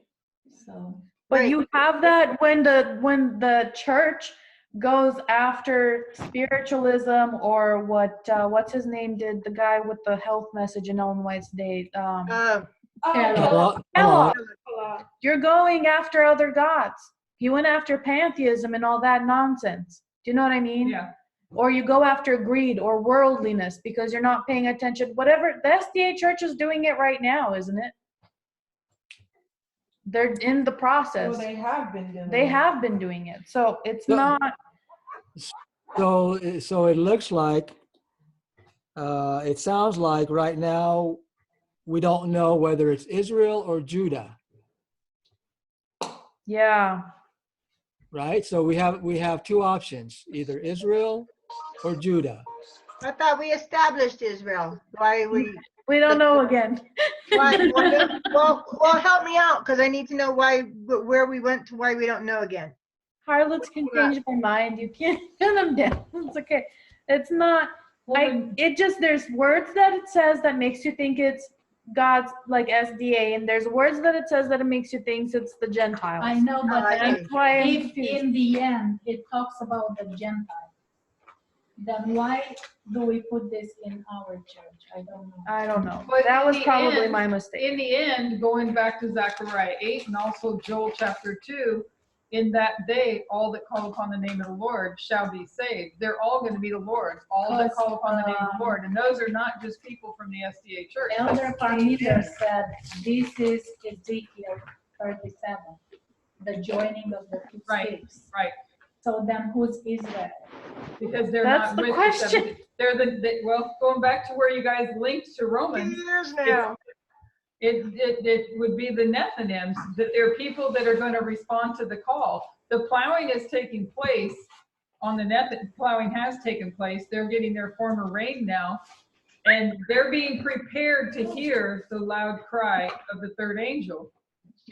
[SPEAKER 3] So
[SPEAKER 2] But
[SPEAKER 5] Right.
[SPEAKER 2] you have that when the church goes after spiritualism, or what's his name did, the guy with the health message in Ellen White's day.
[SPEAKER 5] Uh,
[SPEAKER 3] Hello.
[SPEAKER 2] Kellogg.
[SPEAKER 4] Hello.
[SPEAKER 2] You're going after other gods. You went after pantheism and all that nonsense. Do you know what I mean?
[SPEAKER 6] yeah.
[SPEAKER 2] Or you go after greed or worldliness because you're not paying attention. Whatever, the SDA church is doing it right now, isn't it? They're in the process.
[SPEAKER 4] Well, they have been doing.
[SPEAKER 2] They
[SPEAKER 4] it.
[SPEAKER 2] have been doing it. So it's
[SPEAKER 8] No.
[SPEAKER 2] not,
[SPEAKER 8] So it looks like, it sounds like right now, we don't know whether it's Israel or Judah,
[SPEAKER 2] yeah.
[SPEAKER 8] right? So we have two options, either Israel or Judah.
[SPEAKER 5] I thought we established Israel. Why we,
[SPEAKER 2] We don't know again.
[SPEAKER 5] well, help me out, because I need to know where we went to why we don't know again.
[SPEAKER 2] Harlots can change their mind. You can't pin them down. It's okay. It's not, there's words that it says that makes you think it's God's, like SDA, and there's words that it says that it makes you think it's the Gentiles.
[SPEAKER 3] I know, but
[SPEAKER 2] That's why I'm
[SPEAKER 3] if
[SPEAKER 2] confused.
[SPEAKER 3] in the end it talks about the Gentiles, then why do we put this in our church? I don't know.
[SPEAKER 6] But
[SPEAKER 2] That
[SPEAKER 6] in
[SPEAKER 2] was
[SPEAKER 6] the
[SPEAKER 2] probably
[SPEAKER 6] end-
[SPEAKER 2] my mistake.
[SPEAKER 6] In the end, going back to Zechariah 8 and also Joel chapter 2, in that day, all that call upon the name of the Lord shall be saved. They're all going to be the Lord's, all that call upon the name of the Lord. And those are not just people from the SDA church.
[SPEAKER 3] Elder Carmiller said this is Ezekiel 37, the joining of the two sticks.
[SPEAKER 6] Right.
[SPEAKER 3] So then who's Israel?
[SPEAKER 6] Because they're
[SPEAKER 2] That's
[SPEAKER 6] not
[SPEAKER 2] the
[SPEAKER 6] with
[SPEAKER 2] question.
[SPEAKER 6] 70 They're well, going back to where you guys linked to Romans,
[SPEAKER 5] Years now.
[SPEAKER 6] it would be the Nethinims, that they're people that are going to respond to the call. The plowing is taking place on the plowing has taken place. They're getting their former rain now, and they're being prepared to hear the loud cry of the third angel.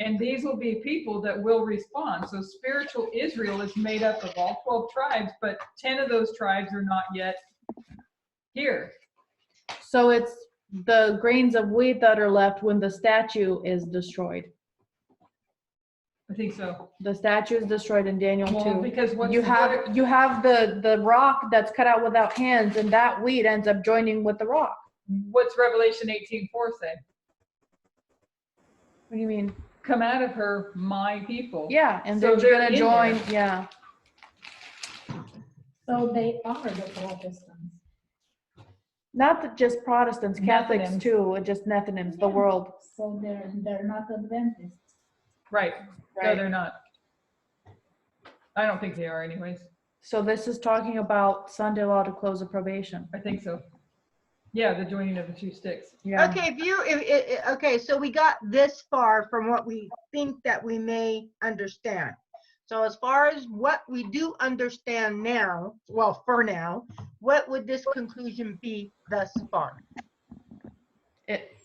[SPEAKER 6] And these will be people that will respond. So spiritual Israel is made up of all 12 tribes, but 10 of those tribes are not yet here.
[SPEAKER 2] So it's the grains of wheat that are left when the statue is destroyed.
[SPEAKER 6] I think so.
[SPEAKER 2] The statue is destroyed in Daniel
[SPEAKER 6] Well,
[SPEAKER 2] 2.
[SPEAKER 6] because what's
[SPEAKER 2] You have the rock that's cut out without hands, and that wheat ends up joining with the rock.
[SPEAKER 6] what's Revelation 18:4 say?
[SPEAKER 2] What do you mean?
[SPEAKER 6] Come out of her, my people.
[SPEAKER 2] Yeah, and
[SPEAKER 6] So
[SPEAKER 2] they're
[SPEAKER 6] they're
[SPEAKER 2] gonna
[SPEAKER 6] in
[SPEAKER 2] join.
[SPEAKER 6] there.
[SPEAKER 2] Yeah.
[SPEAKER 3] So they are the Protestants.
[SPEAKER 2] Not just Protestants, Catholics
[SPEAKER 6] Nethinims.
[SPEAKER 2] too, just Nethinims, the
[SPEAKER 3] Yeah.
[SPEAKER 2] world.
[SPEAKER 3] So they're not Adventists.
[SPEAKER 6] Right. No,
[SPEAKER 2] Right.
[SPEAKER 6] they're not. I don't think they are anyways.
[SPEAKER 2] So this is talking about Sunday law to close of probation.
[SPEAKER 6] I think so. Yeah, the joining of the two sticks.
[SPEAKER 2] Yeah.
[SPEAKER 5] Okay, okay, so we got this far from what we think that we may understand. So as far as what we do understand now, well, for now, what would this conclusion be thus far?
[SPEAKER 2] It.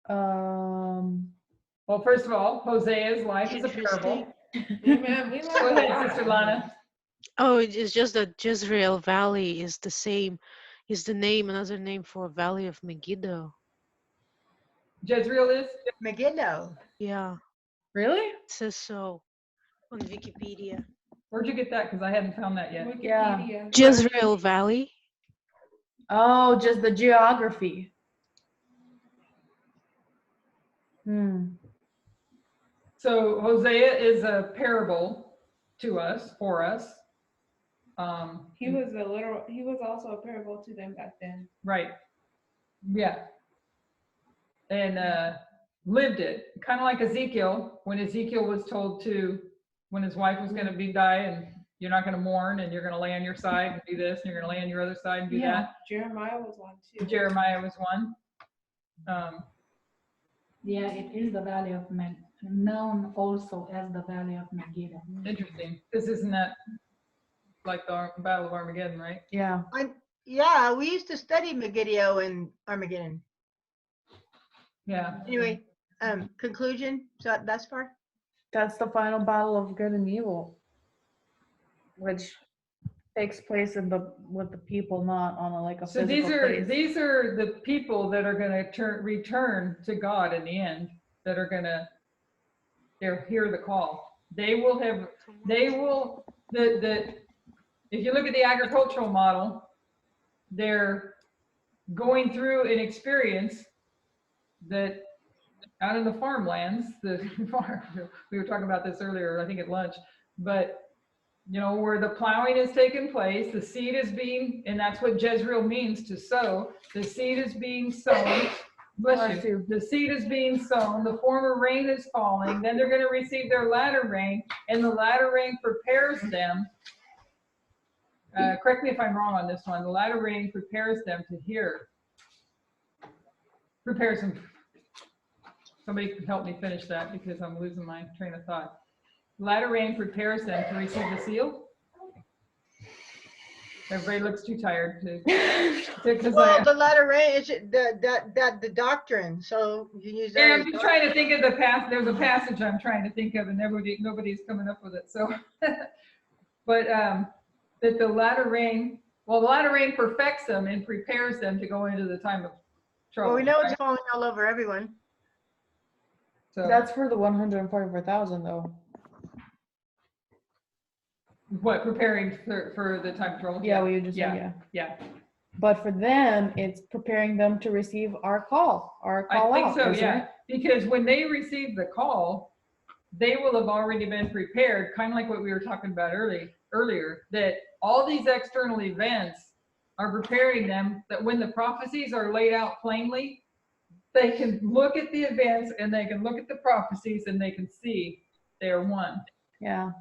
[SPEAKER 6] Well, first of all, Hosea's life is a parable.
[SPEAKER 4] Amen. We
[SPEAKER 6] Go
[SPEAKER 4] love
[SPEAKER 6] ahead,
[SPEAKER 4] that.
[SPEAKER 6] Sister Lana.
[SPEAKER 9] Oh, it's just that Jezreel Valley is the same, is the name, another name for Valley of Megiddo.
[SPEAKER 6] Jezreel is?
[SPEAKER 5] Megiddo.
[SPEAKER 9] Yeah,
[SPEAKER 2] Really?
[SPEAKER 9] it says so on Wikipedia.
[SPEAKER 6] Where'd you get that? Because I hadn't found that yet.
[SPEAKER 4] Wikipedia.
[SPEAKER 9] Jezreel Valley?
[SPEAKER 2] Oh, just the geography.
[SPEAKER 6] So Hosea is a parable to us, for us.
[SPEAKER 4] He was also a parable to them back then.
[SPEAKER 6] Right. Yeah. And lived it. Kind of like Ezekiel, when Ezekiel was told to, when his wife was going to be die, and you're not going to mourn, and you're going to lay on your side and do this, and you're going to lay on your other side and do that.
[SPEAKER 4] Jeremiah was one too.
[SPEAKER 6] Jeremiah was one.
[SPEAKER 3] Yeah, it is the Valley of known also as the Valley of Megiddo.
[SPEAKER 6] Interesting. This isn't that like the Battle of Armageddon, right?
[SPEAKER 2] Yeah.
[SPEAKER 5] Yeah, we used to study Megiddo and Armageddon.
[SPEAKER 6] Yeah.
[SPEAKER 5] Anyway, conclusion, so thus far?
[SPEAKER 2] That's the final battle of good and evil, which takes place with the people, not on a
[SPEAKER 6] So
[SPEAKER 2] physical place.
[SPEAKER 6] these are the people that are going to return to God in the end, that are going to hear the call. If you look at the agricultural model, they're going through an experience that out in the farmlands, we were talking about this earlier, I think at lunch, but where the plowing is taking place, the seed is being, and that's what Jezreel means, to sow. The seed is being sown. Bless you. The seed is being sown. The former rain is falling. Then they're going to receive their latter rain, and the latter rain prepares them. Correct me if I'm wrong on this one. The latter rain prepares them to hear. Prepares them. Somebody can help me finish that because I'm losing my train of thought. Latter rain prepares them to receive the seal. Everybody looks too tired to,
[SPEAKER 5] Well, the latter rain is the doctrine, so you can use that.
[SPEAKER 6] yeah,
[SPEAKER 5] as
[SPEAKER 6] I'm just
[SPEAKER 5] doc-
[SPEAKER 6] trying to think of the past. There's a passage I'm trying to think of, and nobody's coming up with it. So, but that the latter rain, well, the latter rain perfects them and prepares them to go into the time of trouble.
[SPEAKER 5] Well, we know it's
[SPEAKER 6] right?
[SPEAKER 5] falling all over everyone.
[SPEAKER 6] So
[SPEAKER 2] That's for the 144,000 though.
[SPEAKER 6] what preparing for the time of trouble?
[SPEAKER 2] Yeah, what you just said,
[SPEAKER 6] yeah,
[SPEAKER 2] yeah.
[SPEAKER 6] yeah.
[SPEAKER 2] But for them, it's preparing them to receive our call
[SPEAKER 6] I think
[SPEAKER 2] out.
[SPEAKER 6] so,
[SPEAKER 2] isn't
[SPEAKER 6] yeah.
[SPEAKER 2] it?
[SPEAKER 6] Because when they receive the call, they will have already been prepared, kind of like what we were talking about earlier, that all these external events are preparing them that when the prophecies are laid out plainly, they can look at the events and they can look at the prophecies and they can see they are one.
[SPEAKER 2] Yeah.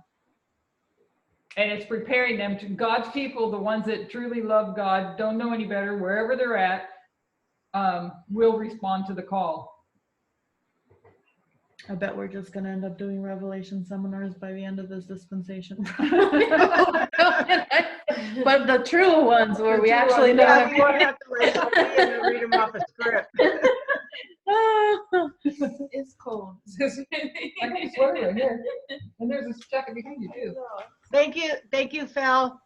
[SPEAKER 6] And it's preparing them to God's people, the ones that truly love God, don't know any better, wherever they're at, will respond to the call.
[SPEAKER 2] I bet we're just gonna end up doing Revelation seminars by the end of this dispensation. But the true ones where
[SPEAKER 6] The
[SPEAKER 2] we
[SPEAKER 6] true
[SPEAKER 2] actually
[SPEAKER 6] ones,
[SPEAKER 2] know.
[SPEAKER 5] Yeah, you won't have to like somebody and then read them off a script.
[SPEAKER 4] It's cold.
[SPEAKER 6] I can swear right here. And there's a jacket behind you too.
[SPEAKER 5] Thank you, Phil.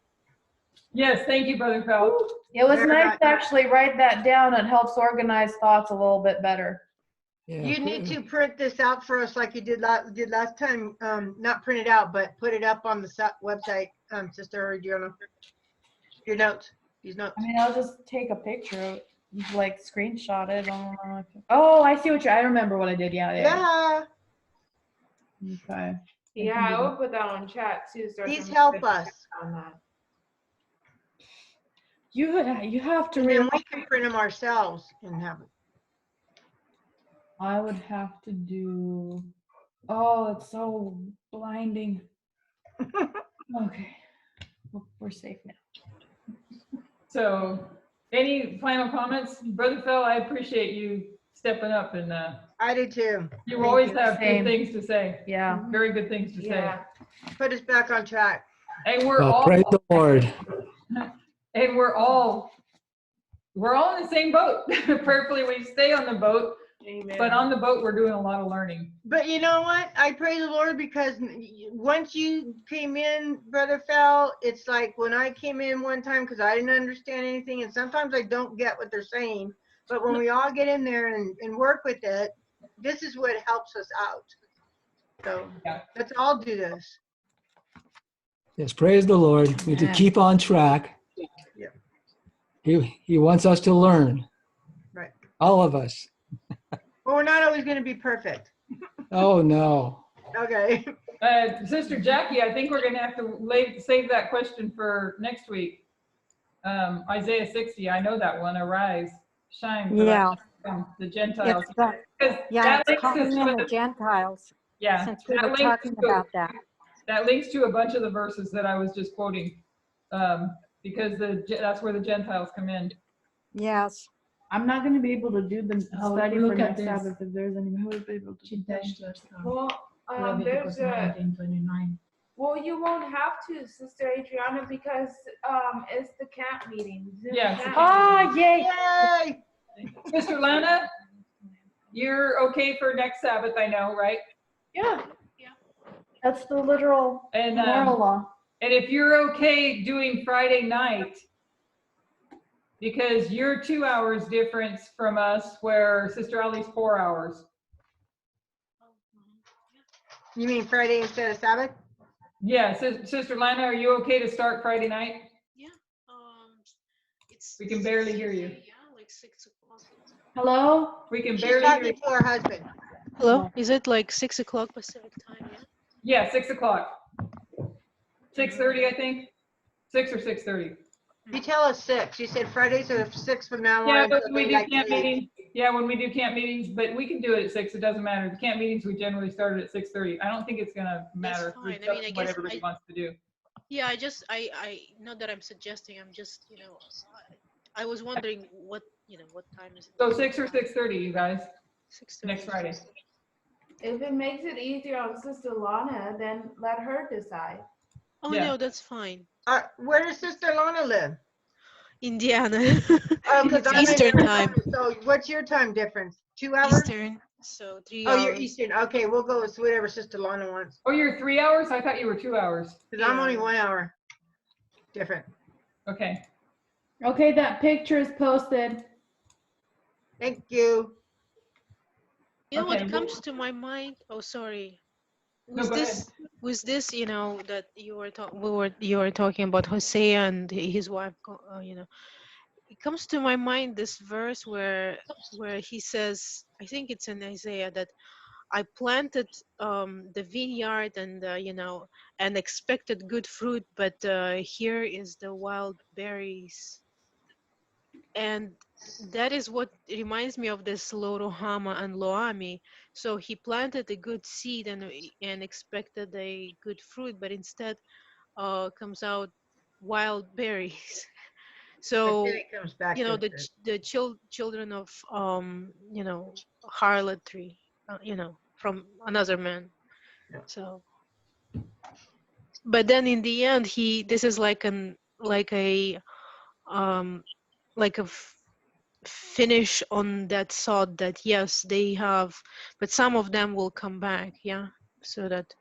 [SPEAKER 6] Yes, thank you, Brother Pell.
[SPEAKER 2] It was
[SPEAKER 5] Very
[SPEAKER 2] nice
[SPEAKER 5] much.
[SPEAKER 2] to actually write that down. It helps organize thoughts a little bit better.
[SPEAKER 8] Yeah,
[SPEAKER 5] You need to print this out for us like you did last time. Not print it out, but put it up on the website, Sister Adriana. Your notes, these notes.
[SPEAKER 2] I mean, I'll just take a picture, like screenshot it. Oh, I see I remember what I did. Yeah.
[SPEAKER 5] Yeah,
[SPEAKER 2] Okay.
[SPEAKER 4] Yeah, I will put that on chat too. So
[SPEAKER 5] please help us.
[SPEAKER 4] on that.
[SPEAKER 2] You have to
[SPEAKER 5] And then
[SPEAKER 2] realize
[SPEAKER 5] we can print them ourselves and have it.
[SPEAKER 2] I would have to do. Oh, it's so blinding. Okay. We're safe now.
[SPEAKER 6] So, any final comments? Brother Phil, I appreciate you stepping up and
[SPEAKER 5] I do too.
[SPEAKER 6] you always have
[SPEAKER 2] Same.
[SPEAKER 6] good things to say.
[SPEAKER 2] Yeah.
[SPEAKER 6] Very good things to say.
[SPEAKER 4] Yeah.
[SPEAKER 5] Put us back on track.
[SPEAKER 6] And we're
[SPEAKER 8] well,
[SPEAKER 6] all
[SPEAKER 8] praise the Lord.
[SPEAKER 6] and we're all in the same boat. Prayerfully we stay on the boat,
[SPEAKER 4] Amen.
[SPEAKER 6] but on the boat we're doing a lot of learning.
[SPEAKER 5] But you know what? I praise the Lord because once you came in, Brother Phil, it's like when I came in one time because I didn't understand anything, and sometimes I don't get what they're saying. But when we all get in there and work with it, this is what helps us out. So
[SPEAKER 6] Yeah.
[SPEAKER 5] let's all do this.
[SPEAKER 8] Yes, praise the Lord. We need to keep on track.
[SPEAKER 5] Yeah.
[SPEAKER 8] He wants us to learn.
[SPEAKER 5] Right.
[SPEAKER 8] All of us.
[SPEAKER 5] But we're not always going to be perfect.
[SPEAKER 8] Oh, no.
[SPEAKER 5] Okay.
[SPEAKER 6] Sister Jackie, I think we're going to have to save that question for next week. Isaiah 60, I know that one. Arise, shine, for thy
[SPEAKER 7] Yeah.
[SPEAKER 6] light has come, the Gentiles.
[SPEAKER 7] It's the,
[SPEAKER 6] Because
[SPEAKER 7] yeah,
[SPEAKER 6] that
[SPEAKER 7] it's
[SPEAKER 6] links
[SPEAKER 7] calling in the
[SPEAKER 6] to,
[SPEAKER 7] Gentiles,
[SPEAKER 6] yeah,
[SPEAKER 7] since we
[SPEAKER 6] that
[SPEAKER 7] were
[SPEAKER 6] links
[SPEAKER 7] talking
[SPEAKER 6] to-
[SPEAKER 7] about that.
[SPEAKER 6] that links to a bunch of the verses that I was just quoting, because that's where the Gentiles come in.
[SPEAKER 7] Yes.
[SPEAKER 2] I'm not going to be able to do the
[SPEAKER 3] Oh,
[SPEAKER 2] study for
[SPEAKER 3] look at
[SPEAKER 2] next
[SPEAKER 3] this.
[SPEAKER 2] Sabbath if there's any who would be able to.
[SPEAKER 3] She dashed us.
[SPEAKER 4] Well, there's a.
[SPEAKER 3] 1929.
[SPEAKER 4] Well, you won't have to, Sister Adriana, because it's the camp meeting. Zoom
[SPEAKER 6] Yeah, it's
[SPEAKER 4] camp
[SPEAKER 2] Ah,
[SPEAKER 4] meeting.
[SPEAKER 2] yay!
[SPEAKER 5] Yay!
[SPEAKER 6] Sister Lana, you're okay for next Sabbath, I know, right?
[SPEAKER 2] Yeah. That's the literal
[SPEAKER 6] And
[SPEAKER 2] moral law.
[SPEAKER 6] and if you're okay doing Friday night, because you're 2 hours difference from us, where Sister Ali's 4 hours.
[SPEAKER 5] You mean Friday instead of Sabbath?
[SPEAKER 6] Yeah, Sister Lana, are you okay to start Friday night?
[SPEAKER 9] Yeah. It's.
[SPEAKER 6] We can barely hear you.
[SPEAKER 9] Yeah, like 6 o'clock.
[SPEAKER 2] Hello?
[SPEAKER 6] We can
[SPEAKER 5] She's
[SPEAKER 6] barely hear
[SPEAKER 5] talking
[SPEAKER 6] you.
[SPEAKER 5] to her husband.
[SPEAKER 9] Hello. Is it like 6 o'clock Pacific time? Yeah.
[SPEAKER 6] Yeah, 6 o'clock. 6:30, I think. 6 or 6:30.
[SPEAKER 5] You tell us 6. You said Fridays are 6 from now
[SPEAKER 6] Yeah,
[SPEAKER 5] on.
[SPEAKER 6] but
[SPEAKER 5] until
[SPEAKER 6] when we do
[SPEAKER 5] daylight
[SPEAKER 6] camp
[SPEAKER 5] savings.
[SPEAKER 6] meetings. Yeah, when we do camp meetings, but we can do it at 6. It doesn't matter. The camp meetings we generally started at 6:30. I don't think it's gonna matter.
[SPEAKER 9] fine.
[SPEAKER 6] It's
[SPEAKER 9] I
[SPEAKER 6] up
[SPEAKER 9] mean, I
[SPEAKER 6] to what
[SPEAKER 9] guess
[SPEAKER 6] everybody wants to do.
[SPEAKER 9] Yeah, I not that I'm suggesting, I'm just, I was wondering what time is it?
[SPEAKER 6] So 6 or 6:30, you guys,
[SPEAKER 9] 6:30.
[SPEAKER 6] next Friday.
[SPEAKER 4] If it makes it easier on Sister Lana, then let her decide.
[SPEAKER 9] Oh
[SPEAKER 6] Yeah.
[SPEAKER 9] no, that's fine.
[SPEAKER 5] Where does Sister Lana live?
[SPEAKER 9] Indiana.
[SPEAKER 5] Oh, because
[SPEAKER 9] It's
[SPEAKER 5] I'm in
[SPEAKER 9] Eastern
[SPEAKER 5] Arizona.
[SPEAKER 9] time.
[SPEAKER 5] So what's your time difference? 2 hours?
[SPEAKER 9] Eastern. So 3
[SPEAKER 5] Oh, you're
[SPEAKER 9] hours.
[SPEAKER 5] Eastern. Okay, we'll go with whatever Sister Lana wants.
[SPEAKER 6] Oh, you're 3 hours? I thought you were 2 hours.
[SPEAKER 5] Because I'm only
[SPEAKER 9] Yeah.
[SPEAKER 5] 1 hour different.
[SPEAKER 6] Okay.
[SPEAKER 4] Okay, that picture is posted.
[SPEAKER 5] Thank you.
[SPEAKER 9] You know
[SPEAKER 6] Okay,
[SPEAKER 9] what comes to my mind? Oh, sorry.
[SPEAKER 6] No, go ahead.
[SPEAKER 9] Was this, that you were talking about Hosea and his wife, it comes to my mind this verse where he says, I think it's in Isaiah, that I planted the vineyard and and expected good fruit, but here is the wild berries. And that is what reminds me of this Lo-Ruhamah and Lo-Ami. So he planted a good seed and expected a good fruit, but instead comes out wild berries.
[SPEAKER 5] But then
[SPEAKER 9] So
[SPEAKER 5] it comes back to
[SPEAKER 9] the children of harlotry, from another man.
[SPEAKER 5] Yeah.
[SPEAKER 9] So, but then in the end, this is like um like a finish on that thought that yes, they have, but some of them will come back, yeah, so that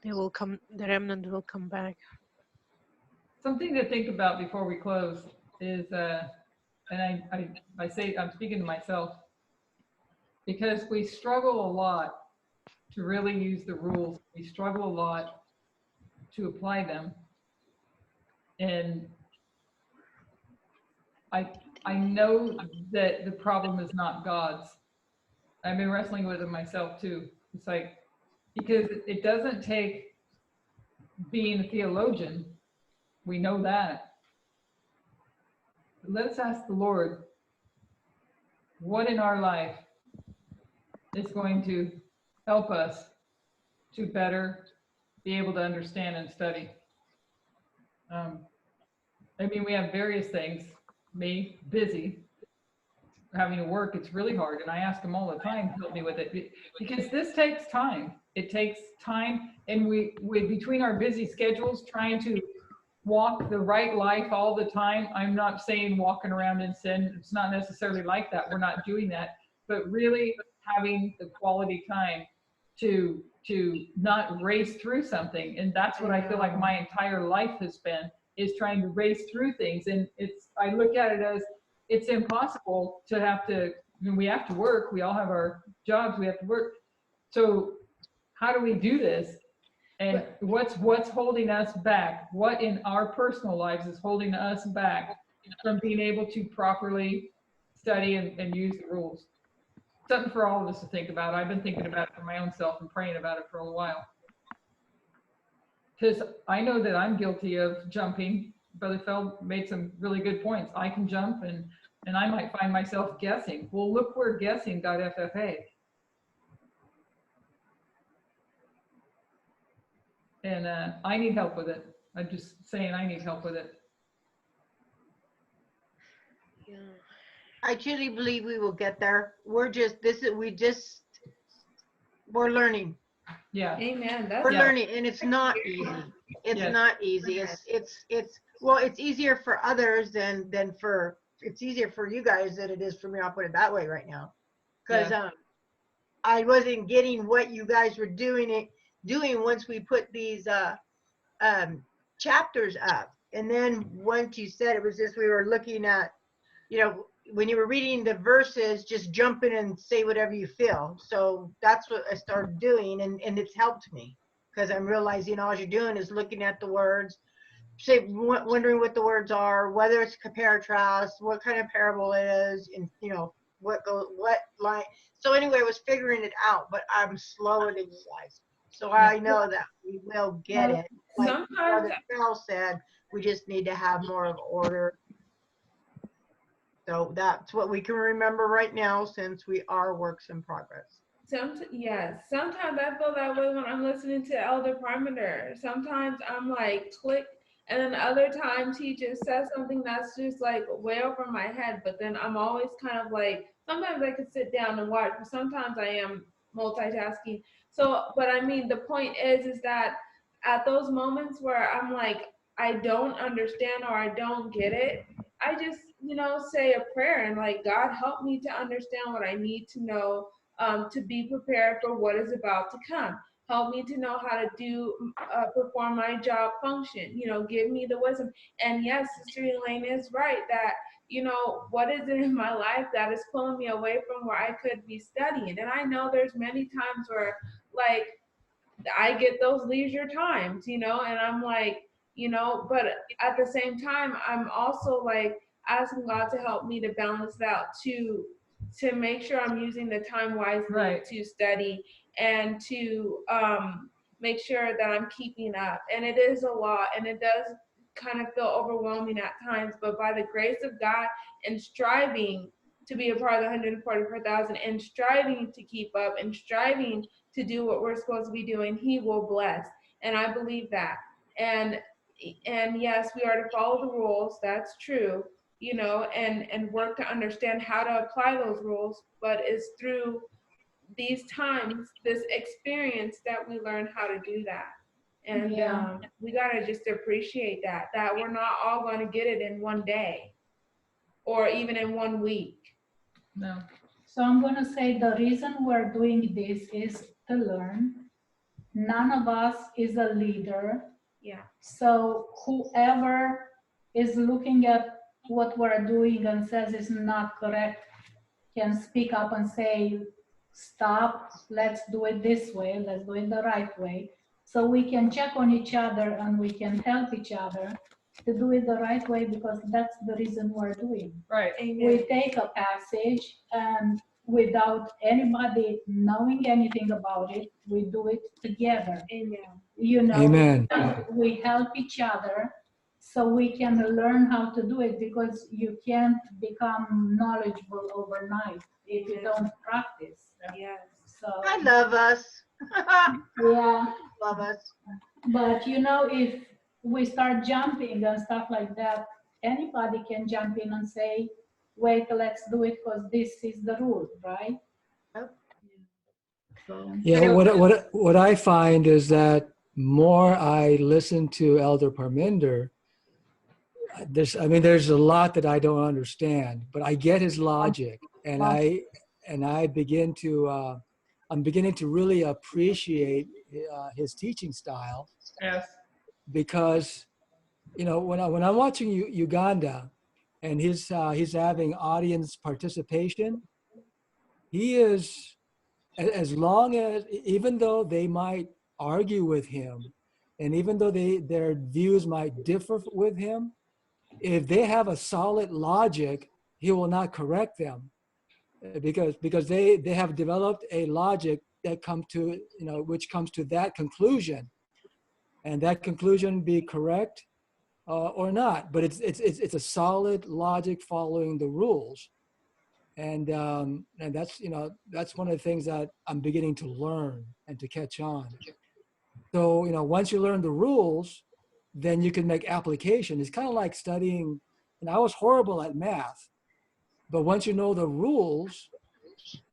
[SPEAKER 9] the remnant will come back.
[SPEAKER 6] Something to think about before we close is, and I say, I'm speaking to myself, because we struggle a lot to really use the rules. We struggle a lot to apply them. And I know that the problem is not God's. I've been wrestling with it myself too. It's like, because it doesn't take being a theologian. We know that. But let's ask the Lord, what in our life is going to help us to better be able to understand and study. I mean, we have various things. Me, busy, having to work, it's really hard. And I ask him all the time, help me with it. Because this takes time. It takes time. And we between our busy schedules, trying to walk the right life all the time. I'm not saying walking around in sin. It's not necessarily like that. We're not doing that. But really having the quality time to not race through something. And that's what I feel like my entire life has been, is trying to race through things. And I look at it as, it's impossible to have to, we have to work. We all have our jobs. We have to work. So how do we do this? And what's holding us back? What in our personal lives is holding us back from being able to properly study and use the rules? Something for all of us to think about. I've been thinking about it for my own self and praying about it for a while. Because I know that I'm guilty of jumping. Brother Feld made some really good points. I can jump and I might find myself guessing. Well, look where guessing got FFA. And I need help with it. I'm just saying I need help with it.
[SPEAKER 9] Yeah.
[SPEAKER 5] I truly believe we will get there. We're learning.
[SPEAKER 6] Yeah.
[SPEAKER 4] Amen.
[SPEAKER 5] We're learning, and it's not easy. It's not easy. Well, it's easier for others it's easier for you guys than it is for me. I'll put it that way right now. Because I wasn't getting what you guys were doing once we put these chapters up. And then once you said it was just, we were looking at, when you were reading the verses, just jump in and say whatever you feel. So that's what I started doing, and it's helped me, because I'm realizing all you're doing is looking at the words, wondering what the words are, whether it's comparatrust, what kind of parable it is, and what line. So anyway, I was figuring it out, but I'm slower than you guys. So I know that we will get it. Like Brother Phil said, we just need to have more of order. So that's what we can remember right now, since we are works in progress.
[SPEAKER 4] Sometimes I feel that way when I'm listening to Elder Parmenter. Sometimes I'm like, click, and then other times he just says something that's just like way over my head. But then I'm always kind of like, sometimes I could sit down and watch, but sometimes I am multitasking. So, but I mean, the point is that at those moments where I'm like, I don't understand or I don't get it, I just, say a prayer and like, God, help me to understand what I need to know, to be prepared for what is about to come. Help me to know how to perform my job function. Give me the wisdom. And yes, Sister Elaine is right that, what is it in my life that is pulling me away from where I could be studying? And I know there's many times where, like, I get those leisure times, and I'm like, but at the same time, I'm also like asking God to help me to balance it out, to make sure I'm using the time wisely
[SPEAKER 6] Right.
[SPEAKER 4] to study and to make sure that I'm keeping up. And it is a lot, and it does kind of feel overwhelming at times, but by the grace of God and striving to be a part of the 144,000 and striving to keep up and striving to do what we're supposed to be doing, He will bless. And I believe that. And yes, we are to follow the rules. That's true, and work to understand how to apply those rules. But it's through these times, this experience, that we learn how to do that. And
[SPEAKER 3] Yeah.
[SPEAKER 4] we got to just appreciate that we're not all going to get it in one day or even in 1 week.
[SPEAKER 6] No.
[SPEAKER 3] So I'm going to say the reason we're doing this is to learn. None of us is a leader.
[SPEAKER 4] Yeah.
[SPEAKER 3] So whoever is looking at what we're doing and says it's not correct can speak up and say, stop, let's do it this way, let's do it the right way. So we can check on each other and we can help each other to do it the right way, because that's the reason we're doing.
[SPEAKER 6] Right.
[SPEAKER 3] We take a passage and without anybody knowing anything about it, we do it together.
[SPEAKER 4] Amen.
[SPEAKER 8] Amen.
[SPEAKER 3] We help each other so we can learn how to do it, because you can't become knowledgeable overnight if you don't practice.
[SPEAKER 4] Yes.
[SPEAKER 3] So
[SPEAKER 5] I love us.
[SPEAKER 3] yeah,
[SPEAKER 5] Love us.
[SPEAKER 3] but if we start jumping and stuff like that, anybody can jump in and say, wait, let's do it because this is the rule, right?
[SPEAKER 5] Yep.
[SPEAKER 3] So,
[SPEAKER 8] Yeah, what I find is that more I listen to Elder Parminder, there's a lot that I don't understand, but I get his logic, and I begin to I'm beginning to really appreciate his teaching style,
[SPEAKER 6] Yes.
[SPEAKER 8] because when I'm watching Uganda, and he's having audience participation, he is, as long as, even though they might argue with him, and even though their views might differ with him, if they have a solid logic, he will not correct them, because they have developed a logic that which comes to that conclusion, and that conclusion be correct or not. But it's a solid logic following the rules, and that's one of the things that I'm beginning to learn and to catch on. So once you learn the rules, then you can make application. It's kind of like studying, and I was horrible at math, but once you know the rules,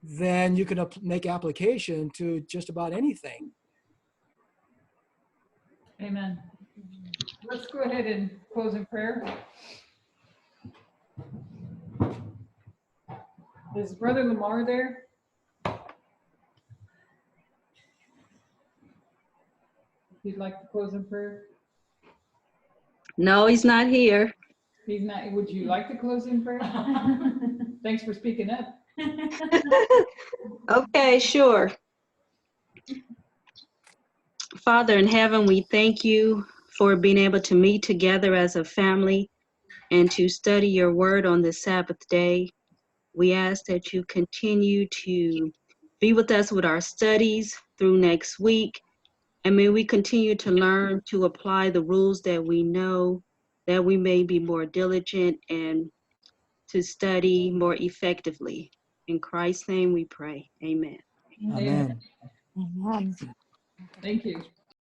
[SPEAKER 8] then you can make application to just about anything.
[SPEAKER 6] Amen. Let's go ahead and close in prayer. Is Brother Lamar there? If you'd like to close in prayer.
[SPEAKER 11] No, he's not here.
[SPEAKER 6] He's not. Would you like to close in prayer? Thanks for speaking up.
[SPEAKER 11] Okay, sure. Father in heaven, we thank you for being able to meet together as a family and to study your word on the Sabbath day. We ask that you continue to be with us with our studies through next week. And may we continue to learn to apply the rules that we know, that we may be more diligent and to study more effectively. In Christ's name we pray. Amen.
[SPEAKER 8] Amen.
[SPEAKER 7] Amen.
[SPEAKER 6] Thank you.